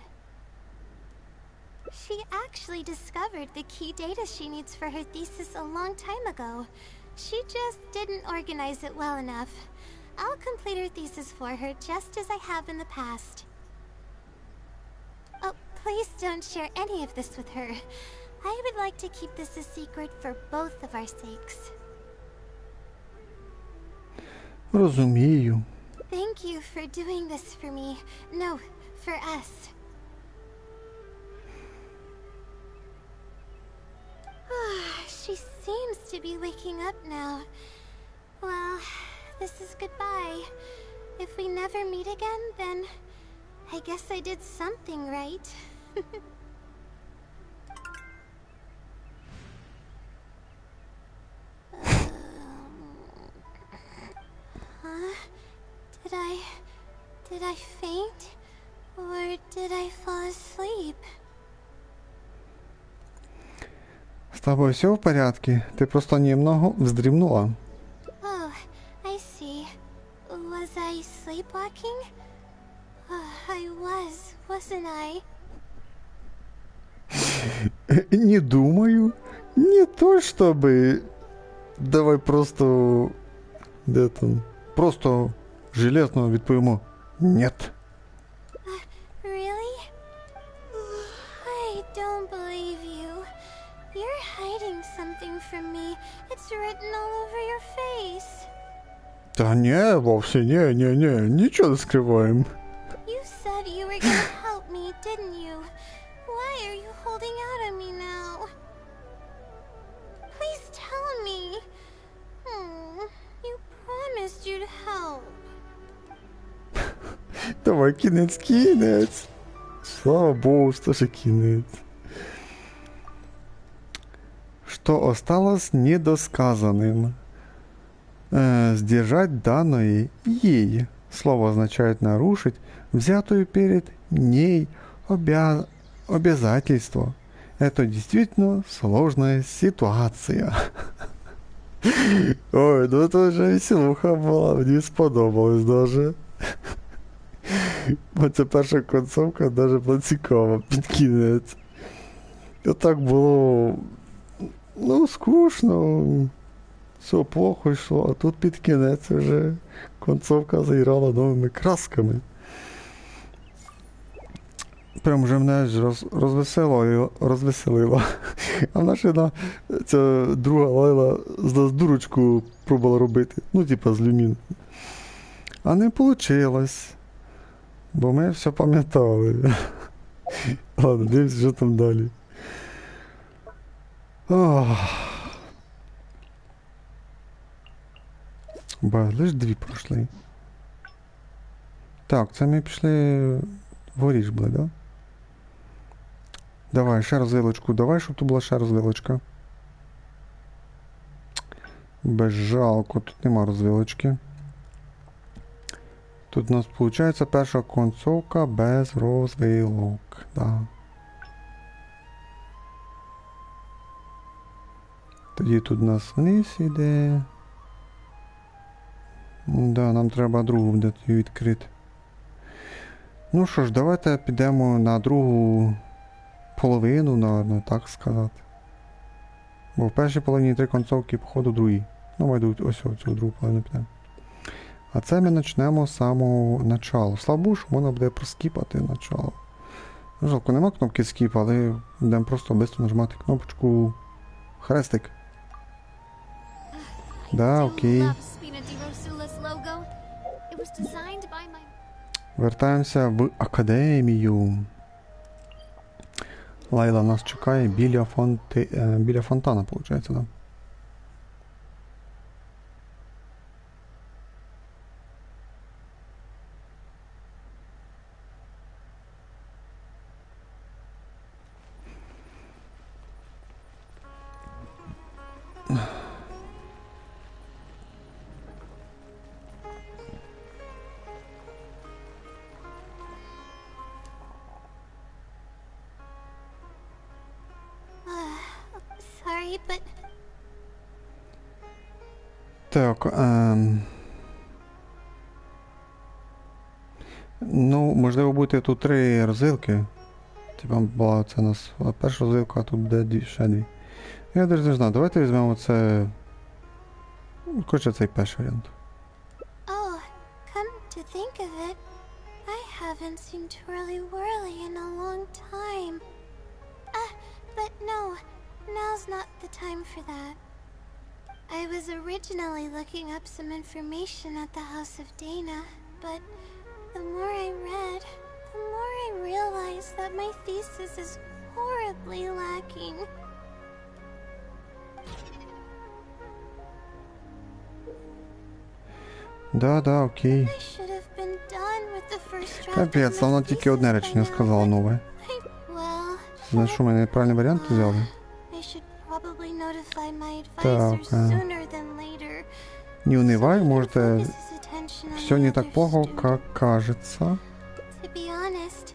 She actually discovered the key data she needs for her thesis a long time ago. She just didn't organize it well enough. I'll complete her thesis for her just as I have in the past. Oh, please don't share any of this with her. I would like to keep this a secret for both of our sakes. Розумію. Thank you for doing this for me. No, for us. She seems to be waking up now. Well, this is goodbye. If we never meet again, then I guess I did something right. Did I faint? Or did I fall asleep? С тобой все в порядке? Ты просто немного вздремнула. Oh, I see. Was I sleepwalking? I was, wasn't I? Не думаю. Не то чтобы... Давай просто... Де там? Просто железно відповімо. Нет. Really? I don't believe you. You're hiding something from me. It's written all over your face. Та ні, вовсе ні, нічого не скриваємо. You said you were gonna help me, didn't you? Why are you holding out on me now? Please tell me. You promised you'd help. Давай, кінець. Слава Богу, що ж кінець. Что осталось недосказанным. Сдержать данное ей. Слово означает нарушить взятую перед ней обязательство. Это действительно сложная ситуация. Ой, ну это вже веселуха була, мені сподобалось даже. Бо це перша концовка даже була цікава під кінець. І так було, ну, скучно, все плохо йшло, а тут під кінець вже концовка заіграла новими красками. Прям вже мене розвеселило. А наша ця друга Лайла з нас дурочку пробувала робити. Ну, типа з люмін. А не вийшло. Бо ми все пам'ятали. Ладно, дивимося, що там далі. Лиш 2 пройшли. Так, це ми пішли вгорі ж були, да? Давай, ще розвилочку. Давай, щоб тут була ще розвилочка. Безжалко, тут нема розвилочки. Тут у нас виходить перша концовка без розвилок. Да. Тоді тут у нас вниз іде. Да, нам треба другу буде відкрити. Ну що ж, давайте підемо на другу половину, наверное, так сказати. Бо в першій половині 3 концовки, походу, другі. Ну, ми йдуть ось цю другу половину підемо. А це ми почнемо з самого начала. Слава Богу, що можна буде проскіпати начало. Жалко, нема кнопки скіп, але будемо просто швидко нажимати кнопочку хрестик. Да, окей. Вертаємося в академію. Лайла нас чекає біля фонтана, виходить, да? Sorry, but Так, ну, можливо, буде тут 3 розвилки. Типа, була це у нас перша розвилка, а тут буде ще 2. Я навіть не знаю, давайте візьмемо це... Коротше, цей перший варіант. oh, come to think of it, I haven't seen Twirly Whirly in a long time. But no, now's not the time for that. I was originally looking up some information at the House of Dana, but the more I read, the more I realized that my thesis is horribly lacking. Да, окей. I should have been done with the first draft of Капець, my вона тільки одне thesis by речення now, сказала but нове. well, Знаєш, що ми неправильний варіант взяли? I should probably notify my Так, advisor sooner than later. Не унывай, so he can может, focus his attention on все the не other так плохо, student. как кажется. To be honest,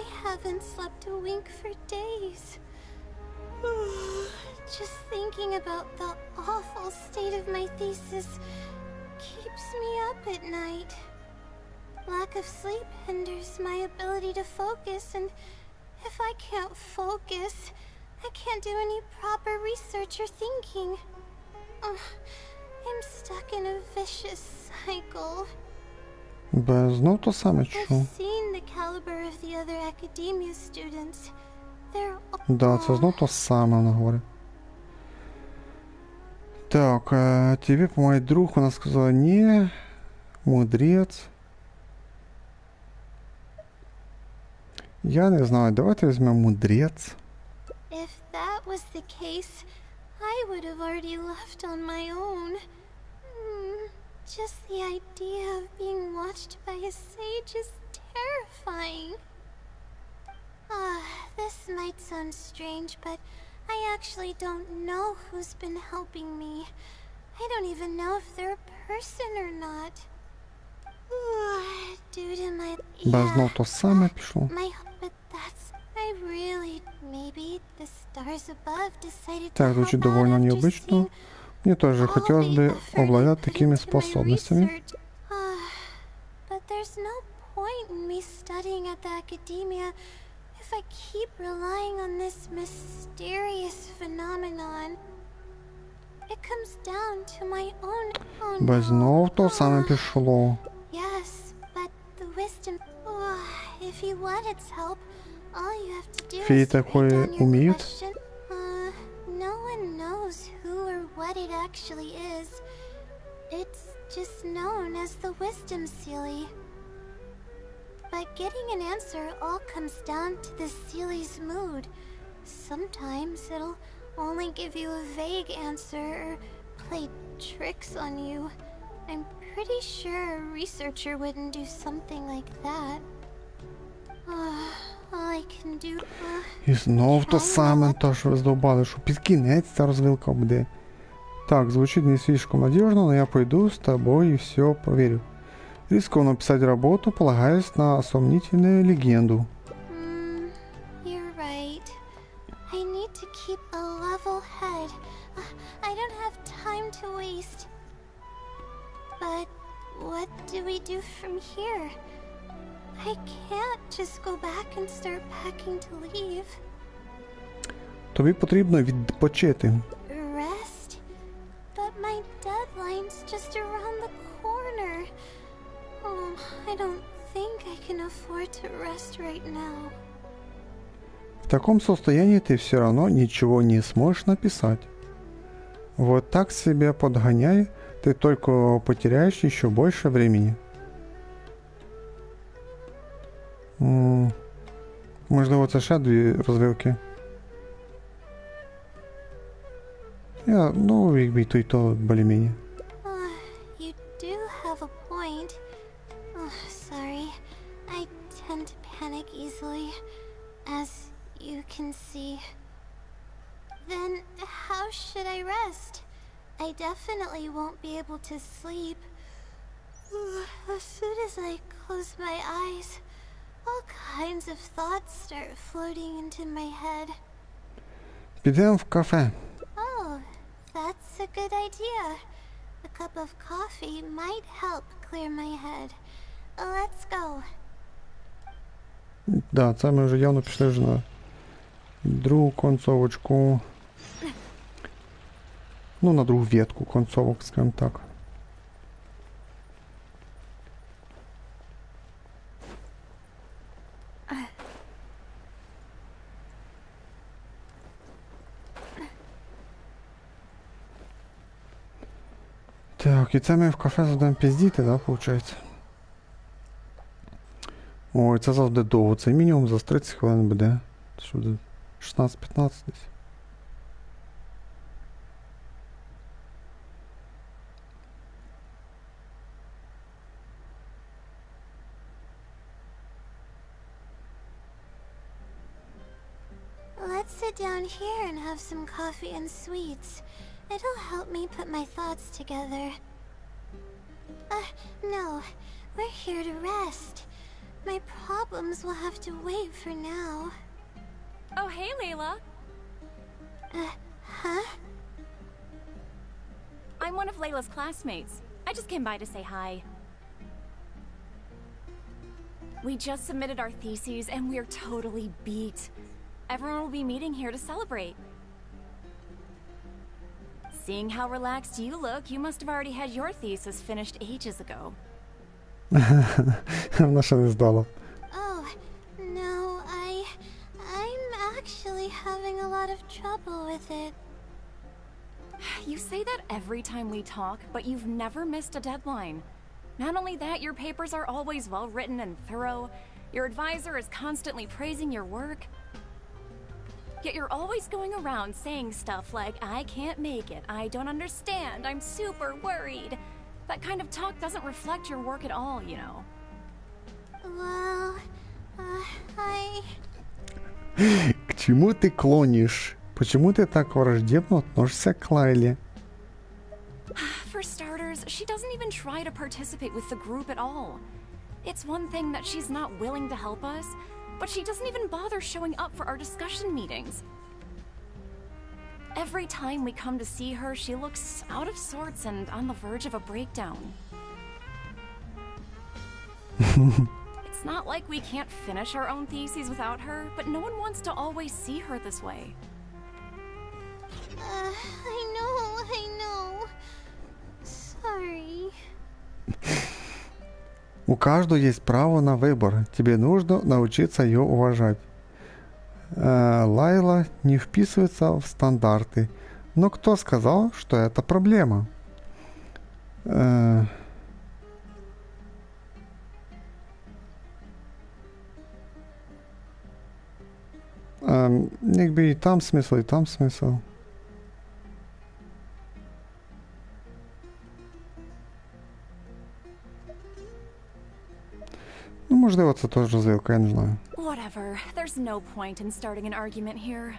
I haven't slept a wink for days. Just thinking about the awful state of my thesis keeps me up at night. Lack of sleep hinders my ability to focus, and if I can't focus, I can't do any proper research or thinking. I'm stuck in a vicious cycle. Знов то саме чу. I've seen the caliber of the other academia students. They're Да, це знов то саме вона говорить. Так, тебе помогает друг, она сказала не, мудрец. Я не знаю, давайте візьмемо мудрец. If that was the case, I would have already left on my own. Just the idea of being watched by a sage is terrifying. This might sound strange, but I actually don't know who's been helping me. I don't even know if they're a person or not. Due to my... Без знов то саме пішло. But that's... I really... Maybe the stars above decided to Так, help звучит out довольно after необычно. seeing Мне тоже хотелось бы обладать такими способностями. But there's no point in me studying at the academia if I keep relying on this mysterious phenomenon. It comes down to my own... Без знов то саме пішло. Yes, but the wisdom... if you want its help, all you have to do Феи is write такое down your умеют? question. No one knows who or what it actually is. It's just known as the wisdom sealy. But getting an answer all comes down to the sealy's mood. Sometimes it'll only give you a vague answer or play tricks on you. I'm pretty sure a researcher wouldn't do something like that. All I can do... І знов то саме, то що ви здовбали, що під кінець ця розвилка буде. Так, звучит не слишком надежно, но я пойду с тобой и все проверю. Рискованно писать работу, полагаясь на сомнительную легенду. You're right. I need to keep a level head. I don't have time to waste. But what do we do from here? I can't just go back and start packing to leave. Тобі потрібно відпочити. Rest? But my deadline's just around the corner. I don't think I can afford to rest right now. В таком состоянии ты все равно ничего не сможешь написать. Вот так себя подгоняй, ты только потеряешь еще больше времени. Можливо, це ще дві розвилки. Якби і то более-менее. You do have a point. Sorry. I tend to panic easily, as you can see. Then how should I rest? I definitely won't be able to sleep. As soon as I close my eyes, all kinds of thoughts start floating into my head. Підемо в кафе. Oh, that's a good idea. A cup of coffee might help clear my head. Let's go. Да, це ми вже явно пішли вже на другу концовочку. Ну, на другу ветку концовок, скажімо так. Так, і це ми в кафе будемо піздіти, да, виходить? Ой, це завжди довго, це мінімум за 30 хвилин буде. Що буде? 16-15 десь. Let's sit down here and have some coffee and sweets. It'll help me put my thoughts together. No. We're here to rest. My problems will have to wait for now. Oh, hey, Layla. Huh? I'm one of Layla's classmates. I just came by to say hi. We just submitted our theses and we're totally beat. Everyone will be meeting here to celebrate. Seeing how relaxed you look, you must have already had your thesis finished ages ago. Вона ще не здала. Oh, no, I'm actually having a lot of trouble with it. You say that every time we talk, but you've never missed a deadline. Not only that, your papers are always well written and thorough. Your advisor is constantly praising your work. Yet you're always going around saying stuff like, I can't make it, I don't understand, I'm super worried. That kind of talk doesn't reflect your work at all, you know. Well, I... К чему ты клонишь? Почему ты так враждебно относишься к Лайле? For starters, she doesn't even try to participate with the group at all. It's one thing that she's not willing to help us, but she doesn't even bother showing up for our discussion meetings. Every time we come to see her, she looks out of sorts and on the verge of a breakdown. It's not like we can't finish our own theses without her, but no one wants to always see her this way. I know. Sorry. У каждого есть право на выбор. Тебе нужно научиться ее уважать. Лайла не вписывается в стандарты. Но кто сказал, что это проблема? Якби і там смисл, і там смисл. Ну, можливо, це теж розвилка, я не знаю. Whatever. There's no point in starting an argument here.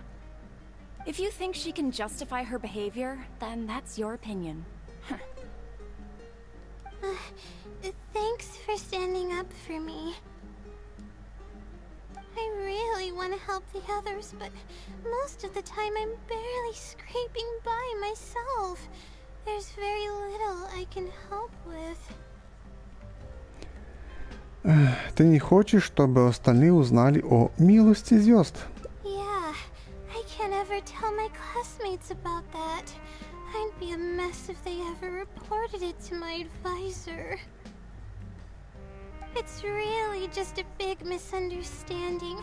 If you think she can justify her behavior, then that's your opinion. Thanks for standing up for me. I really want to help the others, but most of the time I'm barely scraping by myself. There's very little I can help with. Ты не хочешь, чтобы остальные узнали о милости звезд? Yeah, I can't ever tell my classmates about that. I'd be a mess if they ever reported it to my advisor. It's really just a big misunderstanding,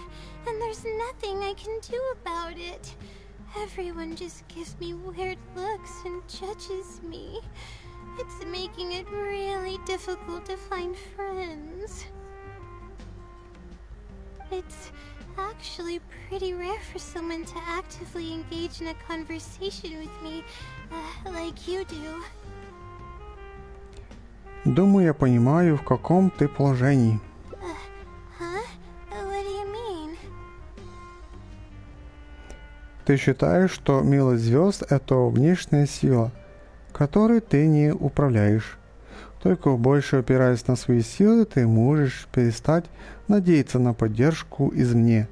and there's nothing I can do about it. Everyone just gives me weird looks and judges me. It's making it really difficult to find friends. It's actually pretty rare for someone to actively engage in a conversation with me, like you do. Думаю, я понимаю, в каком ты положении. Huh? What do you mean? Ты считаешь, что милость звезд — это внешняя сила, которой ты не управляешь. Только больше опираясь на свои силы, ты можешь перестать надеяться на поддержку извне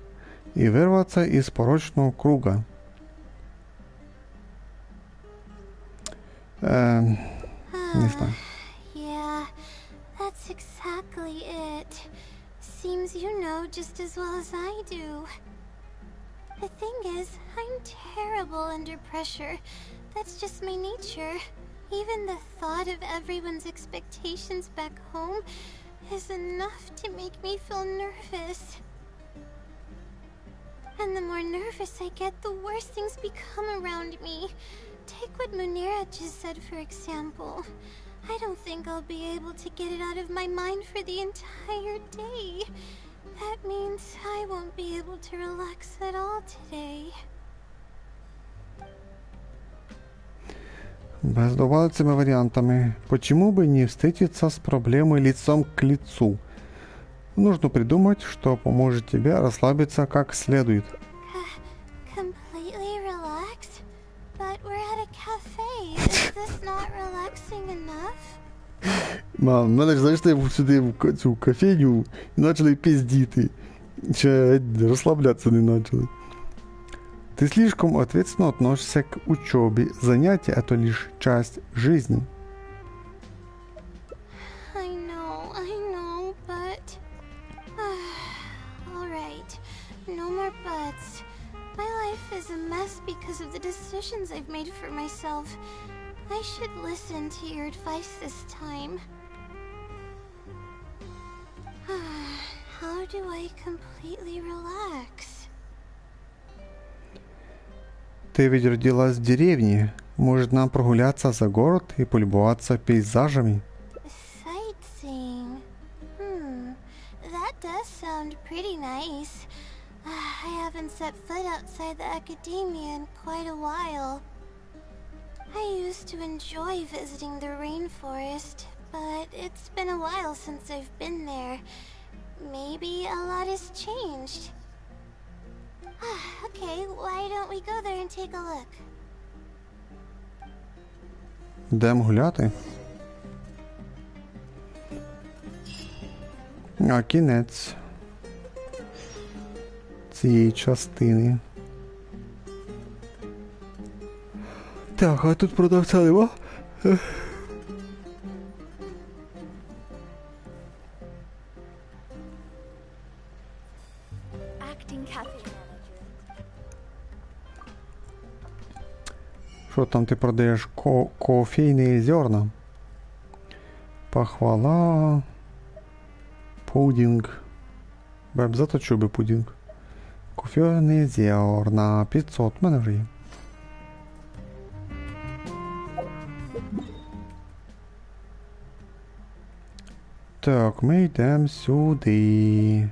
и вырваться из порочного круга. Не знаю. Yeah, that's exactly it. Seems you know just as well as I do. The thing is, I'm terrible under pressure. That's just my nature. Even the thought of everyone's expectations back home is enough to make me feel nervous. And the more nervous I get, the worse things become around me. Take what Munira just said, for example. I don't think I'll be able to get it out of my mind for the entire day. That means I won't be able to relax at all today. Между этими вариантами, почему бы не встретиться с проблемой лицом к лицу? Нужно придумать, что поможет тебе расслабиться как следует. Completely relax? But we're at a cafe. Is this not relaxing enough? Мам, надо ж, знаєш, я сюди в цю кофейню і почали пиздіти. Ще розслаблятися не почали. Ты слишком ответственно относишься к учебе. Занятия — это лишь часть жизни. I know, but... Alright, no more buts. My life is a mess because of the decisions I've made for myself. I should listen to your advice this time. How do I completely relax? Ты ведь родилась в деревне. Может, нам прогуляться за город и полюбоваться пейзажами? Sightseeing. That does sound pretty nice. I haven't set foot outside the academia in quite a while. I used to enjoy visiting the rainforest, but it's been a while since I've been there. Maybe a lot has changed. Okay, why don't we go there and take a look? Йдемо гуляти. А кінець цієї частини. Так, а тут продавця нема? Що там ти продаєш? Кофейні зерна? Похвала. Пудинг. Беб, заточу би пудинг. Кофейні зерна. 500. В мене вже є. Так, ми йдемо сюди.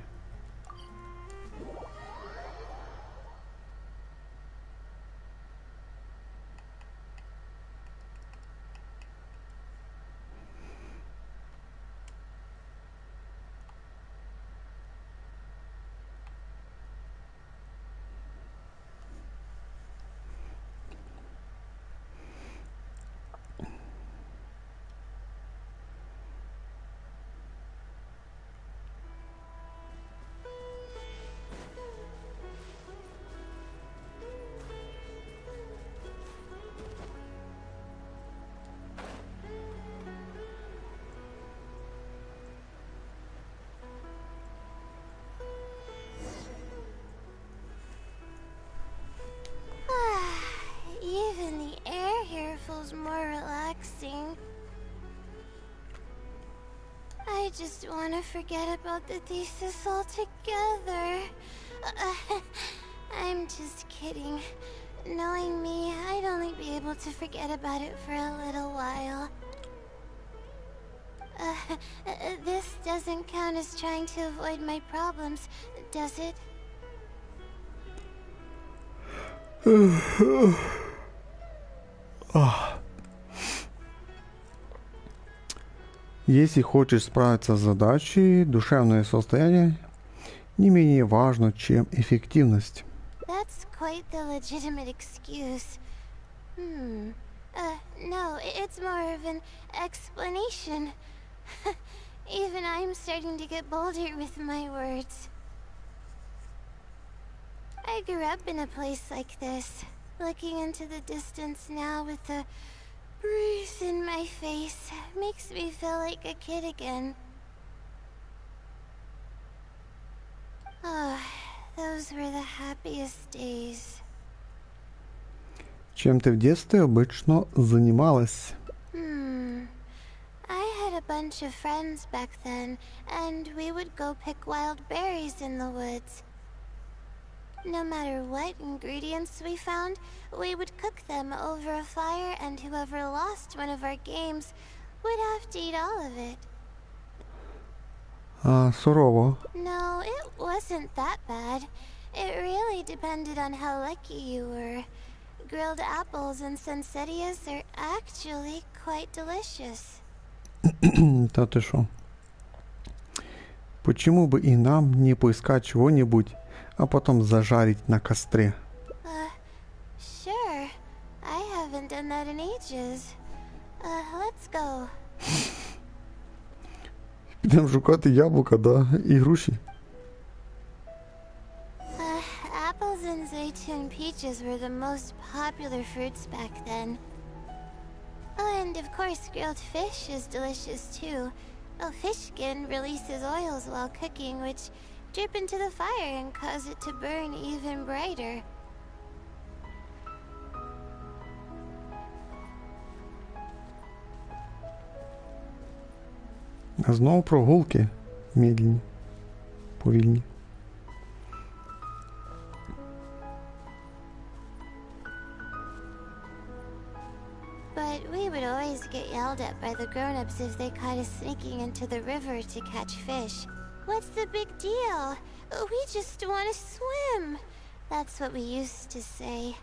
Even the air here feels more relaxing. I just want to forget about the thesis altogether. I'm just kidding. Knowing me, I'd only be able to forget about it for a little while. This doesn't count as trying to avoid my problems, does it? Если хочешь справиться с задачей, душевное состояние не менее важно, чем эффективность. That's quite the legitimate excuse. No, it's more of an explanation. Even I'm starting to get bolder with my words. I grew up in a place like this, looking into the distance now with the breeze in my face makes me feel like a kid again. Oh, those were the happiest days. Чем ты в детстве обычно занималась? I had a bunch of friends back then, and we would go pick wild berries in the woods. No matter what ingredients we found, we would cook them over a fire, and whoever lost one of our games would have to eat all of it. Сурово. No, it wasn't that bad. It really depended on how lucky you were. Grilled apples and poinsettias are actually quite delicious. Да ты шо? Почему бы и нам не поискать чего-нибудь, а потом зажарить на костре? Sure. I haven't done that in ages. Let's go. Підемо шукати яблука, да, і груші. Apples and zaytun peaches were the most popular fruits back then. Oh, and of course grilled fish is delicious too. Oh, fish skin releases oils while cooking, which drip into the fire and cause it to burn even brighter. А знову прогулки медленні, повільні. we would always get yelled at by the grown-ups if they caught us sneaking into the river to catch fish. What's the big deal? We just want to swim. That's what we used to say.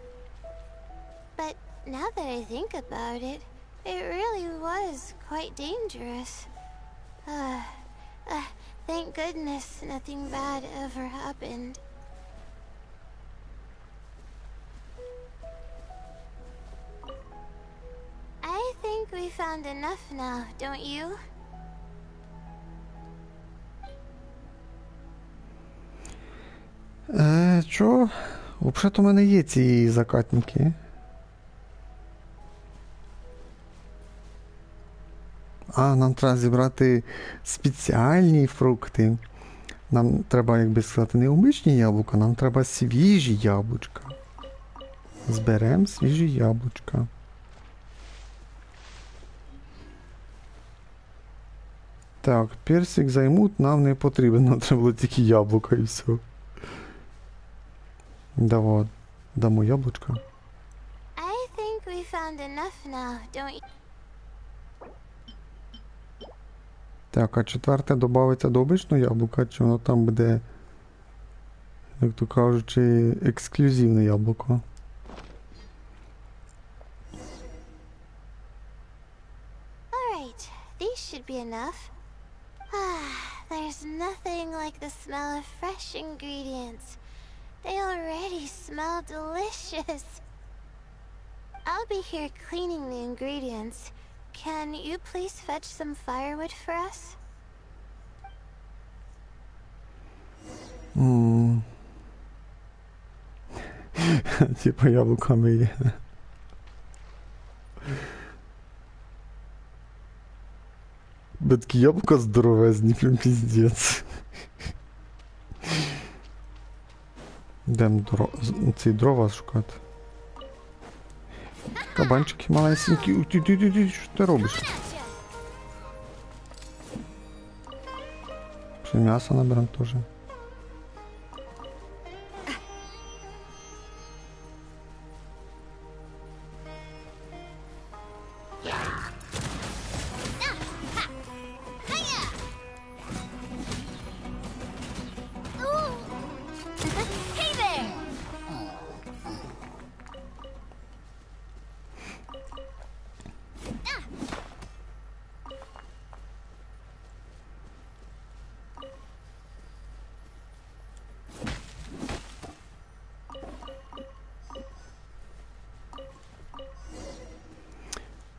But now that I think about it, it really was quite dangerous. Thank goodness nothing bad ever happened. I think we found enough now, don't you? Що? Взагалі-то в мене є ці закатники. А, нам треба зібрати спеціальні фрукти. Нам треба, як би сказати, не обичні яблука, нам треба свіжі яблучка. Зберемо свіжі яблучка. Так, персик займут нам не потрібен, нам треба було тільки яблука і все. Давай, дамо яблучко. I think we found enough now, don't you? Так, а четверте додається до обичного яблука, чи воно там буде, як то кажучи, ексклюзивне яблуко? Alright, these should be enough. There's nothing like the smell of fresh ingredients. They already smell delicious. I'll be here cleaning the ingredients. Can you please fetch some firewood for us? Типа яблуками є. Бо такі яблука здоровезні, прям піздець. Йдемо ці дрова шукати. Кабанчики малесенькі. Що ти робиш? Ще м'ясо наберемо теж.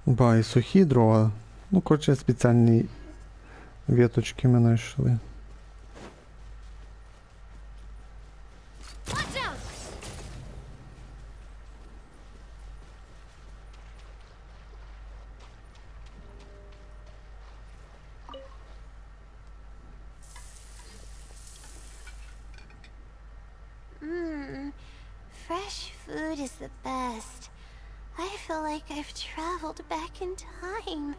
Ба, і сухі дрова. Ну, коротше, спеціальні веточки ми знайшли. Fresh food is the best. I feel like I've traveled back in time.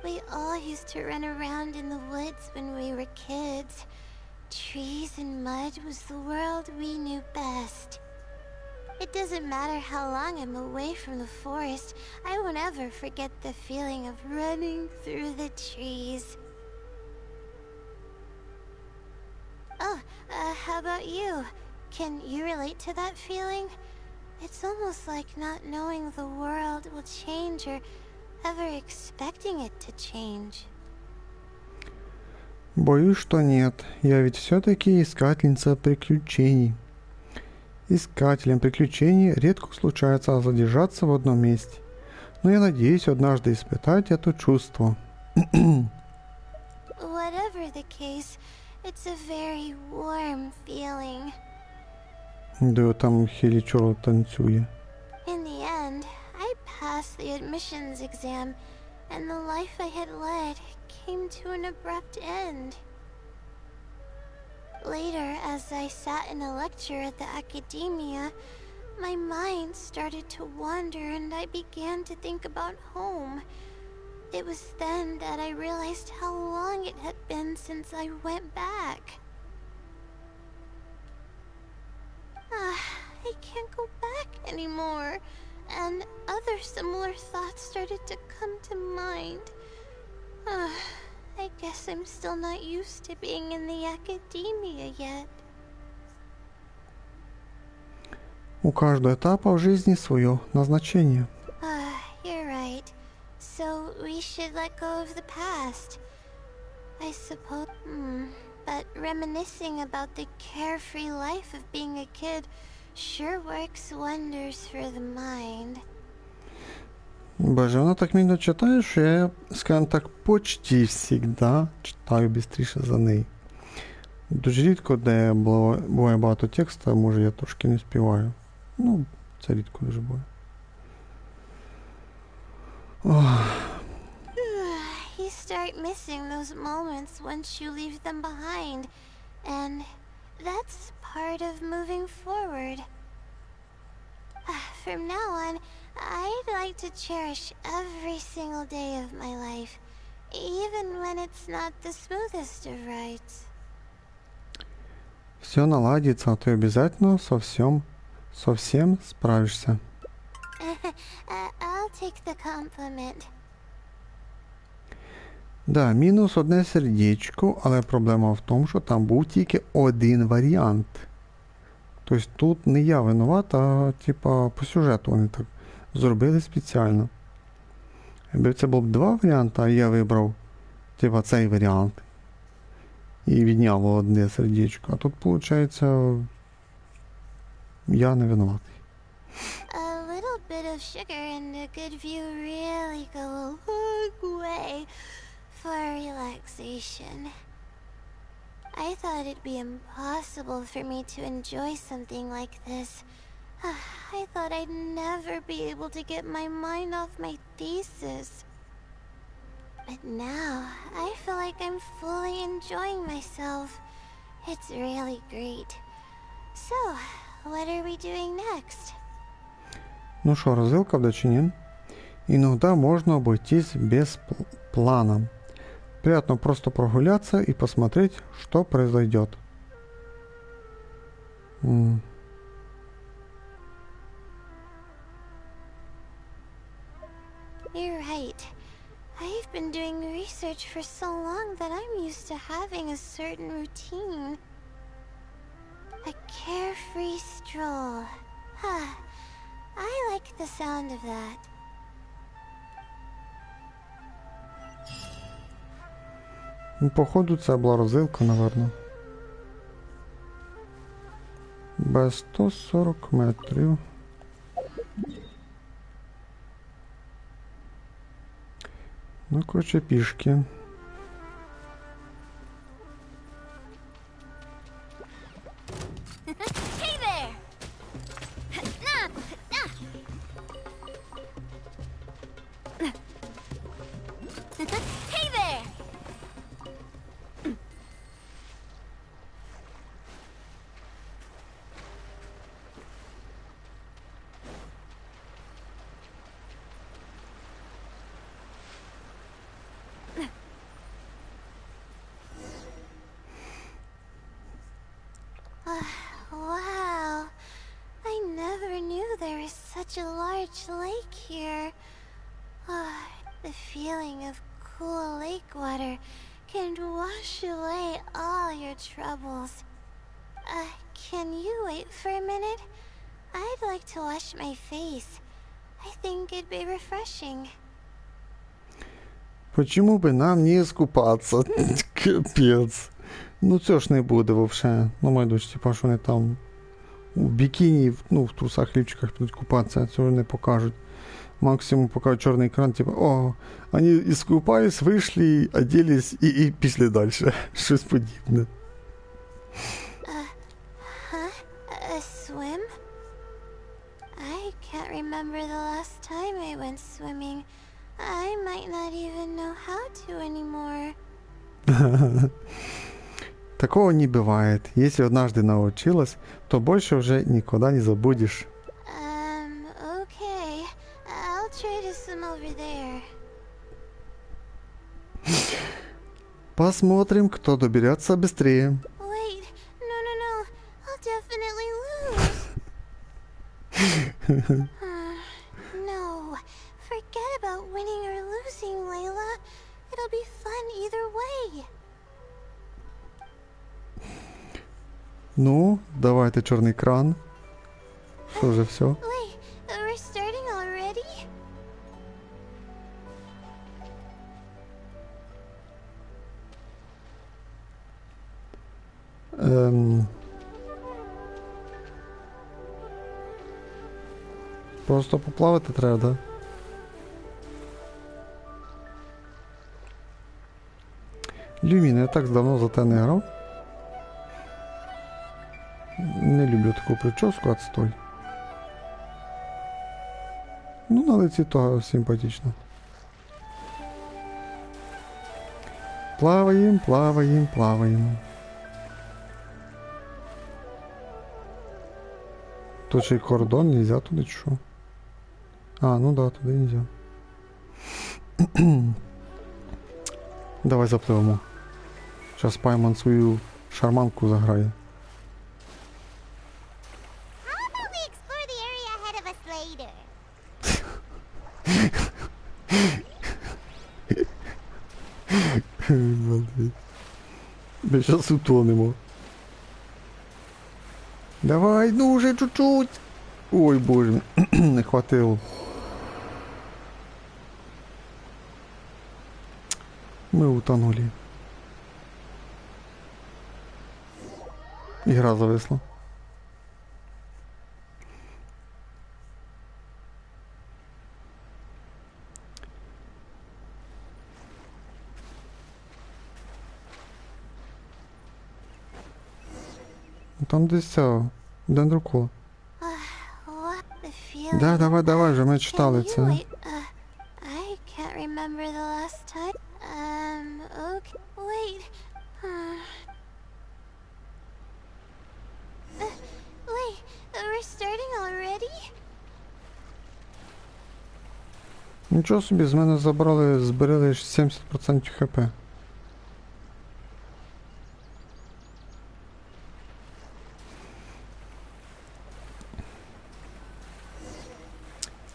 We all used to run around in the woods when we were kids. Trees and mud was the world we knew best. It doesn't matter how long I'm away from the forest, I won't ever forget the feeling of running through the trees. Oh, how about you? Can you relate to that feeling? It's almost like not knowing the world will change or ever expecting it to change. Боюсь, что нет. Я ведь все-таки искательница приключений. Искателям приключений редко случается задержаться в одном месте. Но я надеюсь однажды испытать это чувство. Whatever the case, it's a very warm feeling. Да, там Хелічоро танцює. In the end, I passed the admissions exam, and the life I had led came to an abrupt end. Later, as I sat in a lecture at the academia, my mind started to wander and I began to think about home. It was then that I realized how long it had been since I went back. I can't go back anymore. and other similar thoughts started to come to mind. I guess I'm still not used to being in the academia yet. У каждого этапа в жизни свое назначение. You're right. So we should let go of the past. I suppose. But reminiscing about the carefree life of being a kid sure works wonders for the mind. Боже, вона так мені читає, що я, скажімо так, почти всегда читаю бистріше за неї. Дуже рідко, де буває багато тексту, може я трошки не співаю. Ну, це рідко дуже буває. You start missing those moments once you leave them behind, and that's part of moving forward. From now on, I'd like to cherish every single day of my life, even when it's not the smoothest of rides. Все наладится, а ты обязательно совсем справишься. I'll take the compliment. Да, мінус одне сердечко, але проблема в тому, що там був тільки один варіант. Тобто тут не я винуват, а типа по сюжету вони так зробили спеціально. Якби це було б два варіанти, а я вибрав типа цей варіант. І відняло одне сердечко. А тут, виходить, я не винуватий. A little bit of sugar and a good view really go a long way for relaxation. I thought it'd be impossible for me to enjoy something like this. I thought I'd never be able to get my mind off my thesis. But now, I feel like I'm fully enjoying myself. It's really great. So, what are we doing next? Ну що, розвилка в чи ні? Иногда можно обойтись без плана. Приятно просто прогуляться и посмотреть, что произойдет. You're right. I've been doing research for so long that I'm used to having a certain routine. A carefree stroll. I like the sound of that. Походу це була розвилка, напевно. Без 140 метрів. Ну, коротше, пішки. Wow. I never knew there was such a large lake here. The feeling of cool lake water can wash away all your troubles. Can you wait for a minute? I'd like to wash my face. I think it'd be refreshing. Почему бы нам не искупаться? Капец. Ну це ж не буде вообще. Ну, маю дочь, типа, що вони там в бікіні, ну, в трусах, лівчиках підуть купатися, цього не покажуть. Максимум покажуть чорний екран, типа, о, вони іскупались, вийшли, оделись і пішли далі. Щось подібне. A swim? I can't remember the last time I went swimming. I might not even know how to anymore. Такого не бывает. Если однажды научилась, то больше уже никогда не забудешь. Okay. I'll try to swim over there. Посмотрим, кто доберется быстрее. Wait. No. I'll definitely lose. about winning or losing, Layla. It'll be fun either way. Ну, давайте чорний кран. Що вже все? Wait, we're starting already? Просто поплавати треба, да? Люмін, я так давно за те не грав. Не люблю таку прическу, отстой. Ну, на лиці того симпатично. Плаваем, плаваем, плаваем. Тут ще й кордон, нельзя туди чи що? А, ну да, туди нельзя. Давай запливемо. Зараз Пайман свою шарманку заграє. How about we explore the area ahead of us later? Ми зараз утонемо. Давай, ну уже чуть-чуть. Ой, боже, не хватило. Мы утонули. Игра зависла. Там десь ця дендрокола. What the feeling? Да, давай, вже ми читали Can you це. wait? I can't remember the last time. Okay. Wait. Wait, we're starting already? Нічого собі, з мене зберегли 70% хп.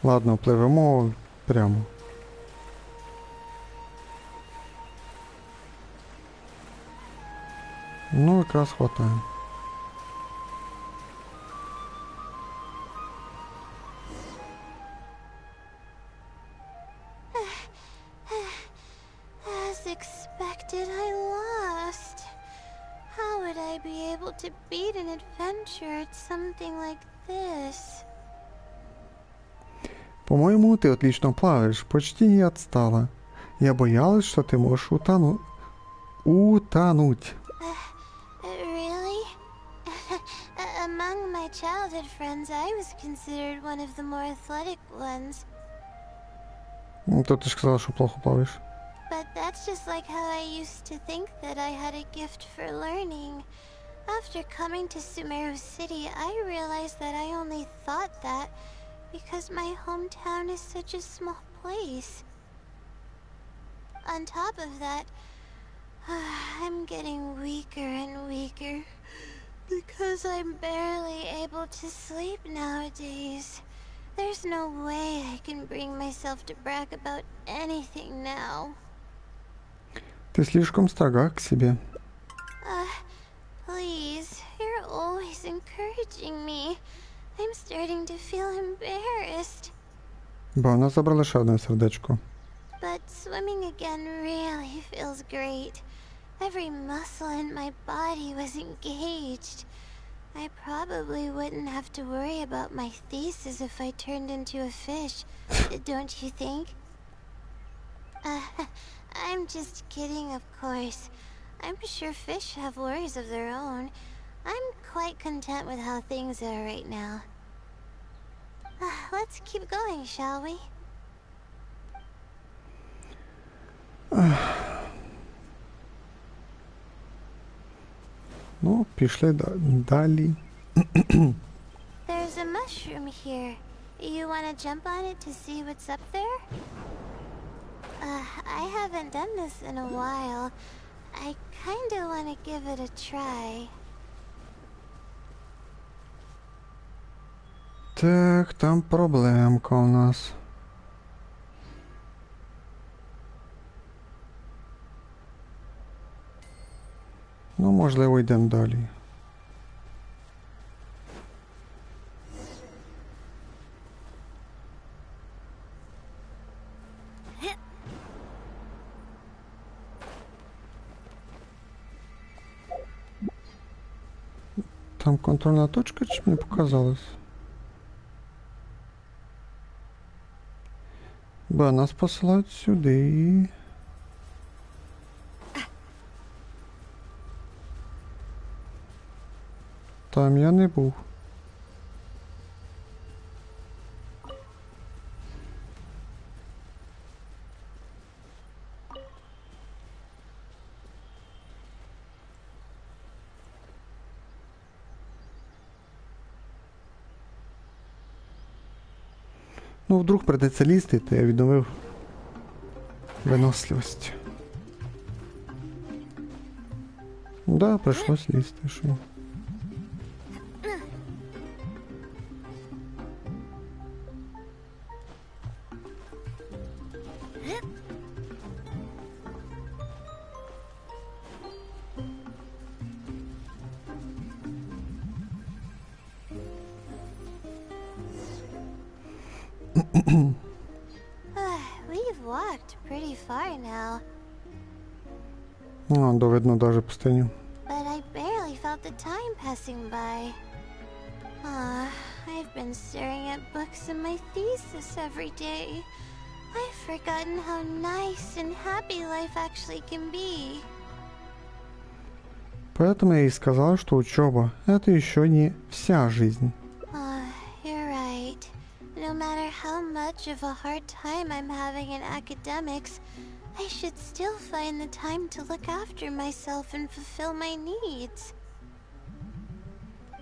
Ладно, пливемо прямо. Ну, якраз хватає. As expected, I lost. How would I be able to beat an adventure at something like this? По-моему, ты отлично плаваешь, почти не отстала. Я боялась, что ты можешь утонуть. Really? Among my childhood friends, I was considered one of the more athletic ones. Ну, то ты же сказала, что плохо плаваешь. But that's just like how I used to think that I had a gift for learning. After coming to Sumeru City, I realized that I only thought that because my hometown is such a small place. On top of that, I'm getting weaker and weaker because I'm barely able to sleep nowadays. There's no way I can bring myself to brag about anything now. Ты слишком строга к себе. Please, you're always encouraging me. I'm starting to feel embarrassed. Бо вона забрала ще одне сердечко. But swimming again really feels great. Every muscle in my body was engaged. I probably wouldn't have to worry about my thesis if I turned into a fish, don't you think? I'm just kidding, of course. I'm sure fish have worries of their own. I'm quite content with how things are right now. Let's keep going, shall we? Ну, пішли далі. There's a mushroom here. You want to jump on it to see what's up there? I haven't done this in a while. I kinda want to give it a try. Так, там проблемка у нас. Ну, можливо, йдемо далі. Там контрольна точка, чи мені показалось? Бо нас посилають сюди і... Там я не був. Ну, вдруг придеться лізти, то я відновив виносливість. Да, прийшлось лізти, що. We've walked pretty far now, А, да, видно даже пустиню. but I barely felt the time passing by. I've been staring at books in my thesis every day. I've forgotten how nice and happy life actually can be. Поэтому я и сказал, что учеба — это еще не вся жизнь. You're right. No matter how much of a hard time I'm having in academics, I should still find the time to look after myself and fulfill my needs.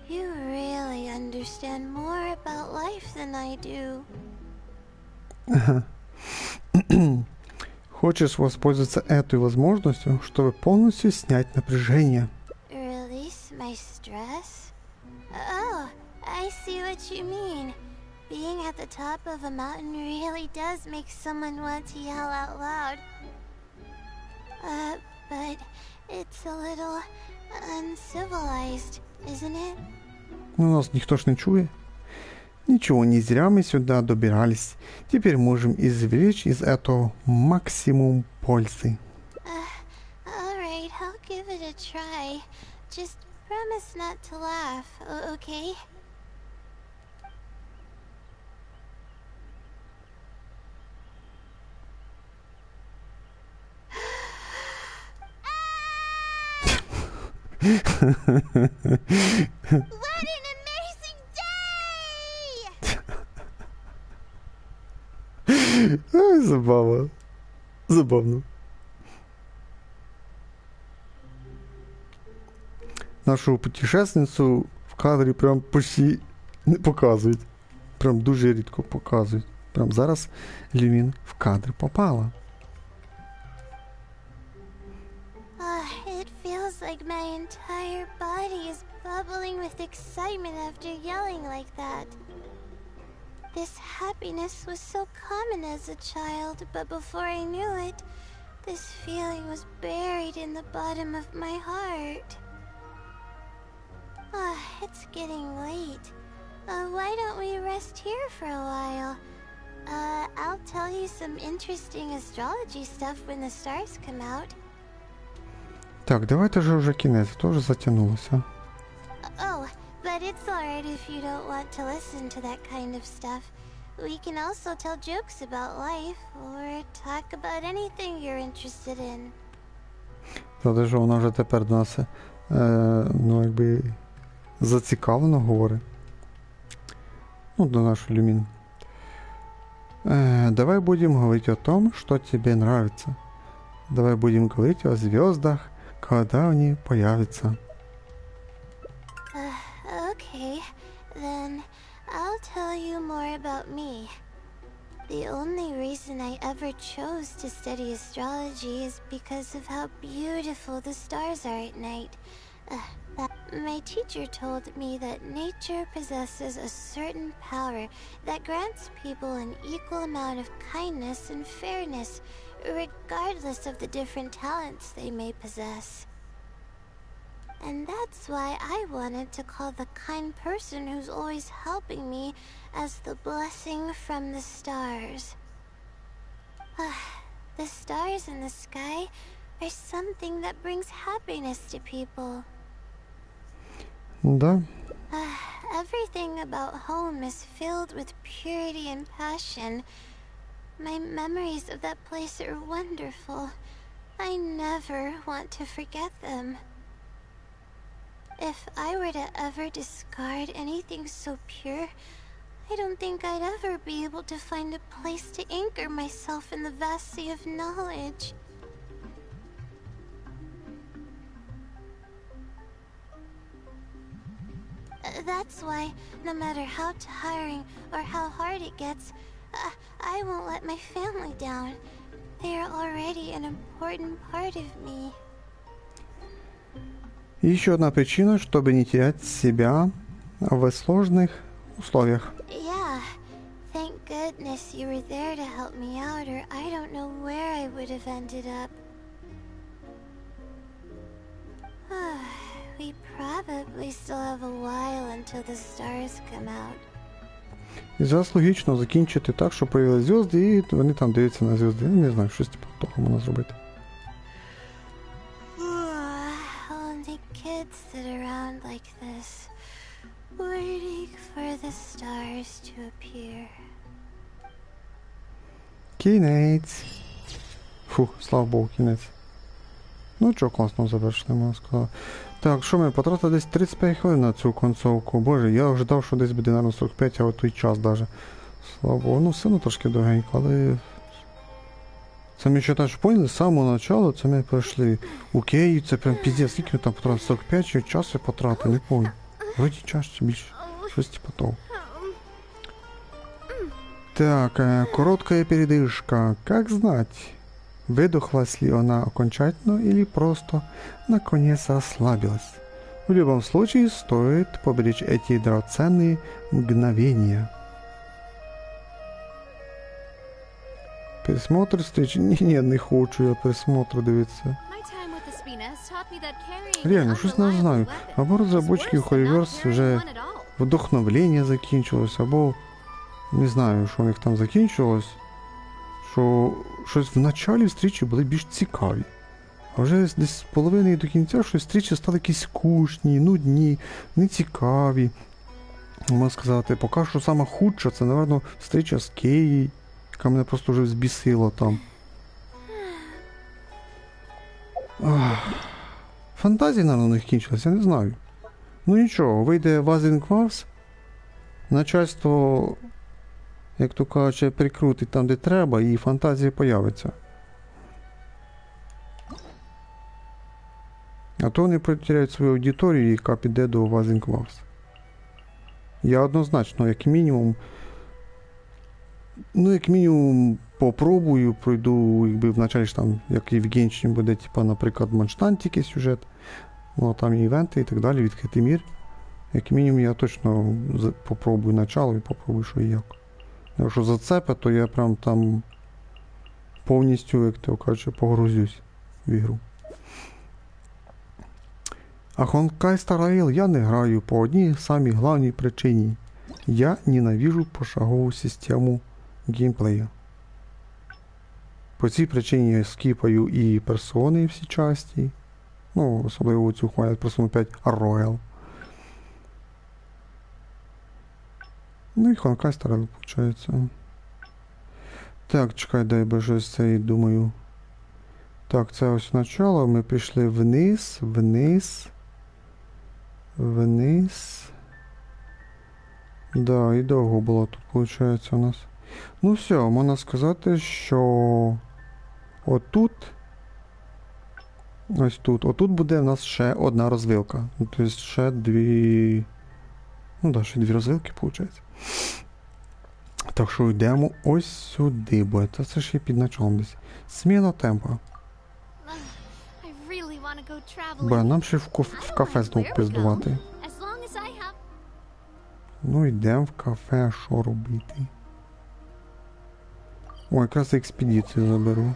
You really understand more about life than I do. Хочешь воспользоваться этой возможностью, чтобы полностью снять напряжение? Release my stress? Oh, I see what you mean. Being at the top of a mountain really does make someone want to yell out loud. But it's a little uncivilized, isn't it? Ну, нас никто ж не чует. Ничего, не зря мы сюда добирались. Теперь можем извлечь из этого максимум пользы. Alright, I'll give it a try. Just promise not to laugh, okay? What an amazing day! Ай, забава. Забавно. Нашу путешественницю в кадрі прям почти не показують. Прям дуже рідко показують. Прям зараз Люмін в кадр попала. It feels like my entire body is bubbling with excitement after yelling like that. This happiness was so common as a child, but before I knew it, this feeling was buried in the bottom of my heart. It's getting late. Why don't we rest here for a while? I'll tell you some interesting astrology stuff when the stars come out. Так, давайте же вже кінець, теж затягнулося. Oh, but it's alright if you don't want to listen to that kind of stuff. We can also tell jokes about life, or talk about anything you're interested in. Та що вона вже тепер до нас, ну, якби, зацікавлено говорить. Ну, до нашої Люмін. Давай будем говорить о том, что тебе нравится. Давай будем говорить о звездах, когда они появятся. Okay, then I'll tell you more about me. The only reason I ever chose to study astrology is because of how beautiful the stars are at night. My teacher told me that nature possesses a certain power that grants people an equal amount of kindness and fairness, regardless of the different talents they may possess. And that's why I wanted to call the kind person who's always helping me as the blessing from the stars. The stars in the sky are something that brings happiness to people. Да. Everything about home is filled with purity and passion. My memories of that place are wonderful. I never want to forget them. If I were to ever discard anything so pure, I don't think I'd ever be able to find a place to anchor myself in the vast sea of knowledge. That's why, no matter how tiring or how hard it gets, I won't let my family down. They are already an important part of me. Еще одна причина, чтобы не терять себя в сложных условиях. Yeah, thank goodness you were there to help me out, or I don't know where I would have ended up. We probably still have a while until the stars come out. І зараз логічно закінчити так, що появилися зв'язки, і вони там дивляться на зв'язки. Не знаю, щось типу того можна зробити. Only kids sit around like this, waiting for the stars to appear. Кінець. Фух, слава Богу, кінець. Ну чого, класно завершили, можна сказати. Так, що ми потратили десь 35 хвилин на цю концовку. Боже, я ожидав, що десь буде, наверное, 45, а от той час даже. Слава Богу, ну все одно трошки довгенько, але... Це ми ще теж поняли, з самого початку це ми пройшли. Окей, це прям піздець, скільки ми там потратили? 45 чи часу потратили, не помню. Вроді час чи більше. Щось типу того. Так, короткая передышка. Как знать, выдохлась ли она окончательно или просто наконец расслабилась. В любом случае, стоит поберечь эти драгоценные мгновения. Пересмотр встречи? Ні, не хочу я пересмотр дивитися. Реально, щось не знаю. Або розробочки у Холіверс вже вдохновлення закінчилось, або не знаю, що у них там закінчилось. Що щось в началі встрічі були більш цікаві. А вже десь з половини до кінця щось встрічі стали якісь скучні, нудні, нецікаві. Можна сказати, поки що сама худша, це, напевно, встріча з Кеєю, яка мене просто вже збісила там. Фантазії, напевно, у них кінчилися, я не знаю. Ну нічого, вийде Вазінг Варс, начальство, як то кажуть, прикрутить там, де треба, і фантазія появиться. А то вони потеряють свою аудиторію, яка піде до Вазінг Варс. Я однозначно, як мінімум, попробую, пройду, якби вначалі ж там, як і в Genshin буде, типа, наприклад, манштантики сюжет, ну, там є івенти і так далі, відкритий мір. Як мінімум, я точно попробую начало і попробую, що і як. Якщо зацепе, то я прям там повністю, як то кажуть, погрузюсь в ігру. А Honkai Star Rail я не граю по одній самій головній причині. Я ненавижу пошагову систему геймплею. По цій причині я скіпаю і персони всі часті. Ну, особливо цю хвалять персону 5 Royal. Ну і Honkai Star Rail, виходить. Так, чекай, дай би щось це і думаю. Так, це ось начало. Ми пішли вниз, вниз. Вниз. Да, і довго було тут, виходить, у нас. Ну все, можна сказати, що отут, ось тут, отут буде в нас ще одна розвилка. Тобто ще дві, ну да, ще дві розвилки, виходить. Так що йдемо ось сюди, бо це ж є під началом десь. Зміна темпа. Бо нам ще в кафе знову пиздувати. Ну йдемо в кафе, що робити? О, якраз експедицію заберу.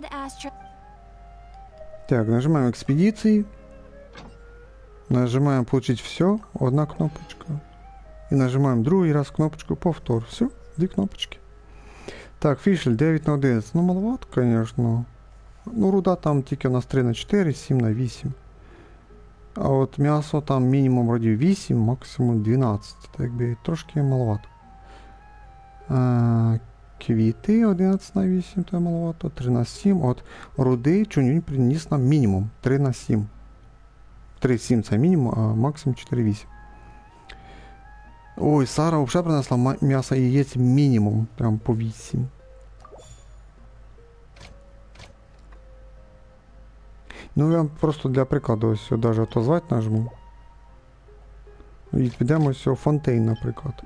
had Astro... Так, нажимаем экспедиции. Нажимаем получить все. Одна кнопочка. И нажимаем другий раз кнопочку повтор. Все, 2 кнопочки. Так, фішель 9 на 11. Ну, маловато, конечно. Ну, руда там тільки у нас 3 на 4, 7 на 8. А от м'ясо там мінімум вроді 8, максимум 12. Так якби трошки маловато. Квіти 11 на 8, то маловато. 3 на 7. От руди Чунюнь приніс нам мінімум 3 на 7. 3,7 це мінімум, а максимум 4,8. Ой, Сара взагалі принесла м'ясо і яєць мінімум. Прям по 8. Ну, я просто для прикладу ось навіть отозвати нажму. І підемо ось у фонтейн, наприклад.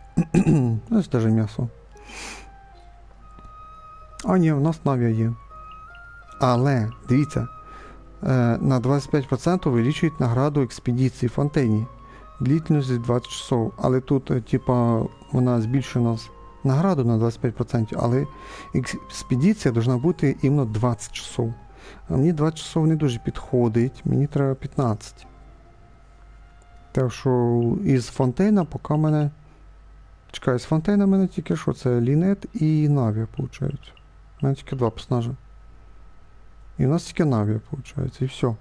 Ось навіть м'ясо. А ні, у нас навія є. Але, дивіться, на 25% увеличують награду експедиції фонтейні. Длительність 20 часов. Але тут, типа, вона збільшує у нас награду на 25%, але експедиція повинна бути іменно 20 часов. А мені 20 часов не дуже підходить, мені треба 15. Так що із фонтейна поки мене... Чекай, з фонтейна в мене тільки що? Це Лінет і Навія, виходить. У мене тільки 2 персонажа. І у нас тільки Навія, виходить, і все.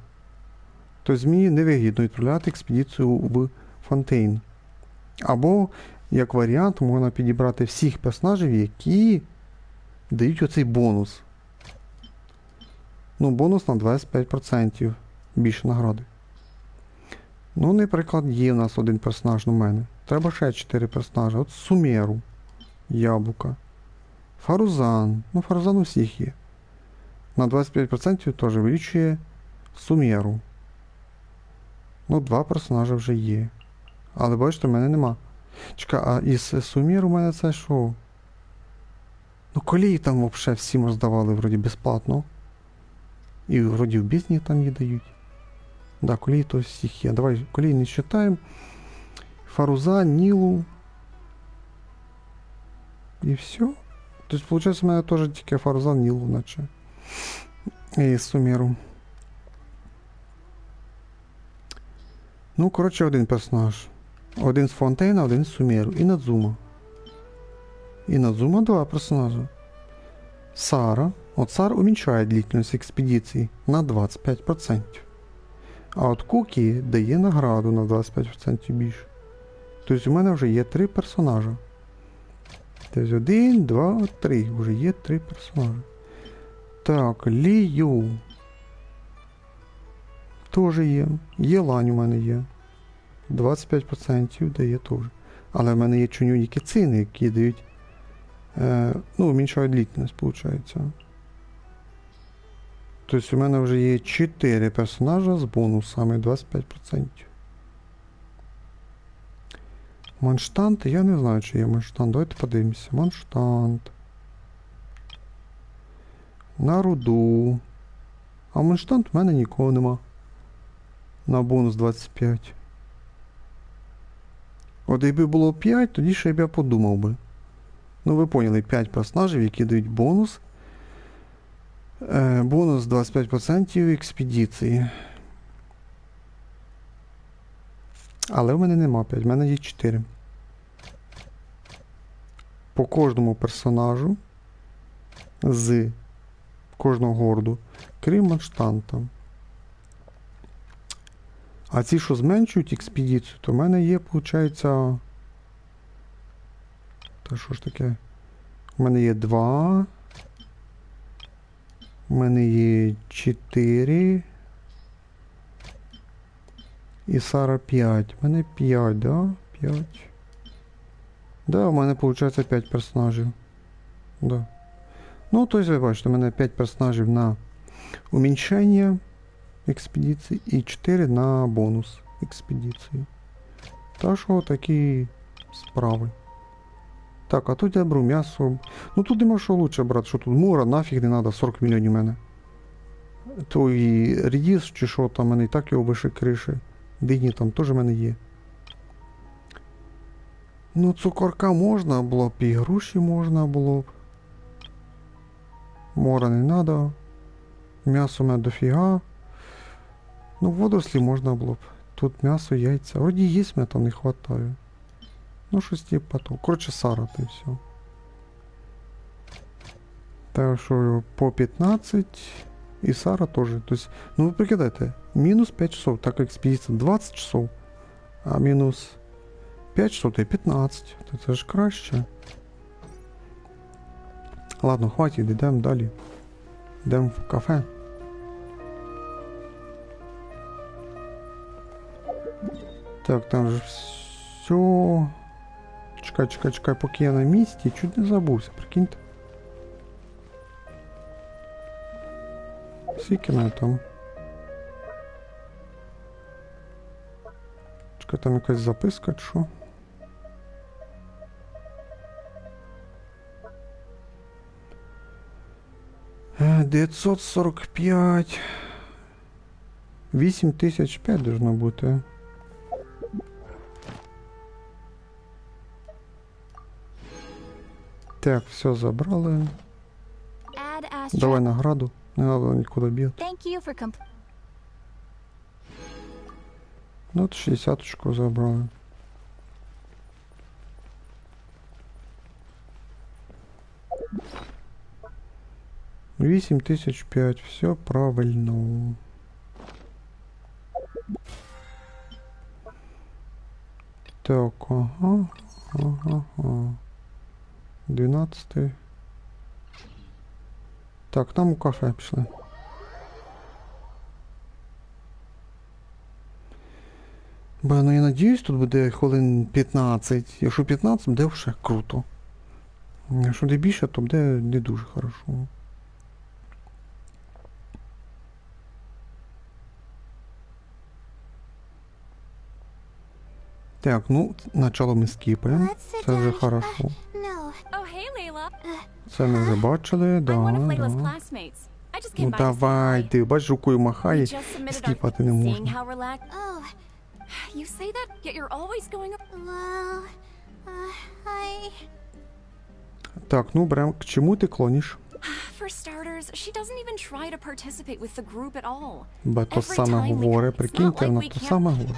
Тобто мені невигідно відправляти експедицію в фонтейн. Або, як варіант, можна підібрати всіх персонажів, які дають оцей бонус. Ну, бонус на 25% більше награди. Ну, наприклад, є у нас один персонаж у мене. Треба ще 4 персонажі. От Сумеру. Яблука. Фарузан. Ну, Фарузан у всіх є. На 25% теж вилічує Сумеру. Ну, 2 персонажі вже є. Але бачите, в мене нема. Чекай, а із Сумер у мене це що? Ну, колії там взагалі всім роздавали, вроді, безплатно. І вроді в бізнесі там її дають. Да, колії то всіх є. Давай колії не считаємо. Фаруза, Нілу. І все. Тобто, виходить, у мене теж тільки Фаруза, Нілу, наче. І Сумеру. Ну, коротше, один персонаж. Один з Фонтейна, один з Сумеру. І Надзума. І Надзума 2 персонажа. Сара. От Сара уменьшає длительність експедиції на 25%. А от Кукі дає награду на 25% більше. Тобто у мене вже є 3 персонажа. Тобто 1, 2, 3. Вже є 3 персонажа. Так, Лію. Теж є. Єлань у мене є. 25% дає теж. Але в мене є Чунюні Кіцини, які дають, ну, уменьшають длительність, виходить. Тобто у мене вже є 4 персонажа з бонусами 25%. Манштант, я не знаю, чи є манштант. Давайте подивимося. Манштант. На руду. А манштант в мене нікого нема. На бонус 25. От якби було 5, тоді ще б я подумав би. Ну ви поняли, 5 персонажів, які дають бонус. Бонус 25% експедиції. Але в мене нема 5, в мене є 4. По кожному персонажу з кожного горду, крім манштанта. А ці, що зменшують експедицію, то в мене є, виходить... Та що ж таке? У мене є 2. У мене є 4. І Сара 5. У мене 5, да? 5. Да, у мене, виходить, 5 персонажів. Да. Ну, тобто, ви бачите, у мене 5 персонажів на уміншення експедиції і 4 на бонус експедиції. Так що такі справи. Так, а тут я беру м'ясо. Ну тут нема що лучше брати, що тут мура, нафіг не треба, 40 мільйонів в мене. То і редіс, чи що там, в мене і так його вище криші. Дині там теж в мене є. Ну, цукорка можна було б, і груші можна було б. Мора не треба. М'ясо у мене дофіга. Ну, водорослі можна було б. Тут м'ясо, яйця. Вроді є, мене там не вистачає. Ну, щось типа того. Коротше, Сара, та й все. Так що по 15. І Сара теж. Тобто, ну ви прикидайте, мінус 5 часов, так як експедиція 20 часов, а мінус 5 часов, то 15. То це ж краще. Ладно, хватить, йдемо далі. Йдемо в кафе. Так, там же все. Чекай, поки я на місці, чуть не забувся, прикиньте. Скільки мене там? Чекай, там якась записка, чи що? Е, 945. 8005 должно бути. Так, все забрали. Давай награду. Не надо нікуди бігти. Ну, от 60-очку забрали. Вісім тисяч 5. Все правильно. Так, ага. 12. Так, там у кафе пішли. Бо, ну я надіюсь, тут буде хвилин 15. Якщо 15, буде вже круто. Якщо не більше, то буде не дуже хорошо. Так, ну, начало ми скіпаємо. Це вже хорошо. Це ми вже бачили, да. Ну давай, ти бачиш, рукою махає, скіпати не можна. You say that, yet you're always going up. Well, Так, ну берем, к чому ти клониш? For starters, she doesn't even try to participate with the group at all. Бо то саме говорить, прикиньте, вона то саме говорить.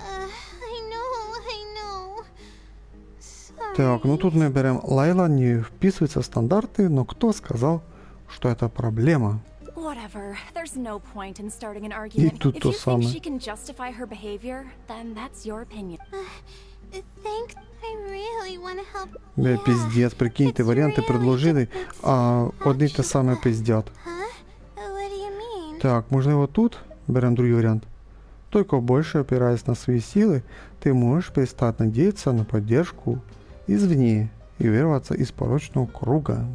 I know. Sorry. Так, ну тут мы берем Лайла, не вписывается в стандарты, но кто сказал, что это проблема? Whatever. There's no point in starting an argument. тут If то you think саме. she can justify her behavior, then that's your opinion. Thanks. I really want to help. Да, Yeah. пиздец, прикиньте, It's варіанти really предложили, just а одні те саме пиздят. Huh? What do you mean? Так, можливо тут берем другий вариант. Только больше опираясь на свои силы, ты можешь перестать надеяться на поддержку извне и вырваться из порочного круга.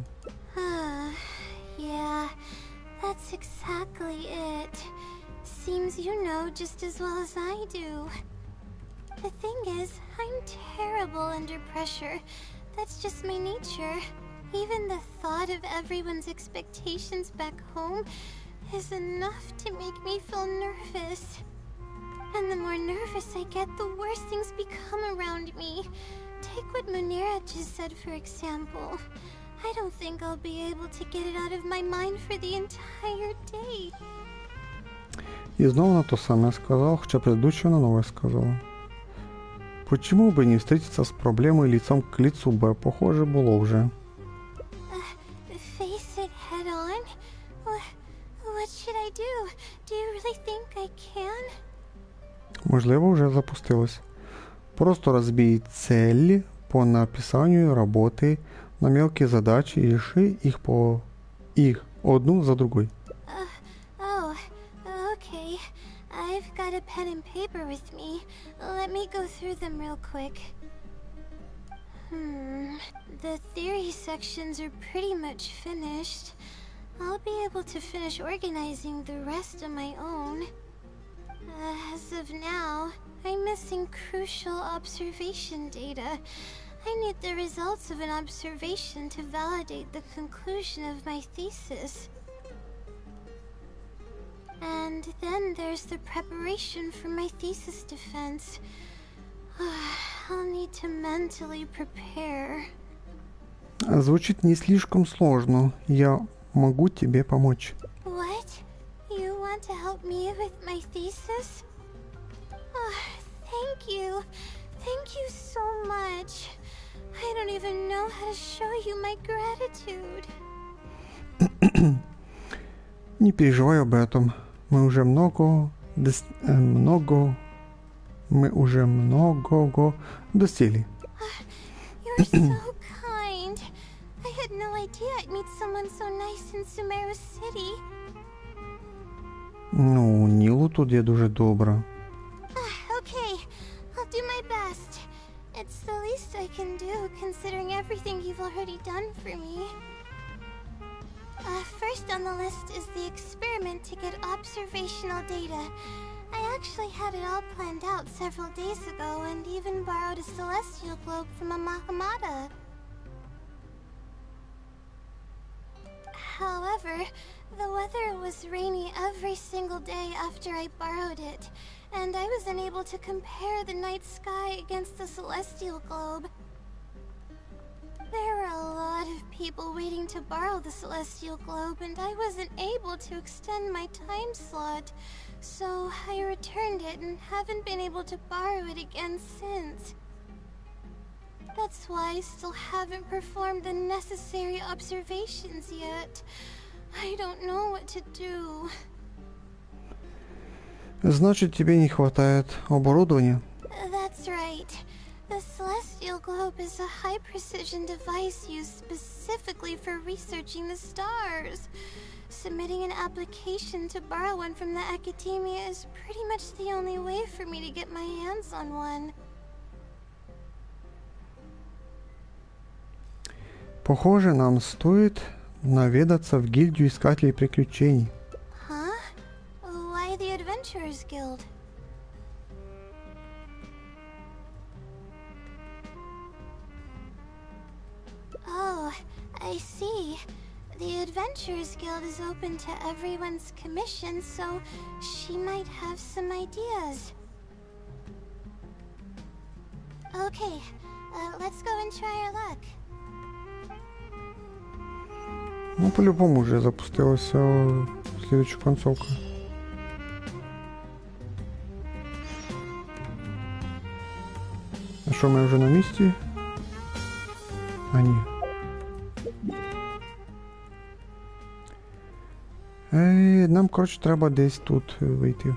Yeah, that's exactly it. Seems you know just as well as I do. The thing is, I'm terrible under pressure. That's just my nature. Even the thought of everyone's expectations back home is enough to make me feel nervous. And the more nervous I get, the worse things become around me. Take what Munira just said, for example. I don't think I'll be able to get it out of my mind for the entire day. И снова на то самое сказал, хотя предыдущего на новое сказал. Почему бы не встретиться с проблемой лицом к лицу, бо похоже было уже. Face it head on? What should I do? Do you really think I can? Можливо, вже запустилось. Просто разбей цели по написанию работы на мелкие задачи и реши их одну за другой. Oh, okay. I've got a pen and paper with me. Let me go through them real quick. The theory sections are pretty much finished. I'll be able to finish organizing the rest on my own. As of now, I'm missing crucial observation data. I need the results of an observation to validate the conclusion of my thesis. And then there's the preparation for my thesis defense. I'll need to mentally prepare. Звучит не слишком сложно. Я могу тебе помочь. What? You want to help me with my thesis? Oh, thank you. Thank you so much. I don't even know how to show you my gratitude. Не переживай об этом. Мы уже многого достигли. You're so kind. I had no idea I'd meet someone so nice in Sumeru City. Ну, Нілу тут є дуже добра. Okay, I'll do my best. It's the least I can do, considering everything you've already done for me. First on the list is the experiment to get observational data. I actually had it all planned out several days ago and even borrowed a celestial globe from a Mahamata. However, the weather was rainy every single day after I borrowed it, and I was unable to compare the night sky against the celestial globe. There were a lot of people waiting to borrow the celestial globe, and I wasn't able to extend my time slot, so I returned it and haven't been able to borrow it again since. That's why I still haven't performed the necessary observations yet. I don't know what to do. Значит, тебе не хватает оборудования? That's right. The celestial globe is a high-precision device used specifically for researching the stars. Submitting an application to borrow one from the academia is pretty much the only way for me to get my hands on one. Похоже, нам стоит наведаться в гильдию искателей приключений. Huh? Why the Adventurers Guild? Oh, I see. The Adventurers Guild is open to everyone's commission, so she might have some ideas. Okay, let's go and try our luck. Ну, по-любому уже запустилась следующая концовка. А що, ми вже на місці? А, ні. Нам, коротше, треба десь тут вийти.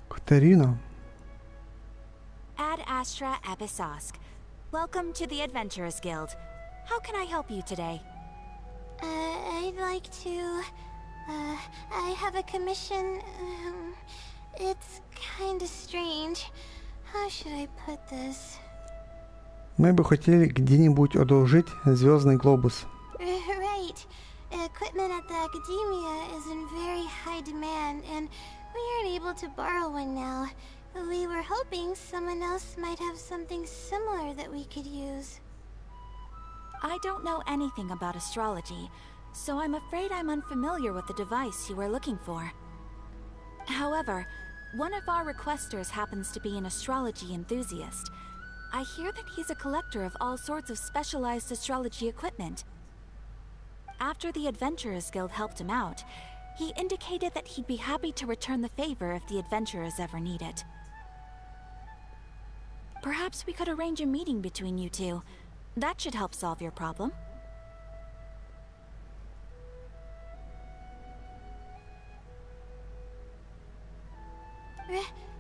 Катерина. Ad Astra Abyssosque. Welcome to the Adventurers Guild. How can I help you today? I'd like to... I have a commission... it's kinda strange. How should I put this? Мы бы хотели где-нибудь одолжить звездный глобус. Right. Equipment at the academia is in very high demand, and we aren't able to borrow one now. We were hoping someone else might have something similar that we could use. I don't know anything about astrology, so I'm afraid I'm unfamiliar with the device you were looking for. However, one of our requesters happens to be an astrology enthusiast. I hear that he's a collector of all sorts of specialized astrology equipment. After the Adventurers Guild helped him out, he indicated that he'd be happy to return the favor if the adventurers ever need it. Perhaps we could arrange a meeting between you two. That should help solve your problem.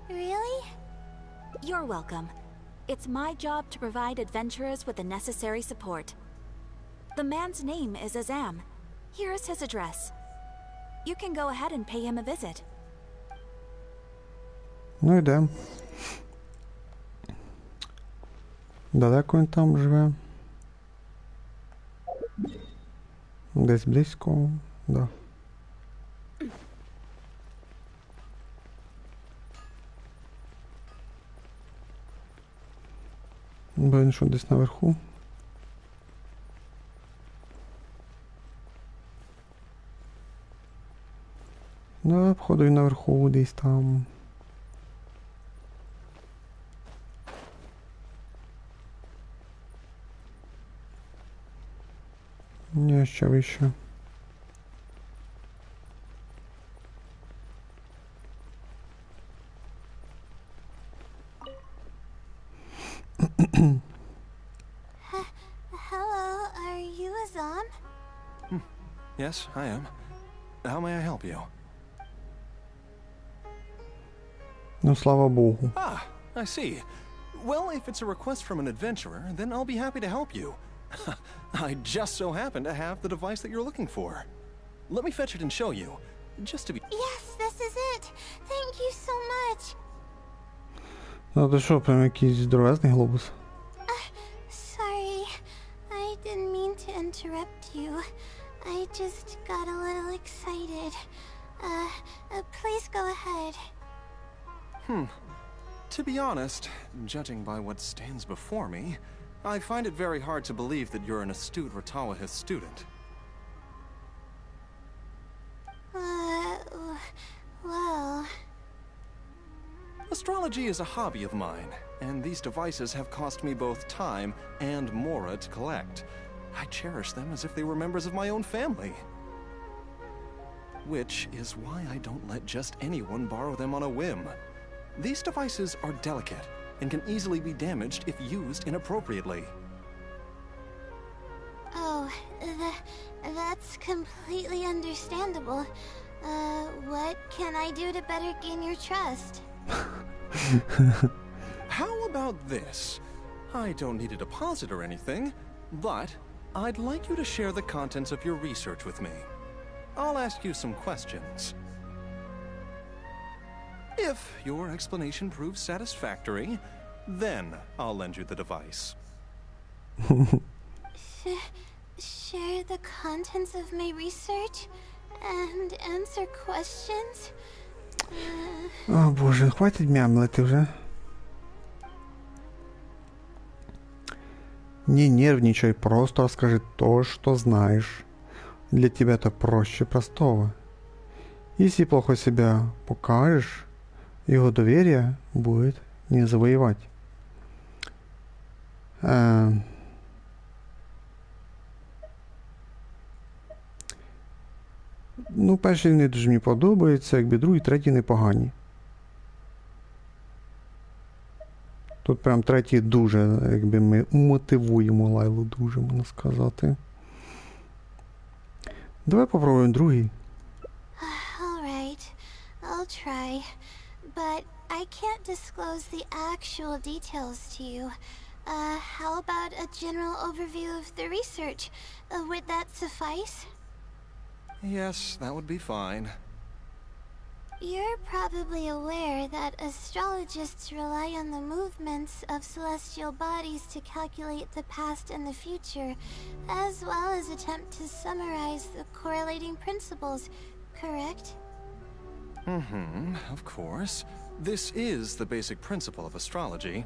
Really? You're welcome. It's my job to provide adventurers with the necessary support. The man's name is Azam. Here is his address. You can go ahead and pay him a visit. Ну йдем. Далеко він там живе? Десь близько, да. Бо він що, десь наверху? Да, походу він наверху десь там. Ні, ще вище. Hello, are you Azam? Yes, I am. How may I help you? Ну, слава Богу. Ah, I see. Well, if it's a request from an adventurer, then I'll be happy to help you. I just so happen to have the device that you're looking for. Let me fetch it and show you, just to be... Yes, this is it. Thank you so much. Ну, ти що, прям якийсь здоровезний глобус? Sorry, I didn't mean to interrupt you. I just got a little excited. Please go ahead. To be honest, judging by what stands before me, I find it very hard to believe that you're an astute Ratawahist student. Well... Astrology is a hobby of mine, and these devices have cost me both time and mora to collect. I cherish them as if they were members of my own family. Which is why I don't let just anyone borrow them on a whim. These devices are delicate and can easily be damaged if used inappropriately. Oh, that's completely understandable. What can I do to better gain your trust? How about this? I don't need a deposit or anything, but I'd like you to share the contents of your research with me. I'll ask you some questions. If your explanation proves satisfactory, then I'll lend you the device. Share the contents of my research and answer questions? О, Боже, хватить мямлити вже. Не нервничай, просто расскажи то, что знаешь. Для тебя это проще простого. Если плохо себя покажешь, его доверие будет не завоевать. Ну, перший не дуже мені подобається, якби другий, третій непогані. Тут прям третій дуже, якби ми мотивуємо Лайлу дуже, можна сказати. Давай попробуємо другий. Alright, I'll try. But I can't disclose the actual details to you. How about a general overview of the research? Would that suffice? Yes, that would be fine. You're probably aware that astrologists rely on the movements of celestial bodies to calculate the past and the future, as well as attempt to summarize the correlating principles, correct? Of course. This is the basic principle of astrology.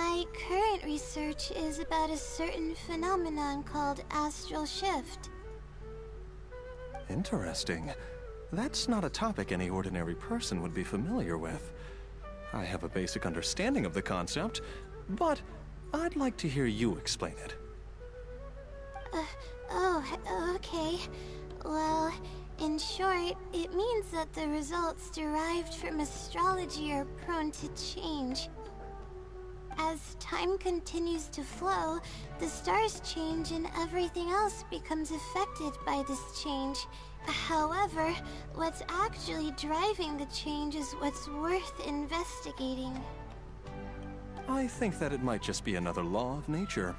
My current research is about a certain phenomenon called astral shift. Interesting. That's not a topic any ordinary person would be familiar with. I have a basic understanding of the concept, but I'd like to hear you explain it. Okay. Well, in short, it means that the results derived from astrology are prone to change. As time continues to flow, the stars change and everything else becomes affected by this change. However, what's actually driving the change is what's worth investigating. I think that it might just be another law of nature.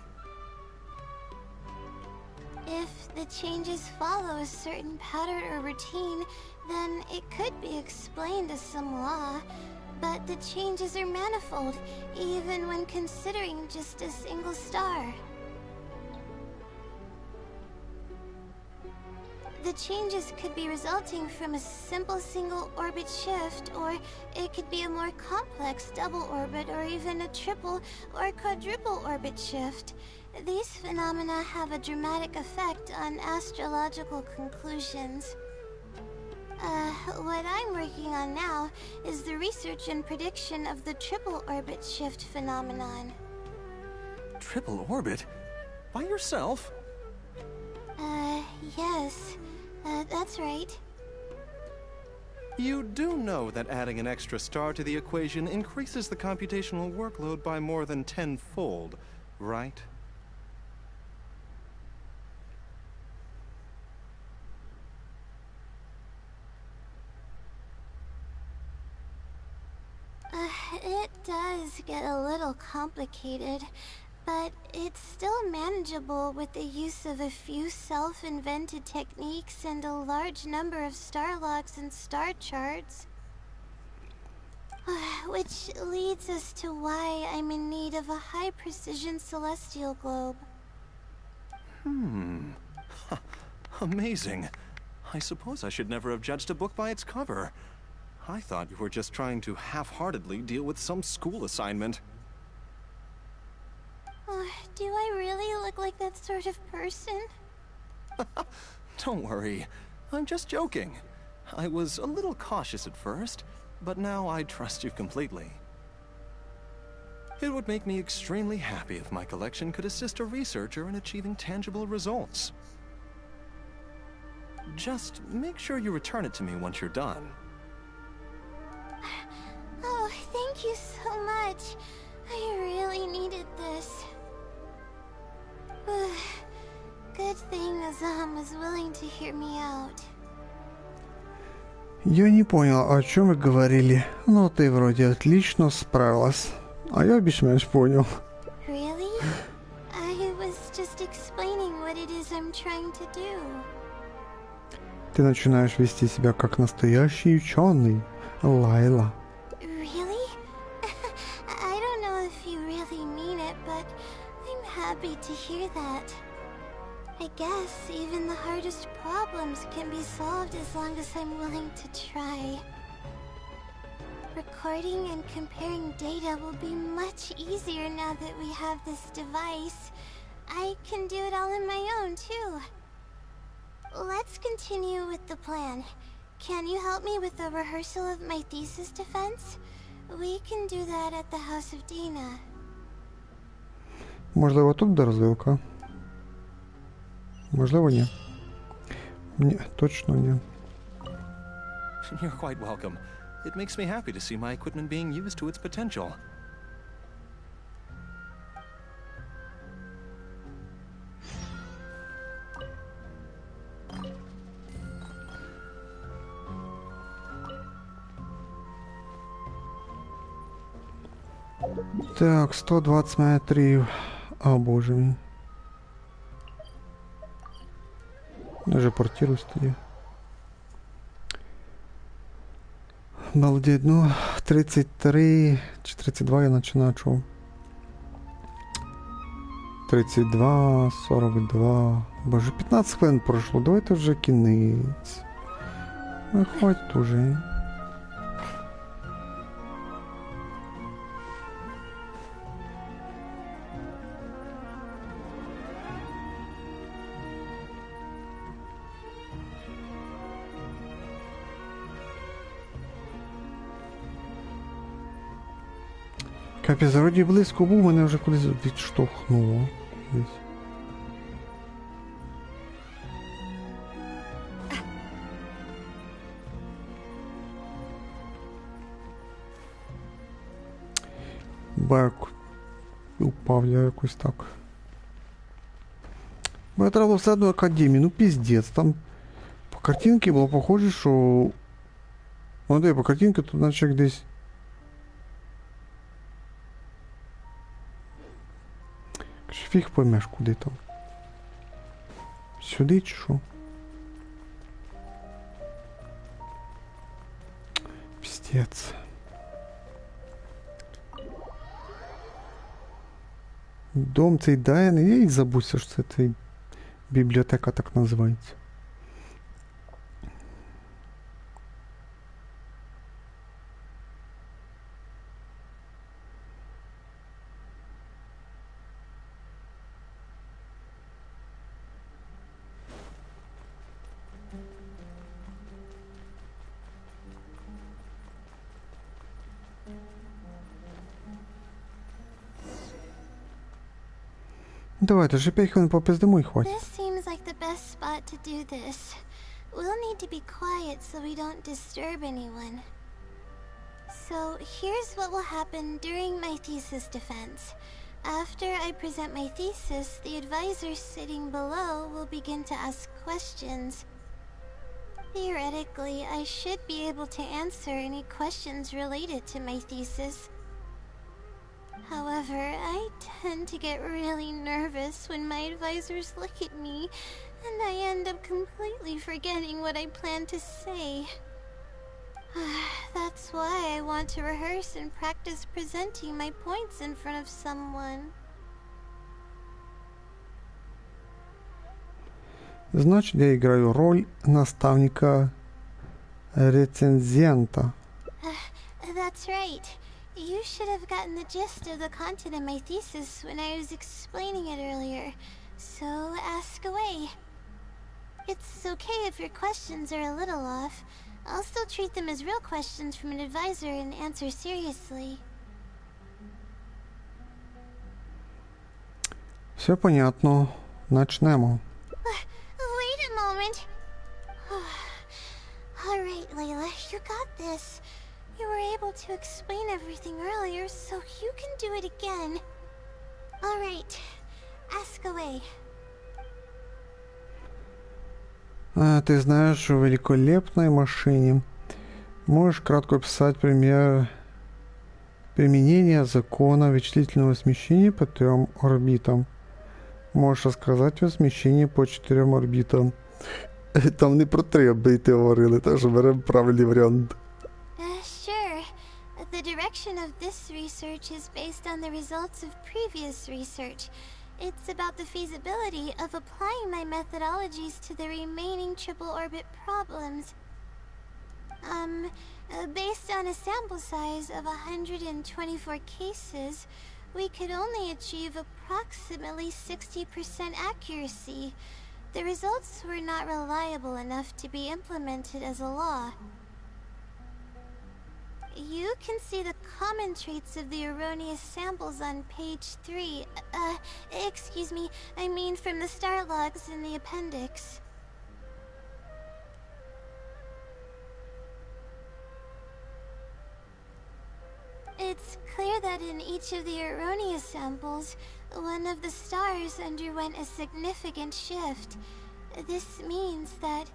If the changes follow a certain pattern or routine, then it could be explained as some law. But that the changes are manifold, even when considering just a single star. The changes could be resulting from a simple single orbit shift, or it could be a more complex double orbit, or even a triple or quadruple orbit shift. These phenomena have a dramatic effect on astrological conclusions. What I'm working on now is the research and prediction of the triple orbit shift phenomenon. Triple orbit? By yourself? Yes. That's right. You do know that adding an extra star to the equation increases the computational workload by more than 10-fold, right? It does get a little complicated, but it's still manageable with the use of a few self-invented techniques and a large number of star logs and star charts. Which leads us to why I'm in need of a high-precision celestial globe. Amazing. I suppose I should never have judged a book by its cover. I thought you were just trying to half-heartedly deal with some school assignment. Do I really look like that sort of person? Don't worry. I'm just joking. I was a little cautious at first, but now I trust you completely. It would make me extremely happy if my collection could assist a researcher in achieving tangible results. Just make sure you return it to me once you're done. Oh, thank you so much. I really needed this. Good thing Azam was willing to hear me out. Я не понял, о чем вы говорили. Но ты вроде отлично справилась. А я бишь-менш понял. Really? I was just explaining what it is I'm trying to do. Ты начинаешь вести себя как настоящий ученый, Лайла. Really? I don't know if you really mean it, but I'm happy to hear that. I guess even the hardest problems can be solved as long as I'm willing to try. Recording and comparing data will be much easier now that we have this device. I can do it all on my own, too. Let's continue with the plan. Can you help me with the rehearsal of my thesis defense? We can do that at the house of Dina. Можливо, тут буде розвилка. Можливо, ні. Ні, точно ні. You're quite welcome. It makes me happy to see my equipment being used to its potential. Так, 120 метрів. О, боже мій. Я вже портируюсь тоді. Балдеть, ну, 33 чи 32 я починаю чув. 32, 42. Боже, 15 хвилин пройшло, давайте вже кінець. Ну, хватить уже. Капець, вроді близько був, мене вже кудись відштовхнуло. Десь. Бак. Упав я якось так. Бо я треба все одно академію, ну піздець, там по картинці було похоже, що... Ну де по картинці тут наче десь... Фіг поймеш, куди там. Сюди чи що? Піздець. Дом цей Дайан, я й забувся, що це цей бібліотека так називається. Давайте же 5 хвилин попиздимо і хватить. This seems like the best spot to do this. We'll need to be quiet so we don't disturb anyone. So here's what will happen during my thesis defense. After I present my thesis, the advisor sitting below will begin to ask questions. Theoretically, I should be able to answer any questions related to my thesis. However, I tend to get really nervous when my advisors look at me, and I end up completely forgetting what I plan to say. That's why I want to rehearse and practice presenting my points in front of someone. Значит, я играю роль наставника-рецензента. That's right. You should have gotten the gist of the content of my thesis when I was explaining it earlier, so ask away. It's okay if your questions are a little off. I'll still treat them as real questions from an advisor and answer seriously. Все понятно. Начнемо. Wait a moment. Alright, Layla, you got this. You were able to explain everything earlier, so you can do it again. Alright, ask away. Ты знаешь, в великолепной машине можешь кратко описать применение закона вычислительного смещения по 3 орбитам. Можешь рассказать о смещении по 4 орбитам. Там не про 3 орбіти говорили, так що беремо правильний варіант. Sure. The direction of this research is based on the results of previous research. It's about the feasibility of applying my methodologies to the remaining triple orbit problems. Based on a sample size of 124 cases, we could only achieve approximately 60% accuracy. The results were not reliable enough to be implemented as a law. You can see the common traits of the erroneous samples on page 3. Excuse me, I mean from the star logs in the appendix. It's clear that in each of the erroneous samples, one of the stars underwent a significant shift. This means that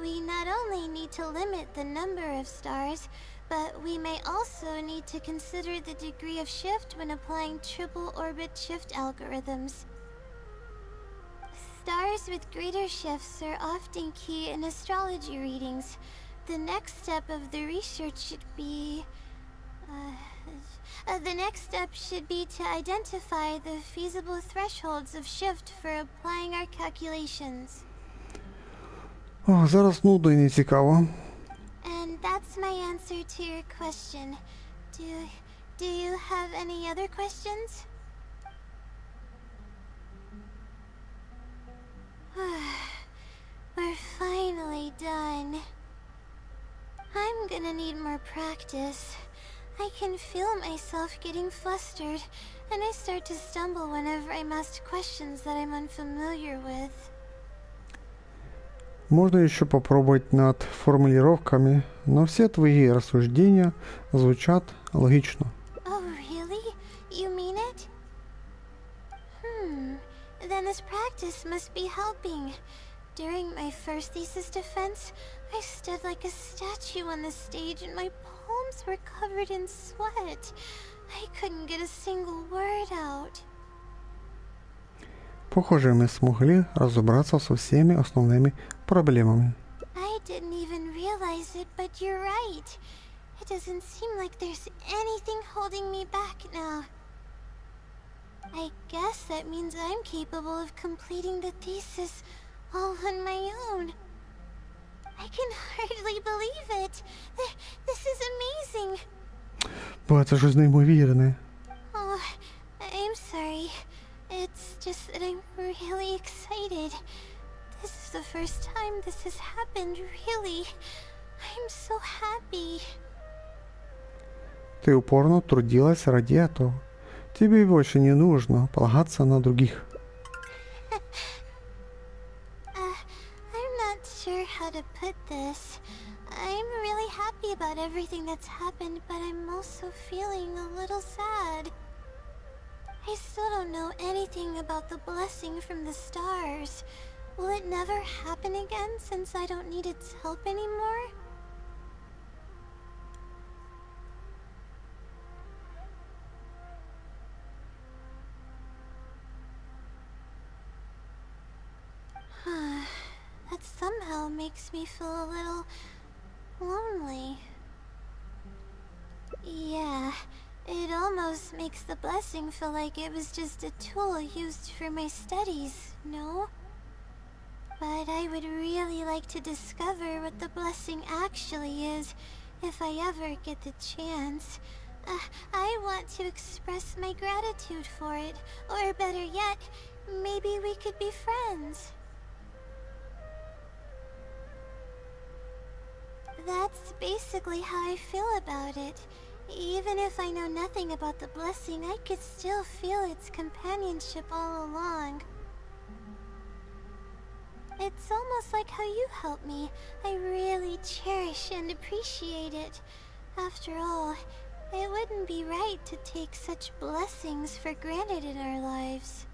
we not only need to limit the number of stars, but we may also need to consider the degree of shift when applying triple orbit shift algorithms. Stars with greater shifts are often key in astrology readings. The next step of the research should be to identify the feasible thresholds of shift for applying our calculations. О, зараз нудно і не цікаво. And that's my answer to your question. Do you have any other questions? We're finally done. I'm gonna need more practice. I can feel myself getting flustered, and I start to stumble whenever I'm asked questions that I'm unfamiliar with. Можно еще попробовать над формулировками, но все твои рассуждения звучат логично. Oh, really? You mean it? Then this practice must be helping. During my first thesis defense, I stood like a statue on the stage and my palms were covered in sweat. I couldn't get a single word out. Похоже, мы смогли разобраться со всеми основными проблемами. I didn't even realize it, but you're right. It doesn't seem like there's anything holding me back now. I guess that means I'm capable of completing the thesis all on my own. I can hardly believe it. This is amazing. Бо це щось неймовірне. Oh, I'm sorry. It's just that I'm really excited. This is the first time this has happened, really. I'm so happy. Ты упорно трудилась ради этого. Тебе больше не нужно полагаться на других. I'm not sure how to put this. I'm really happy about everything that's happened, but I'm also feeling a little sad. I still don't know anything about the blessing from the stars. Will it never happen again since I don't need its help anymore? That somehow makes me feel a little lonely. Yeah, it almost makes the blessing feel like it was just a tool used for my studies, no? But I would really like to discover what the blessing actually is, if I ever get the chance. I want to express my gratitude for it, or better yet, maybe we could be friends. That's basically how I feel about it. Even if I know nothing about the blessing, I could still feel its companionship all along. It's almost like how you help me. I really cherish and appreciate it. After all, it wouldn't be right to take such blessings for granted in our lives.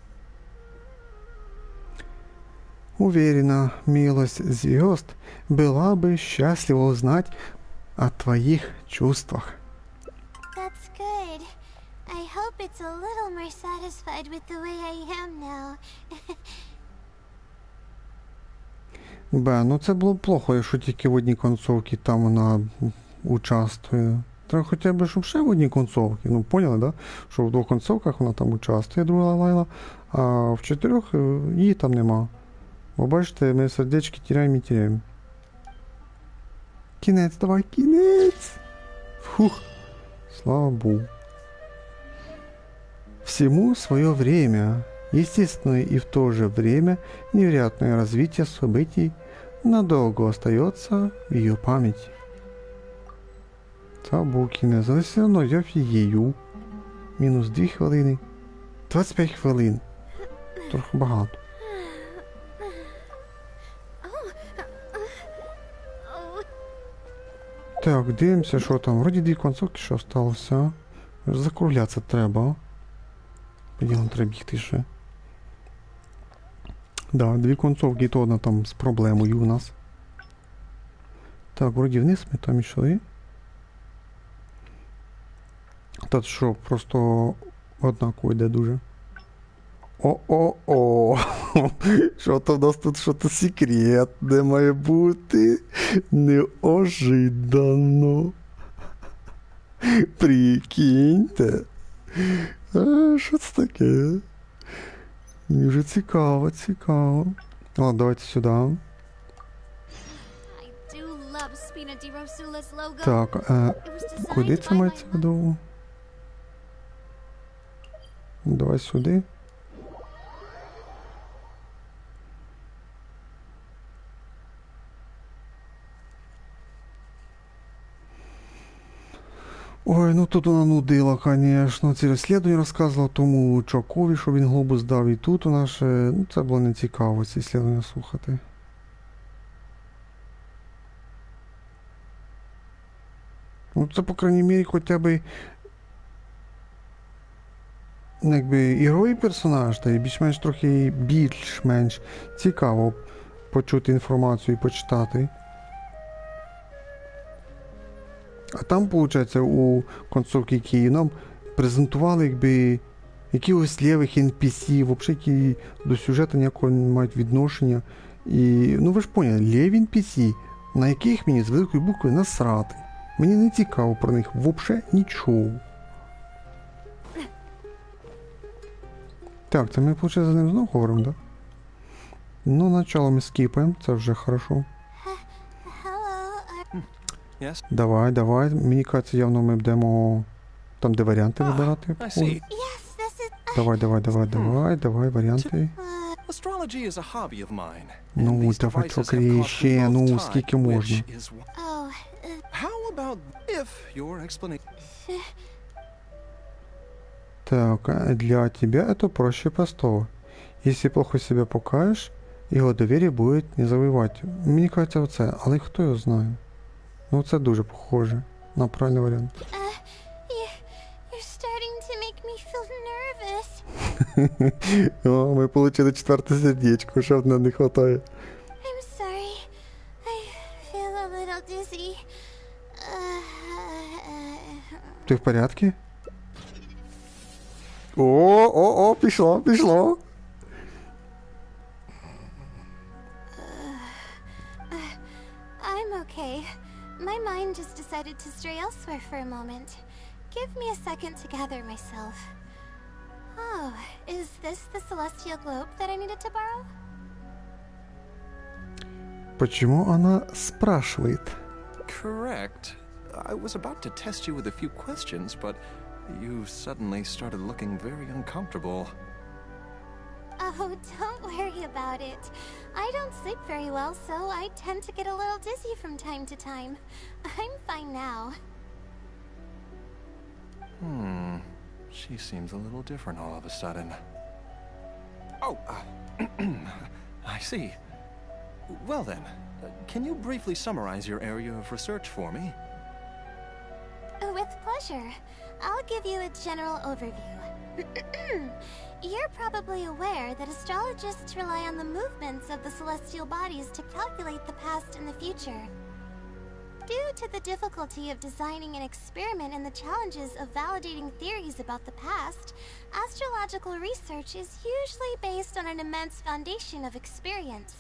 Уверена, милость звезд была бы счастлива узнать о твоих чувствах. That's good. I hope it's a little more satisfied with the way I am now. Ну це було б плохо, якщо тільки в одній концовці там вона участвує. Треба хоча б, щоб ще в одній концовці. Ну, поняли, да? Що в двох концовках вона там участвує, друга Лайла, а в 4 її там нема. Бо бачите, ми сердечки тіряємо і тіряємо. Кінець, давай, кінець! Фух, слава Богу. Всему свое время. Естественное и в то же время невероятное развитие событий надолго остается в ее памяти. Та був кінець, але все одно я офігею. Мінус 2 хвилини. 25 хвилин. Трохи багато. Так, дивимося, що там. Вроді 2 концовки, що осталося. Закруглятися треба. Поділом треба бігти ще. Да, 2 концовки, то одна там з проблемою у нас. Так, вроді вниз ми там йшли. Та що, просто однаково йде дуже. О-о-о! Що то в нас тут щось секретне має бути? Неожиданно. Прикиньте. Що це таке? Мені вже цікаво, цікаво. Ладно, давайте сюди. Так, куди це мається в виду? Давай сюди. Ой, ну тут вона нудила, конечно. Ці розслідування розказувала тому чувакові, що він глобус дав, і тут у нас, ну це було не цікаво, ці розслідування слухати. Ну це, по крайній мірі, хоча б якби ігровий персонаж, та й більш-менш трохи більш-менш цікаво почути інформацію і почитати. А там, виходить, у концовці Києві нам презентували, якби, якихось лівих NPC, взагалі, які до сюжету ніякого не мають відношення. І, ну ви ж поняли, ліві NPC, на яких мені з великої букви насрати. Мені не цікаво про них взагалі нічого. Так, це ми, виходить, за ним знову говоримо, так? Да? Ну, начало ми скіпаємо, це вже хорошо. Yes? Давай. Мені кажеться, явно ми будемо там, де варіанти вибирати. I see. Давай, варіанти. Astrology is a hobby of mine. Ну, and these давай devices трохи have ще, cost ну, both скільки time, можна. which is How about if your explanation... Так, для тебя это проще простого. Если плохо себя покажешь, його довір'я буде не завоювати. Мені кажеться оце, але хто його знає. Ну це дуже похоже на правильний варіант. You're starting to make me feel nervous. О, ми отримали 4 сердечко, ще одне не вистачає. I'm sorry. I feel a little dizzy. Ти в порядку? О, пішло. I'm okay. My mind just decided to stray elsewhere for a moment. Give me a second to gather myself. Oh, is this the celestial globe that I needed to borrow? Почему она спрашивает? Correct. I was about to test you with a few questions, but you suddenly started looking very uncomfortable. Oh, don't worry about it. I don't sleep very well, so I tend to get a little dizzy from time to time. I'm fine now. She seems a little different all of a sudden. Oh, I see. Well then, can you briefly summarize your area of research for me? With pleasure. I'll give you a general overview. You're probably aware that astrologists rely on the movements of the celestial bodies to calculate the past and the future. Due to the difficulty of designing an experiment and the challenges of validating theories about the past, astrological research is usually based on an immense foundation of experience.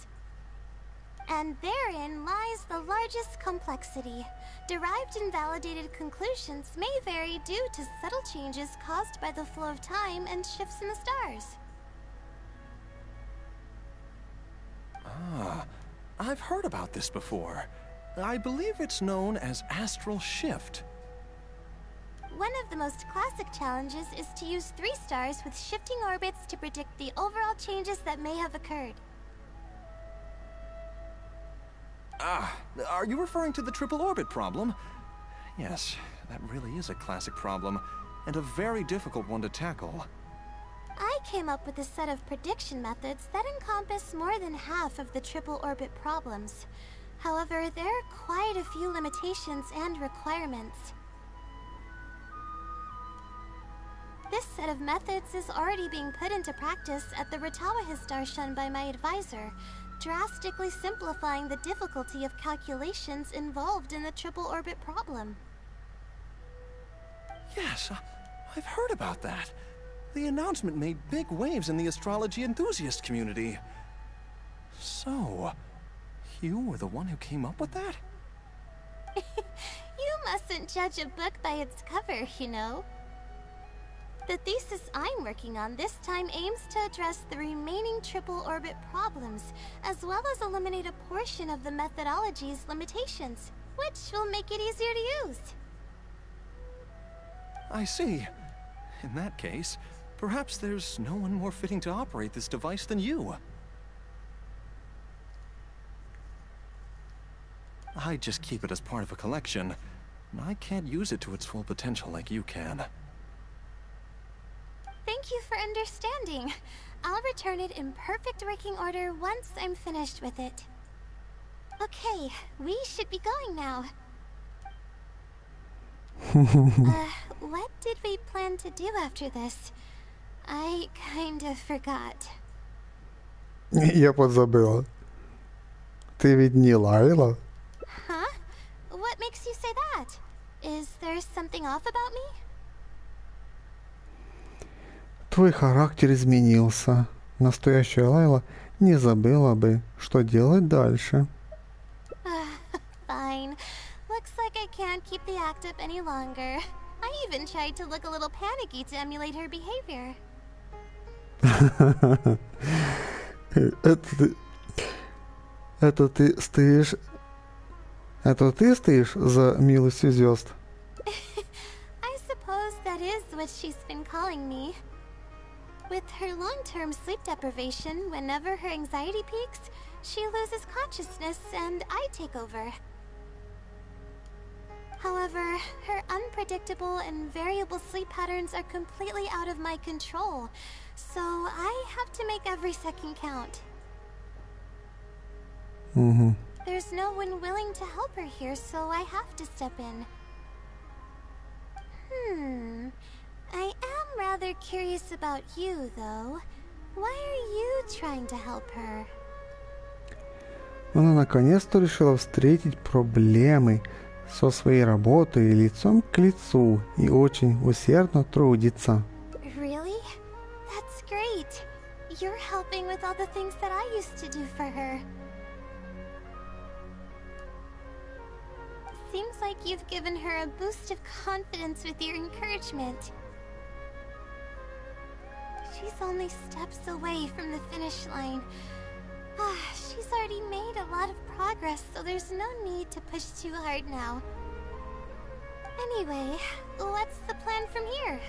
And therein lies the largest complexity. Derived and validated conclusions may vary due to subtle changes caused by the flow of time and shifts in the stars. I've heard about this before. I believe it's known as astral shift. One of the most classic challenges is to use 3 stars with shifting orbits to predict the overall changes that may have occurred. Are you referring to the triple orbit problem? Yes, that really is a classic problem, and a very difficult one to tackle. I came up with a set of prediction methods that encompass more than half of the triple orbit problems. However, there are quite a few limitations and requirements. This set of methods is already being put into practice at the Ratawa star shun by my advisor, drastically simplifying the difficulty of calculations involved in the triple orbit problem. Yes, I've heard about that. The announcement made big waves in the astrology enthusiast community. So, you were the one who came up with that? You mustn't judge a book by its cover, you know. The thesis I'm working on this time aims to address the remaining triple orbit problems, as well as eliminate a portion of the methodology's limitations, which will make it easier to use. I see. In that case, perhaps there's no one more fitting to operate this device than you. I just keep it as part of a collection. I can't use it to its full potential like you can. Thank you for understanding. I'll return it in perfect working order once I'm finished with it. Okay, we should be going now. What did we plan to do after this? I kind of forgot. Я подзабила. Ти від ній Лайла? Huh? What makes you say that? Is there something off about me? Твой характер изменился. Настоящая Лайла не забыла бы, что делать дальше. Fine. Looks like I can't keep the act up any longer. I even tried to look a little panicky to emulate her behavior. Это ты стоишь за милостью звезд? I suppose that is what she's been calling me. With her long-term sleep deprivation, whenever her anxiety peaks, she loses consciousness and I take over. However, her unpredictable and variable sleep patterns are completely out of my control, so I have to make every second count. There's no one willing to help her here, so I have to step in. I am rather curious about you, though. Why are you trying to help her? Она наконец-то решила встретить проблемы со своей работой лицом к лицу и очень усердно трудится. Really? That's great. You're helping with all the things that I used to do for her. Seems like you've given her a boost of confidence with your encouragement. She's only steps away from the finish line. She's already made a lot of progress, so there's no need to push too hard now. Anyway, what's the plan from here?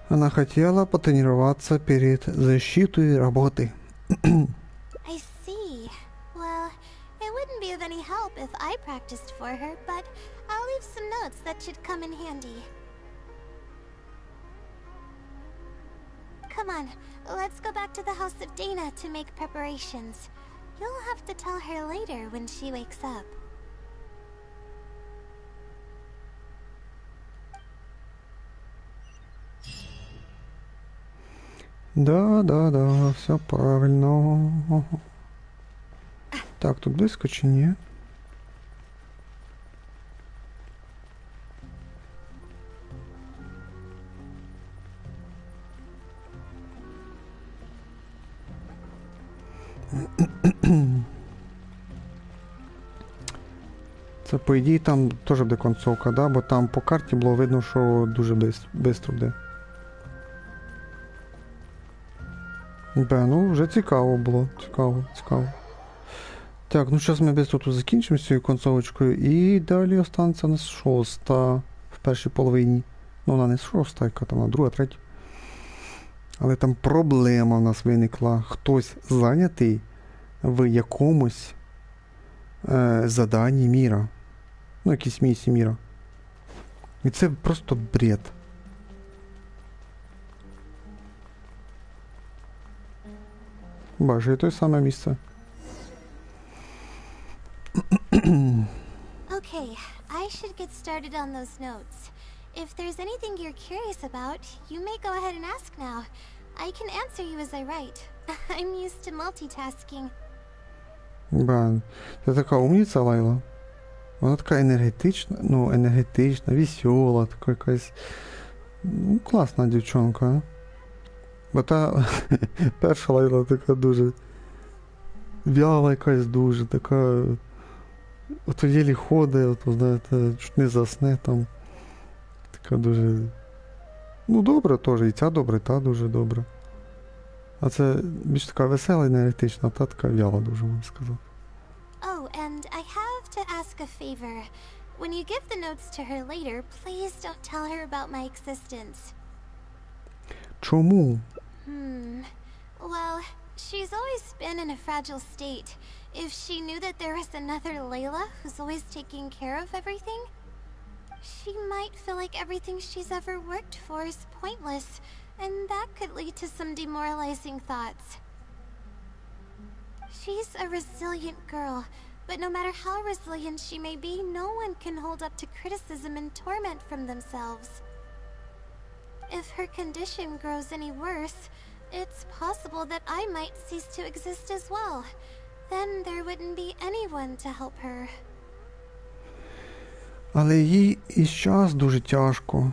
Она хотела потренироваться перед защитой работы. I see. Well, it wouldn't be of any help if I practiced for her, but I'll leave some notes that should come in handy. Come on, let's go back to the house of Dana to make preparations. You'll have to tell her later when she wakes up. Да, все правильно. Так, тут близько чи ні? Це, по ідеї, там теж буде концовка, да? Бо там по карті було видно, що дуже швидко буде. Ну, вже цікаво було. Цікаво. Так, ну зараз ми швидко тут закінчимо з цією концовочкою. І далі останеться у нас 6 в першій половині. Ну, вона не 6, яка там, а 2, 3. Але там проблема в нас виникла. Хтось зайнятий в якомусь заданні міра. Ну, якійсь місії міра. І це просто бред. Бачу, і те саме місце. Okay, I should get started on those notes. If there's anything you're curious about, you may go ahead and ask now. I can answer you as I write. I'm used to multitasking. Ти така умниця, Лайла. Вона така енергетична, весела, така якась... Ну, класна дівчонка, а? Бо та перша Лайла така дуже... Вяла якась дуже, така... Ото єлі ходить, ото, знаєте, чуть не засне там. Така дуже... Ну, добра теж, і ця добра, і та дуже добра. А це більш така весела, енергетична, та така вяла дуже, можна сказати. Oh, and I have to ask a favor. When you give the notes to her later, please don't tell her about my existence. Чому? Well, she's always been in a fragile state. If she knew that there was another Layla who's always taking care of everything, she might feel like everything she's ever worked for is pointless, and that could lead to some demoralizing thoughts. She's a resilient girl, but no matter how resilient she may be, no one can hold up to criticism and torment from themselves. If her condition grows any worse, it's possible that I might cease to exist as well. Then there wouldn't be anyone to help her. Але їй і зараз дуже тяжко.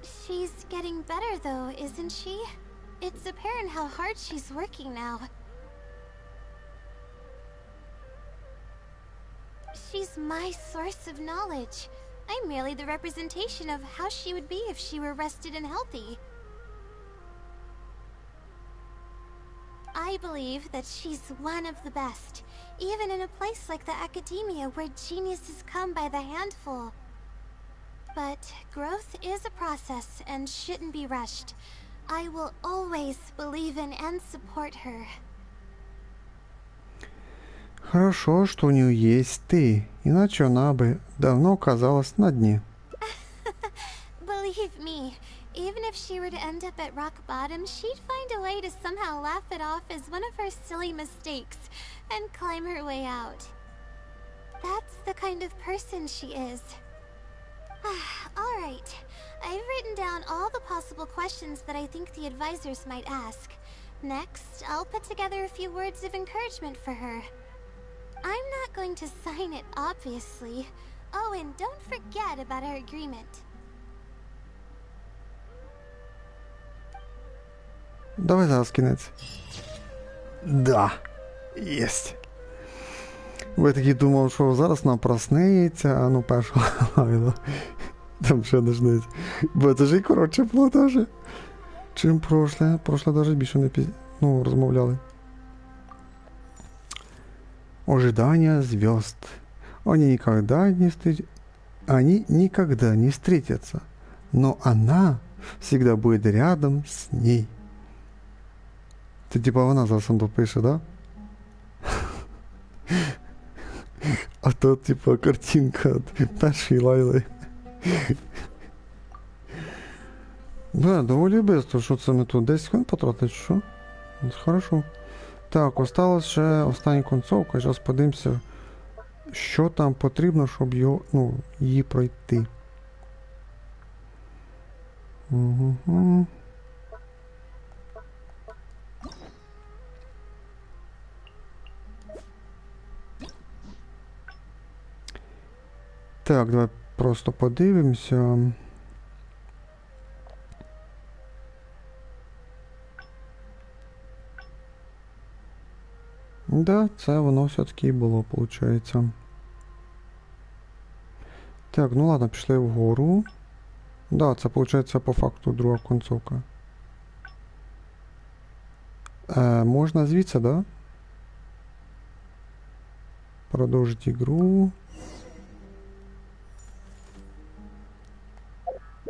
She's getting better though, isn't she? It's apparent how hard she's working now. She's my source of knowledge. I'm merely the representation of how she would be if she were rested and healthy. I believe that she's one of the best, even in a place like the academia where geniuses come by the handful. But growth is a process and shouldn't be rushed. I will always believe in and support her. Хорошо, что у нее есть ты, иначе она бы давно оказалась на дне. Believe me, even if she were to end up at rock bottom, she'd find a way to somehow laugh it off as one of her silly mistakes and climb her way out. That's the kind of person she is. Alright, I've written down all the possible questions that I think the advisors might ask. Next, I'll put together a few words of encouragement for her. I'm not going to sign it, obviously. Oh, and don't forget about our agreement. Давай зараз кінець. Да, єсть. Бо я такий думав, що зараз нам проснеться, а ну першого Лайла. Там ще дождеться. Бо це ж і коротше було теж. Чим прошле. Прошле навіть більше не розмовляли. Ожидание звезд. Они никогда не встретятся. Но она всегда будет рядом с ней. Це типа вона зараз тут пише, да? А то типа картинка першої Лайли. Да, доволі бистро, що це ми тут 10 хвилин потратить, що? Хорошо. Так, осталась ще остання концовка, зараз подивимося, що там потрібно, щоб її пройти. Угу. Так, давай просто подивимося. Да, це воно все-таки і було, виходить. Так, ну ладно, пішли вгору. Да, це, виходить, по факту друга концовка. Можна звідси, да? Продовжити ігру.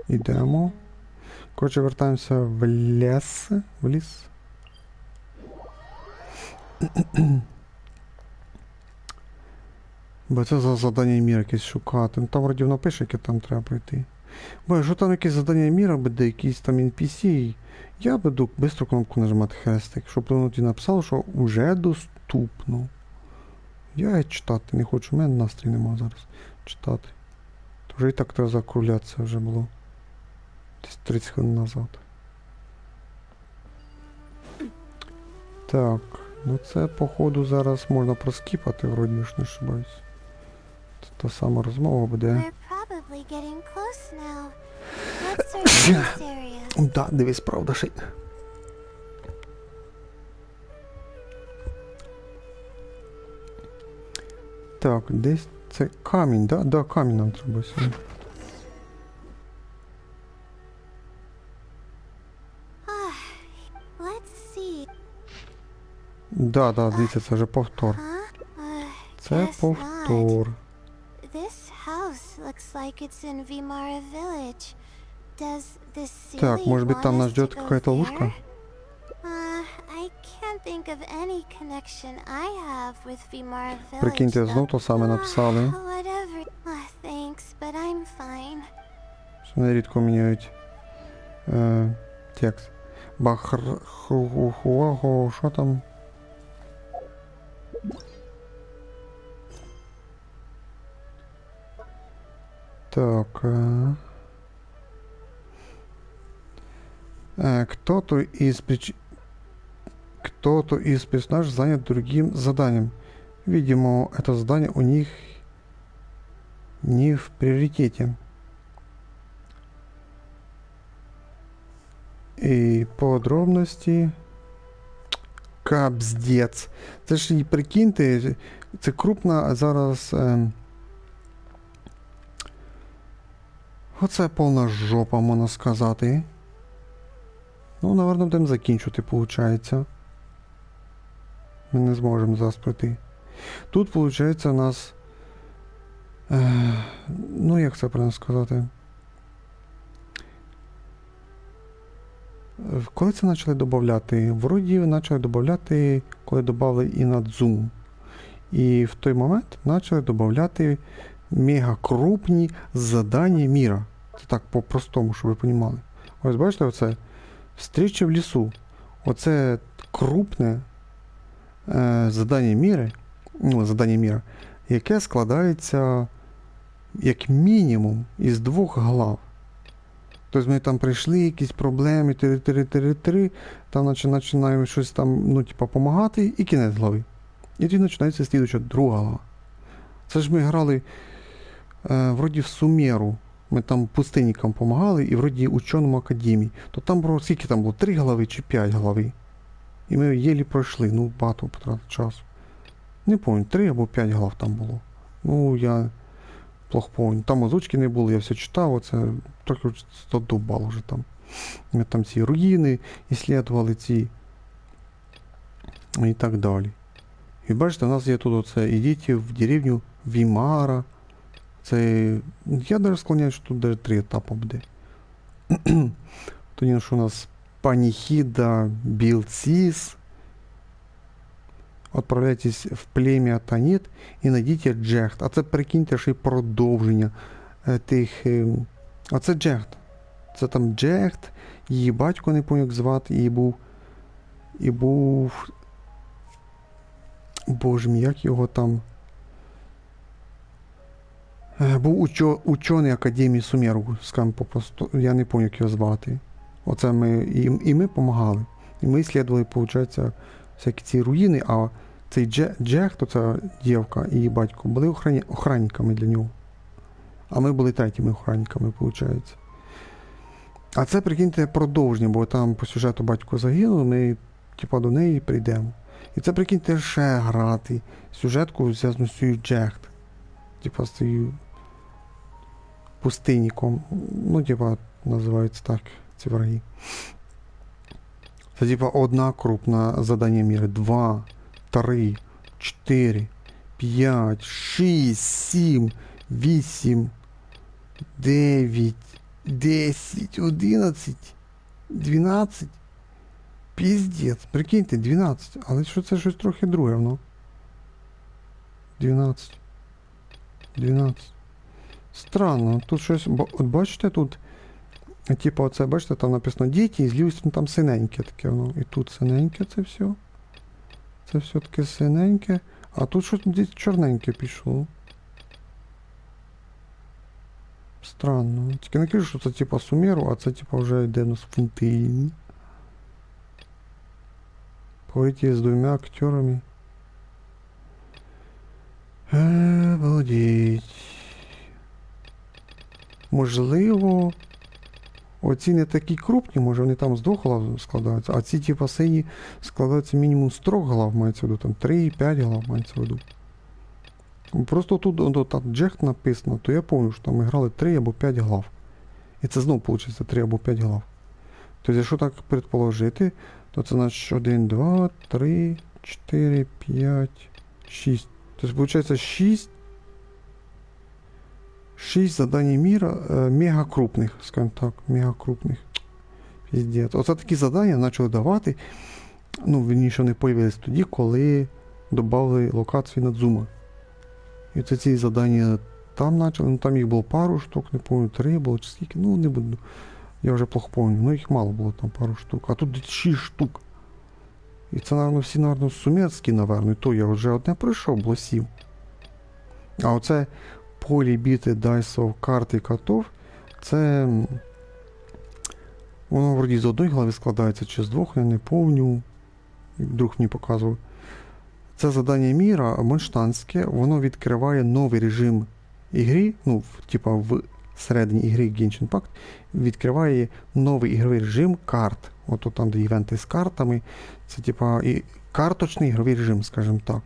Ідемо. Коротше, вертаємося в ліс. В ліс. Бо це за задання міра якесь шукати. Ну там вроді воно пише, яке там треба пройти. Бо якщо там якесь задання міра буде, якийсь там NPC, я буду швидко кнопку нажимати хрестик, щоб воно тоді написало, що вже доступно. Я читати не хочу, у мене настрій нема зараз читати. То вже і так треба закруглятися вже було. Десь 30 хвилин назад. Так. Ну це, походу, зараз можна проскіпати, вроді ж не ошибаюсь. Це та сама розмова буде. Да, дивись, правда ще. Так, десь це камінь, да? Да, камінь нам треба сьогодні. Да, дивіться, це вже повтор. Це повтор. Так, может быть, там нас ждет какая-то ловушка? Прикиньте, знов то саме написали. Що нерідко міняють текст. Бахрхуахо, що там? Так. Кто-то из персонажей занят другим заданием. Видимо, это задание у них не в приоритете. И подробности. Капздец. Це ж і прикиньте, це крупна зараз Оце повна жопа, можна сказати. Ну, напевно, будемо закінчувати, виходить. Ми не зможемо зараз пройти. Тут, виходить, у нас... ну, як це правильно сказати? Коли це почали додавати? Вроді почали додавати, коли додали і на Zoom. І в той момент почали додавати мегакрупні задання міра. Це так по-простому, щоб ви розуміли. Ось бачите, оце «Встреча в лісу». Оце крупне задання міра, яке складається як мінімум із 2 глав. Тобто ми там прийшли, якісь проблеми, там починаємо щось там, ну, типа, допомагати, і кінець глави. І тоді починається слідуюча 2 глава. Це ж ми грали вроді в Сумеру. Ми там пустинникам допомагали і вроді ученому академії. То там було, скільки там було, 3 глави чи 5 глави. І ми єлі пройшли, ну, багато потратили часу. Не пам'ятаю, 3 або 5 глав там було. Ну, я плохо пам'ятаю. Там озвучки не було, я все читав, оце трохи задовбало вже там. Ми там ці руїни іслідували ці і так далі. І бачите, у нас є тут оце, ідіть в деревню Вімара. Це, я навіть склоняю, що тут навіть 3 етапи буде. Тоді, що у нас Панихида Билцис. Отправляйтесь в плем'я Танит і найдіть Джехт. А це, прикиньте, що й продовження тих... А це Джехт. Це там Джехт, її батько, не пам'ятаю, як звати, і був... Боже мій, як його там... Був учений Академії Сумеру, скажімо попросту, я не пам'ятаю, як його звати. Оце ми, і ми допомагали. І ми слідували, виходить, всякі ці руїни, а цей Джехт, оця дівка і її батько, були охранниками для нього. А ми були третіми охранниками, виходить. А це, прикиньте, продовження, бо там по сюжету батько загинув, ми, типа, до неї прийдемо. І це, прикиньте, ще грати сюжетку зв'язану з цією Джехт. Типа, з цією пустинником. Ну, типа, називаються так ці враги. Це, типа, одна крупна задання міри. 2, 3, 4, 5, 6, 7, 8, 9, 10, 11, 12. Піздець. Прикиньте, 12. Але що це щось трохи друге, воно? 12. 12. Странно. Тут щось... От бачите, тут... Типа, оце, бачите, там написано діти, і зліво там синеньке таке воно. І тут синеньке це все. Це все таке синеньке. А тут щось чорненьке пішло. Странно. Тільки не кажу, що це типа Сумеру, а це типа вже йде на Фунтині. Поїдьте з 2 актерами. Обалдеть. Можливо, оці не такі крупні, може вони там з 2 глав складаються, а ці типа сині складаються мінімум з 3 глав, мається в виду, там 3-5 глав мається в виду. Просто тут так Джехт написано, то я пам'ятаю, що там ми грали 3 або 5 глав. І це знову виходить 3 або 5 глав. Тобто, якщо так предположити, то це значить 1, 2, 3, 4, 5, 6. Тобто, виходить 6 задань міра мегакрупних, скажімо так, мегакрупних. Піздець. Оце такі завдання почали давати, ну, вірніше, вони появились тоді, коли додали локації над Зума. І це ці завдання там почали, ну там їх було пару штук, не пам'ятаю, 3 було чи скільки, ну не буду. Я вже плохо пам'ятаю, ну їх мало було там пару штук, а тут 6 штук. І це, напевно, всі, сумецькі, напевно, і то я вже одне пройшов, було 7. А оце полі біти дайсов, карти котов, це воно вроді з 1 глави складається, чи з 2, я не пам'ятаю, друг мені показував. Це задання міра монштанське, воно відкриває новий режим ігри, ну, типа в середині ігри Genshin Impact, відкриває новий ігровий режим карт. Ото там, де івенти з картами, це типа і карточний ігровий режим, скажімо так.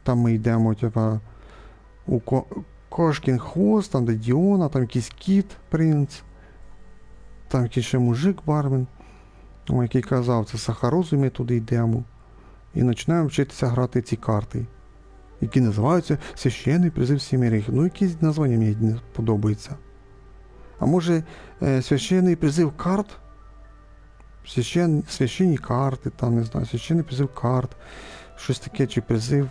Там ми йдемо, типа, у Кошкін хвост, там де Діона, там якийсь кіт, принц, там якийсь ще мужик, бармен, який казав, це Сахарозу, ми туди йдемо. І починаємо вчитися грати ці карти, які називаються «Священний призив сімерих». Ну, якісь названня мені не подобаються. А може, священний призив карт? Священні карти, там, не знаю, священний призив карт, щось таке, чи призив.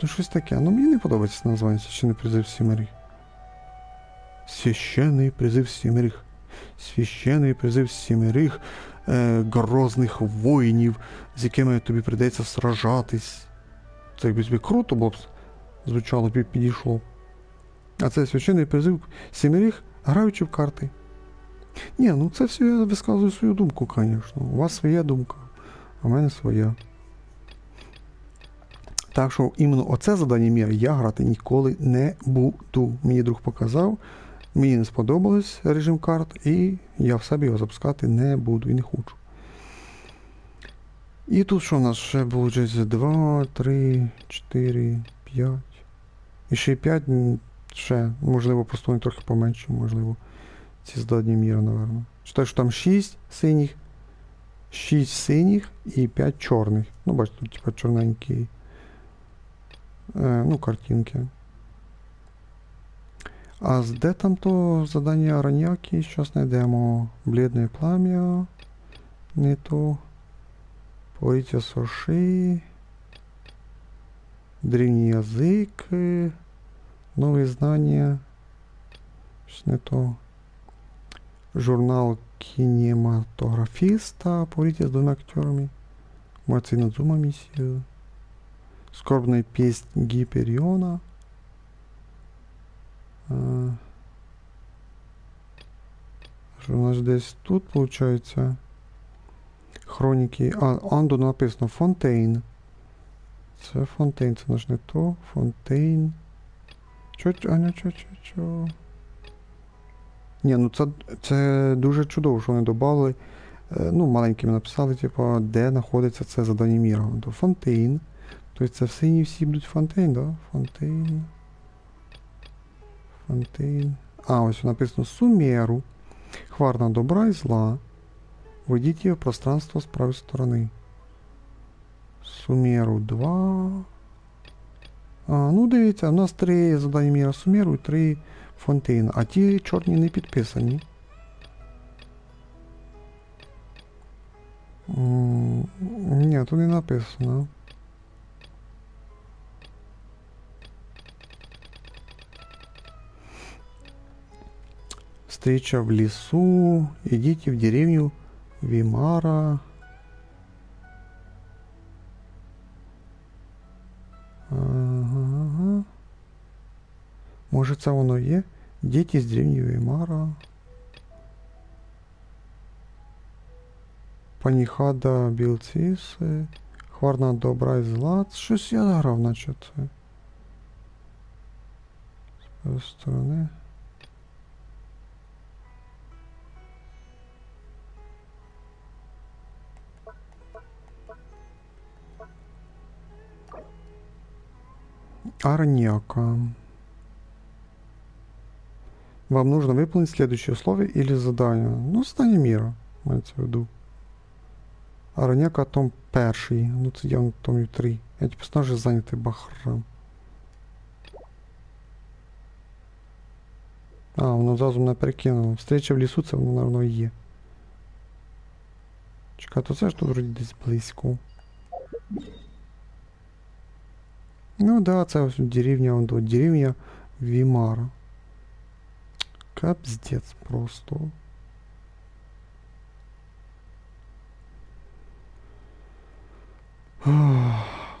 Ну, щось таке. Ну, мені не подобається названня священний призив сімерих. Священний призив сімерих. Священний призив сімерих грозних воїнів, з якими тобі прийдеться сражатись. Це якби собі круто, бо б звучало, підійшло. А це священний призив сімерих, граючи в карти. Ні, ну це все я висказую свою думку, звісно. У вас своя думка, а в мене своя. Так що іменно оце задання міра я грати ніколи не буду. Мені друг показав, мені не сподобалось режим карт, і я в себе його запускати не буду і не хочу. І тут що в нас ще виходить? 2, 3, 4, 5. І ще 5, ще, можливо, просто вони трохи поменше, можливо, ці задання міра, напевно. Читаю, що там 6 синіх і 5 чорних. Ну, бачите, тут типа чорненькі, ну, картинки. А де там то задання Араняки? Зараз знайдемо. Бледне плам'я. Не то. Повітря суші. Древній язик. Нові знання. Щось не то. Журнал кінематографіста. Повітря з 2 актерами. Морці Надзума місію. Скорбная песнь Гипериона. Що у нас здесь тут, получается? Хроніки. Анду написано Фонтейн. Це Фонтейн, це наш не то. Фонтейн. Чо? Ні, ну це дуже чудово, що вони додали. Ну, маленькими написали, типу, де знаходиться це задання міра. Фонтейн. Тобто це все всі будуть Фонтейн, да? Фонтейн. А, ось написано Сумеру. Хварна добра і зла. Введіть її в пространство з правої сторони. Сумеру 2. Ну дивіться, у нас 3 задання міра Сумеру і 3 Фонтейн. А ті чорні не підписані. Ні, тут не написано. Встреча в лесу. Идите в деревню Вимара. Ага. Може це воно є? Діти з деревні Вимара. Паніхада Білціси. Хварна добра і зла. Щось я грав, наче це. З правої сторони. Арняка. Вам нужно выполнить следующее условие или задание. Ну, задание мира, мається в виду. Арняка том 1. Ну, це явно том 3. Эти персонажи заняты бахрам. Воно зразу мене перекинуло. Встреча в лісу, це воно, наверно, і є. Чекай, то це ж тут вроді десь близько. Ну да, це ось деревня Вимара. Капздец просто.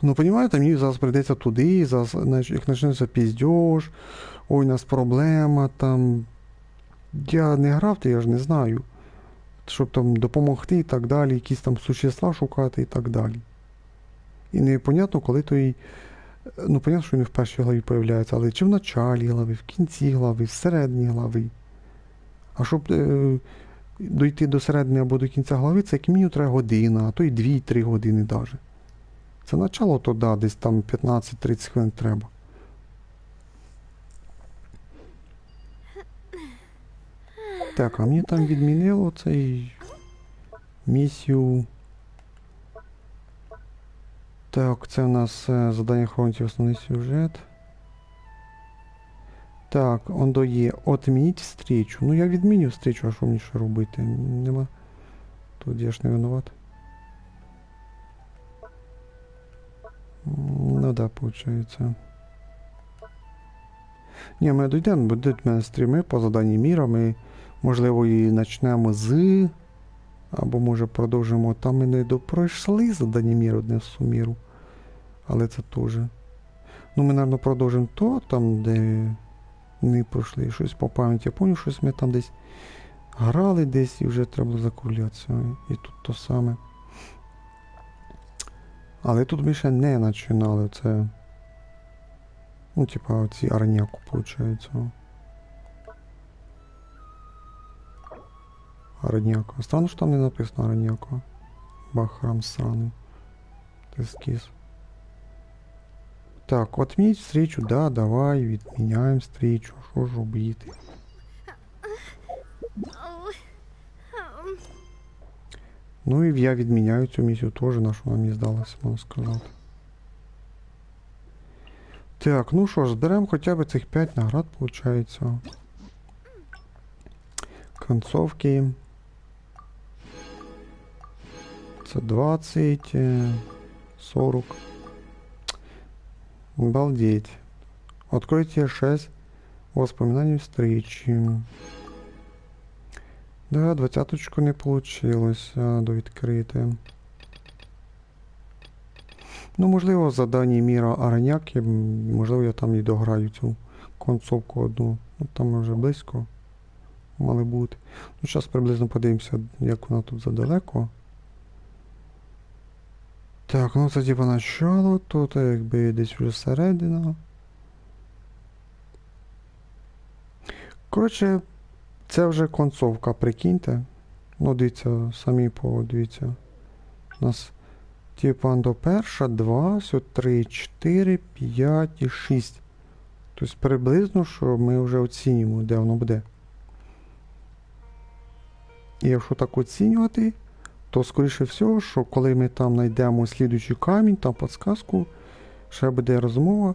Ну, понимаєте, мені зараз прийдеться туди, зараз, як почнеться піздьош, ой, у нас проблема, там. Я не грав, то я ж не знаю. Щоб там допомогти і так далі, якісь там существа шукати і так далі. І непонятно, коли той. Ну, понятно, що він в першій главі появляється, але чи в началі глави, в кінці глави, в середній глави. А щоб дойти до середини або до кінця глави, це як мінімум 3 години, а то й 2-3 години навіть. Це начало, то да, десь там 15-30 хвилин треба. Так, а мені там відмінило цей місію. Так, це у нас задання хроники основний сюжет. Так, он є отмініть встречу. Ну я відміню встречу, а що мені ще робити? Нема. Тут я ж не винуват. Ну да, получається. Ні, ми дійдемо, будуть в мене стріми по заданні міра, ми, можливо, і почнемо з... Або, може, продовжимо. Там ми не допройшли задання міра одне в суміру. Але це теж. Ну, ми, мабуть, продовжимо то, там, де не пройшли щось по пам'яті. Я пам'ятаю, щось ми там десь грали десь і вже треба було закруглятися. І тут то саме. Але тут ми ще не починали. Це... Ну, типа, оці араняку, виходить. Араняка. Странно, що там не написано араняка. Бахрам сраний. Тескіз. Так, отменить встречу, да, давай, відміняємо встречу. Що ж робити? Ну і я відміняю цю місію теж, на що нам і здалося, можна сказати. Так, ну що ж, зберемо хоча б цих 5 наград, виходить. Концовки. Це 20, 40. Обалдеть. Откройте 6 воспоминаний встречи. Да, 20-очку не получилось довідкрити. Ну, можливо, задання міра Араняки, можливо, я там і дограю цю концовку одну. Ну, там ми вже близько мали бути. Ну, зараз приблизно подивимося, як вона тут задалеко. Так, ну це типа начало, тут якби десь вже середина. Коротше, це вже концовка, прикиньте. Ну, дивіться, самі подивіться. У нас типа до перша, 2, 3, 4, 5 і 6. Тобто приблизно, що ми вже оцінюємо, де воно буде. І якщо так оцінювати, то, скоріше всього, що коли ми там знайдемо слідуючий камінь, там підсказку, ще буде розмова.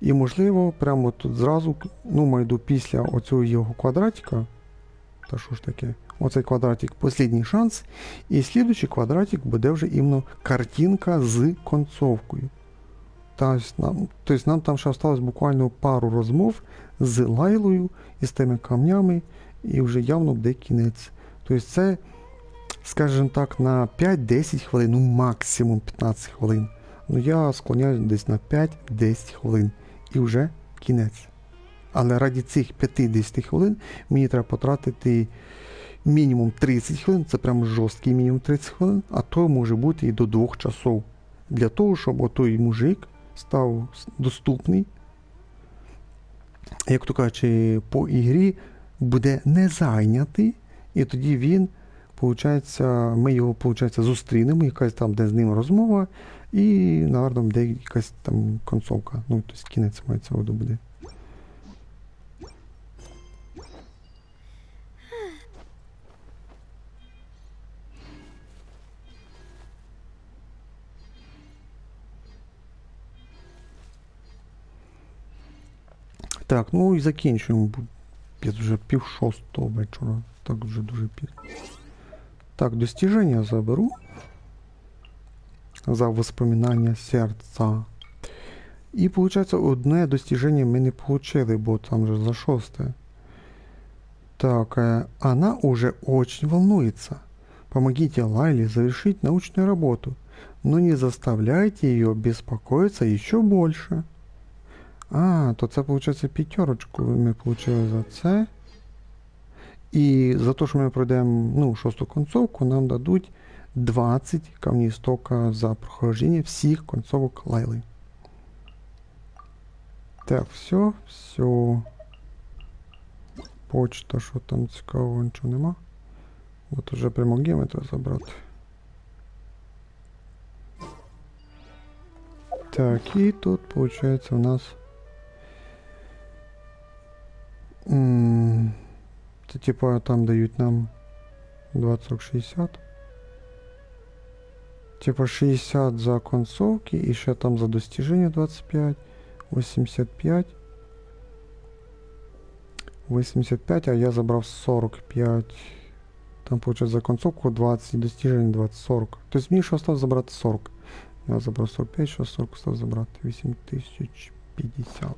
І, можливо, прямо тут зразу, ну, майду після оцього його квадратика, та що ж таке, оцей квадратик – останній шанс, і слідуючий квадратик буде вже іменно картинка з концовкою. Тобто нам там ще залишилось буквально пару розмов з Лайлою і з тими камнями, і вже явно буде кінець. Тобто це, скажімо так, на 5-10 хвилин, ну максимум 15 хвилин. Ну я склоняюсь десь на 5-10 хвилин. І вже кінець. Але раді цих 5-10 хвилин мені треба потратити мінімум 30 хвилин, це прям жорсткий мінімум 30 хвилин, а то може бути і до 2 часов. Для того, щоб отой мужик став доступний, як то кажучи, по ігрі буде не зайнятий, і тоді він, получається, ми його, получається, зустрінемо, якась там, де з ним розмова, і, наверно, буде якась там концовка. Ну, тобто кінець мається воду буде. Так, ну і закінчуємо. Я вже 5:30 вечора. Так вже дуже пізно. Так, достіження заберу. За воспоминання серця. І, виходить, одне достіження ми не получили, бо там же за 6. Так, она уже очень волнуется. Помогите Лайле завершить научную работу, но не заставляйте ее беспокоиться еще больше. А, то це, виходить, 5 ми получили за це. І за те, що ми пройдемо, ну, 6-ту концовку, нам дадуть 20 камней стока за прохождение всіх концовок Лайли. Так, все. Почта, що там цікавого, нічого нема. От уже прямо геми треба забрати. Так, і тут, виходить, у нас... типа там дають нам 20-60. Типа 60 за концовки і ще там за достиження 25, 85. 85, а я забрав 45. Там, получается, за концовку 20, достиження 20, 40. Тобто мені ще осталось забрати 40. Я забрав 45, ще 40 осталось забрати. 8050.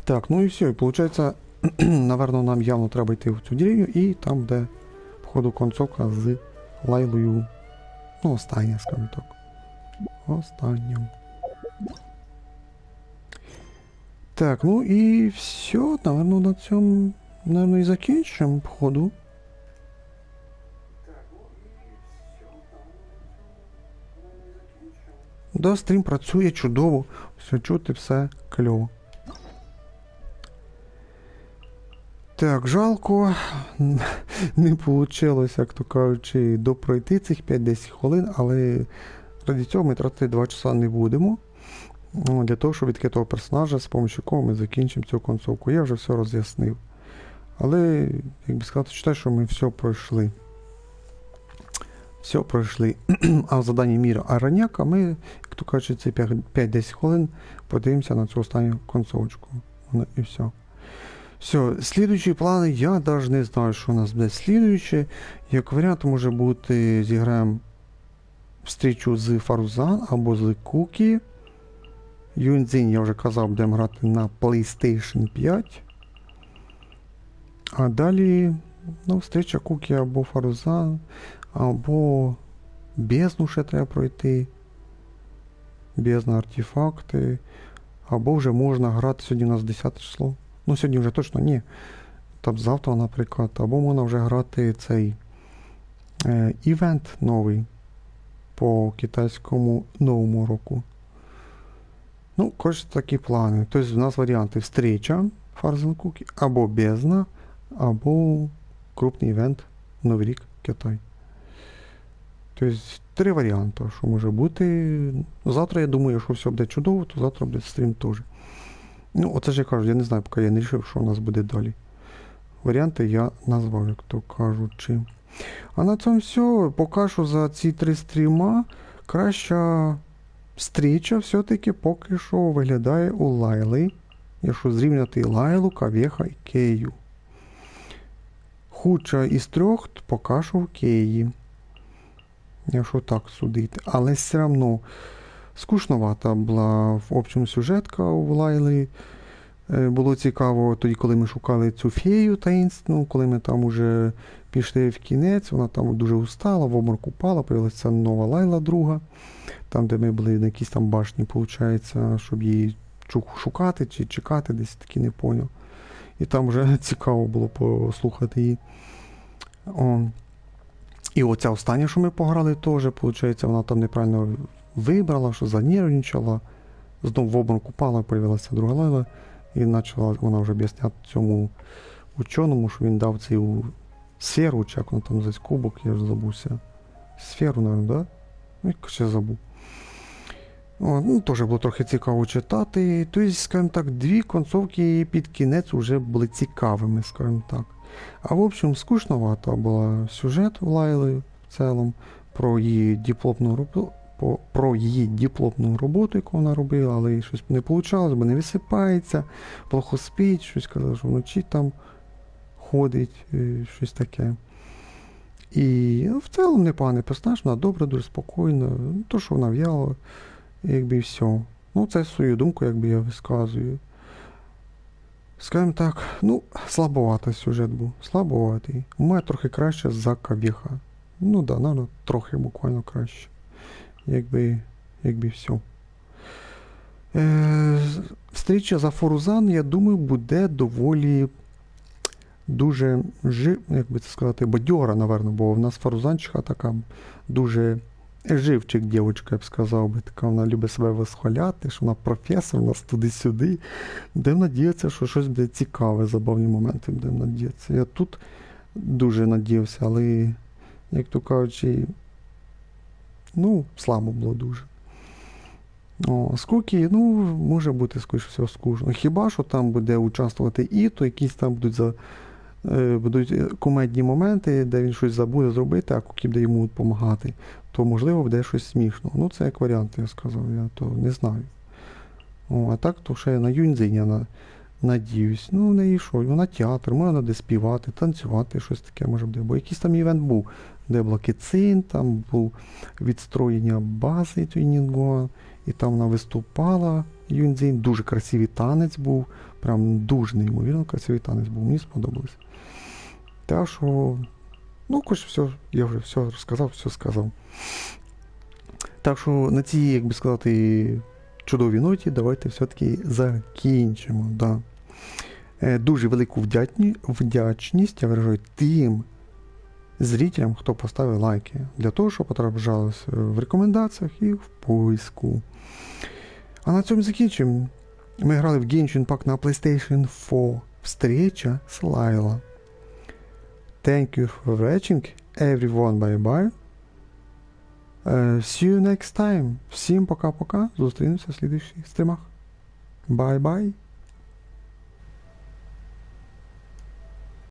Так, ну і все. І получается, наверное, нам явно треба йти в цю деревню і там, де походу концовка з Лайлою. Ну, остання, скажімо так. Останнім. Так, ну і все, наверное, на цьому, наверное, і закінчимо, походу. Да, стрім працює чудово, все чути, все кльово. Так, жалко, не вийшло, як то кажучи, допройти цих 5-10 хвилин, але ради цього ми тратити 2 часа не будемо. Для того, щоб відкрити того персонажа, з допомогою якого ми закінчимо цю концовку. Я вже все роз'яснив. Але, як би сказати, читаю, що ми все пройшли. Все пройшли. А в заданні Міра Араняка ми, як то кажуть, ці 5-10 хвилин подивимося на цю останню концовочку. І все. Все, слідуючі плани, я навіть не знаю, що у нас буде слідуюче. Як варіант може бути, зіграємо встрічу з Фарузан або з Кукі. Юньцзинь, я вже казав, будемо грати на PlayStation 5. А далі, ну, встреча Кукі або Фарузан, або бездну ще треба пройти. Бездна артефакти. Або вже можна грати, сьогодні у нас 10 число. Ну, сьогодні вже точно ні. Там завтра, наприклад. Або можна вже грати цей івент новий по китайському Новому року. Ну, коротше, такі плани. Тобто, у нас варіанти встреча Фарзен Кукі, або бездна, або крупний івент Новий рік Китай. Тобто, 3 варіанти, що може бути. Завтра, я думаю, що все буде чудово, то завтра буде стрім теж. Ну, оце ж я кажу, я не знаю, поки я не вирішив, що у нас буде далі. Варіанти я назвав, як то кажучи. А на цьому все. Поки що за ці 3 стріма краща встреча все-таки поки що виглядає у Лайли. Якщо зрівняти Лайлу, Кавеха і Кею. Худша із 3 поки що в Кеї. Якщо так судити. Але все одно скучновата була в общому сюжетка у Лайли. Було цікаво тоді, коли ми шукали цю фею таїнственну, коли ми там уже пішли в кінець, вона там дуже устала, в обморок упала, появилася нова Лайла друга, там, де ми були на якійсь там башні, виходить, щоб її шукати чи чекати, десь таки не поняв. І там вже цікаво було послухати її. І оця остання, що ми пограли, теж, виходить, вона там неправильно вибрала, що занервничала, знову в обморок упала, появилася друга Лайла, і почала вона вже об'ясняти цьому ученому, що він дав цю сферу, чи як вона там називається, кубок, я ж забувся. Сферу, мабуть, да? Ну, ще забув. Ну, теж було трохи цікаво читати. Тобто, скажімо так, 2 концовки під кінець вже були цікавими, скажімо так. А в общем, скучновато була сюжет Лайли в цілому, про її дипломну роботу, яку вона робила, але щось не вийшло, бо не висипається, плохо спить, щось казав, що вночі там ходить, щось таке. І в цілому непоганий персонаж, вона добра, дуже спокійна, то, що вона в'яла, якби і все. Ну, це свою думку, якби я висказую. Скажімо так, ну, слабоватий сюжет був, слабоватий. У мене трохи краще за Кавеха. Ну да, навіть трохи буквально краще. Якби все. Встріча за Фарузан, я думаю, буде доволі дуже, як би це сказати, бадьора, напевно, бо в нас Фарузанчиха така дуже живчик дівчинка, я б сказав би, така вона любить себе висхваляти, що вона професор, у нас туди-сюди. Будемо надіятися, що щось буде цікаве, забавні моменти будемо надіятися. Я тут дуже надіявся, але, як то кажучи, ну, слабо було дуже. Скуки, може бути, скоріше всього, скучно. Хіба що там буде участвувати то якісь там будуть кумедні моменти, де він щось забуде зробити, а Кукі буде йому допомагати, то, можливо, буде щось смішно. Це як варіант, я сказав, я то не знаю. А так, то ще на Юньцзинь я надіюсь. В неї що? Вона театр, можна де співати, танцювати, щось таке може бути. Бо якийсь там івент був, де була кицин, там був відстроєння бази Нінго, і там вона виступала, Юньцзинь, дуже красивий танець був, прям дуже неймовірно красивий танець був, мені сподобалось. Так що, все, я вже все розказав, все сказав. Так що на цій, як би сказати, чудовій ноті давайте все-таки закінчимо. Да. Дуже велику вдячність я виражаю тим зрителям, хто поставив лайки, для того, щоб потрапилось в рекомендаціях і в поиску. А на цьому закінчимо. Ми грали в Genshin пак на PlayStation 4. Встреча з Лайла. Thank you for watching, everyone, bye-bye. See you next time. Всім пока-пока. Зустрінемося в слідуючих стрімах. Bye-bye.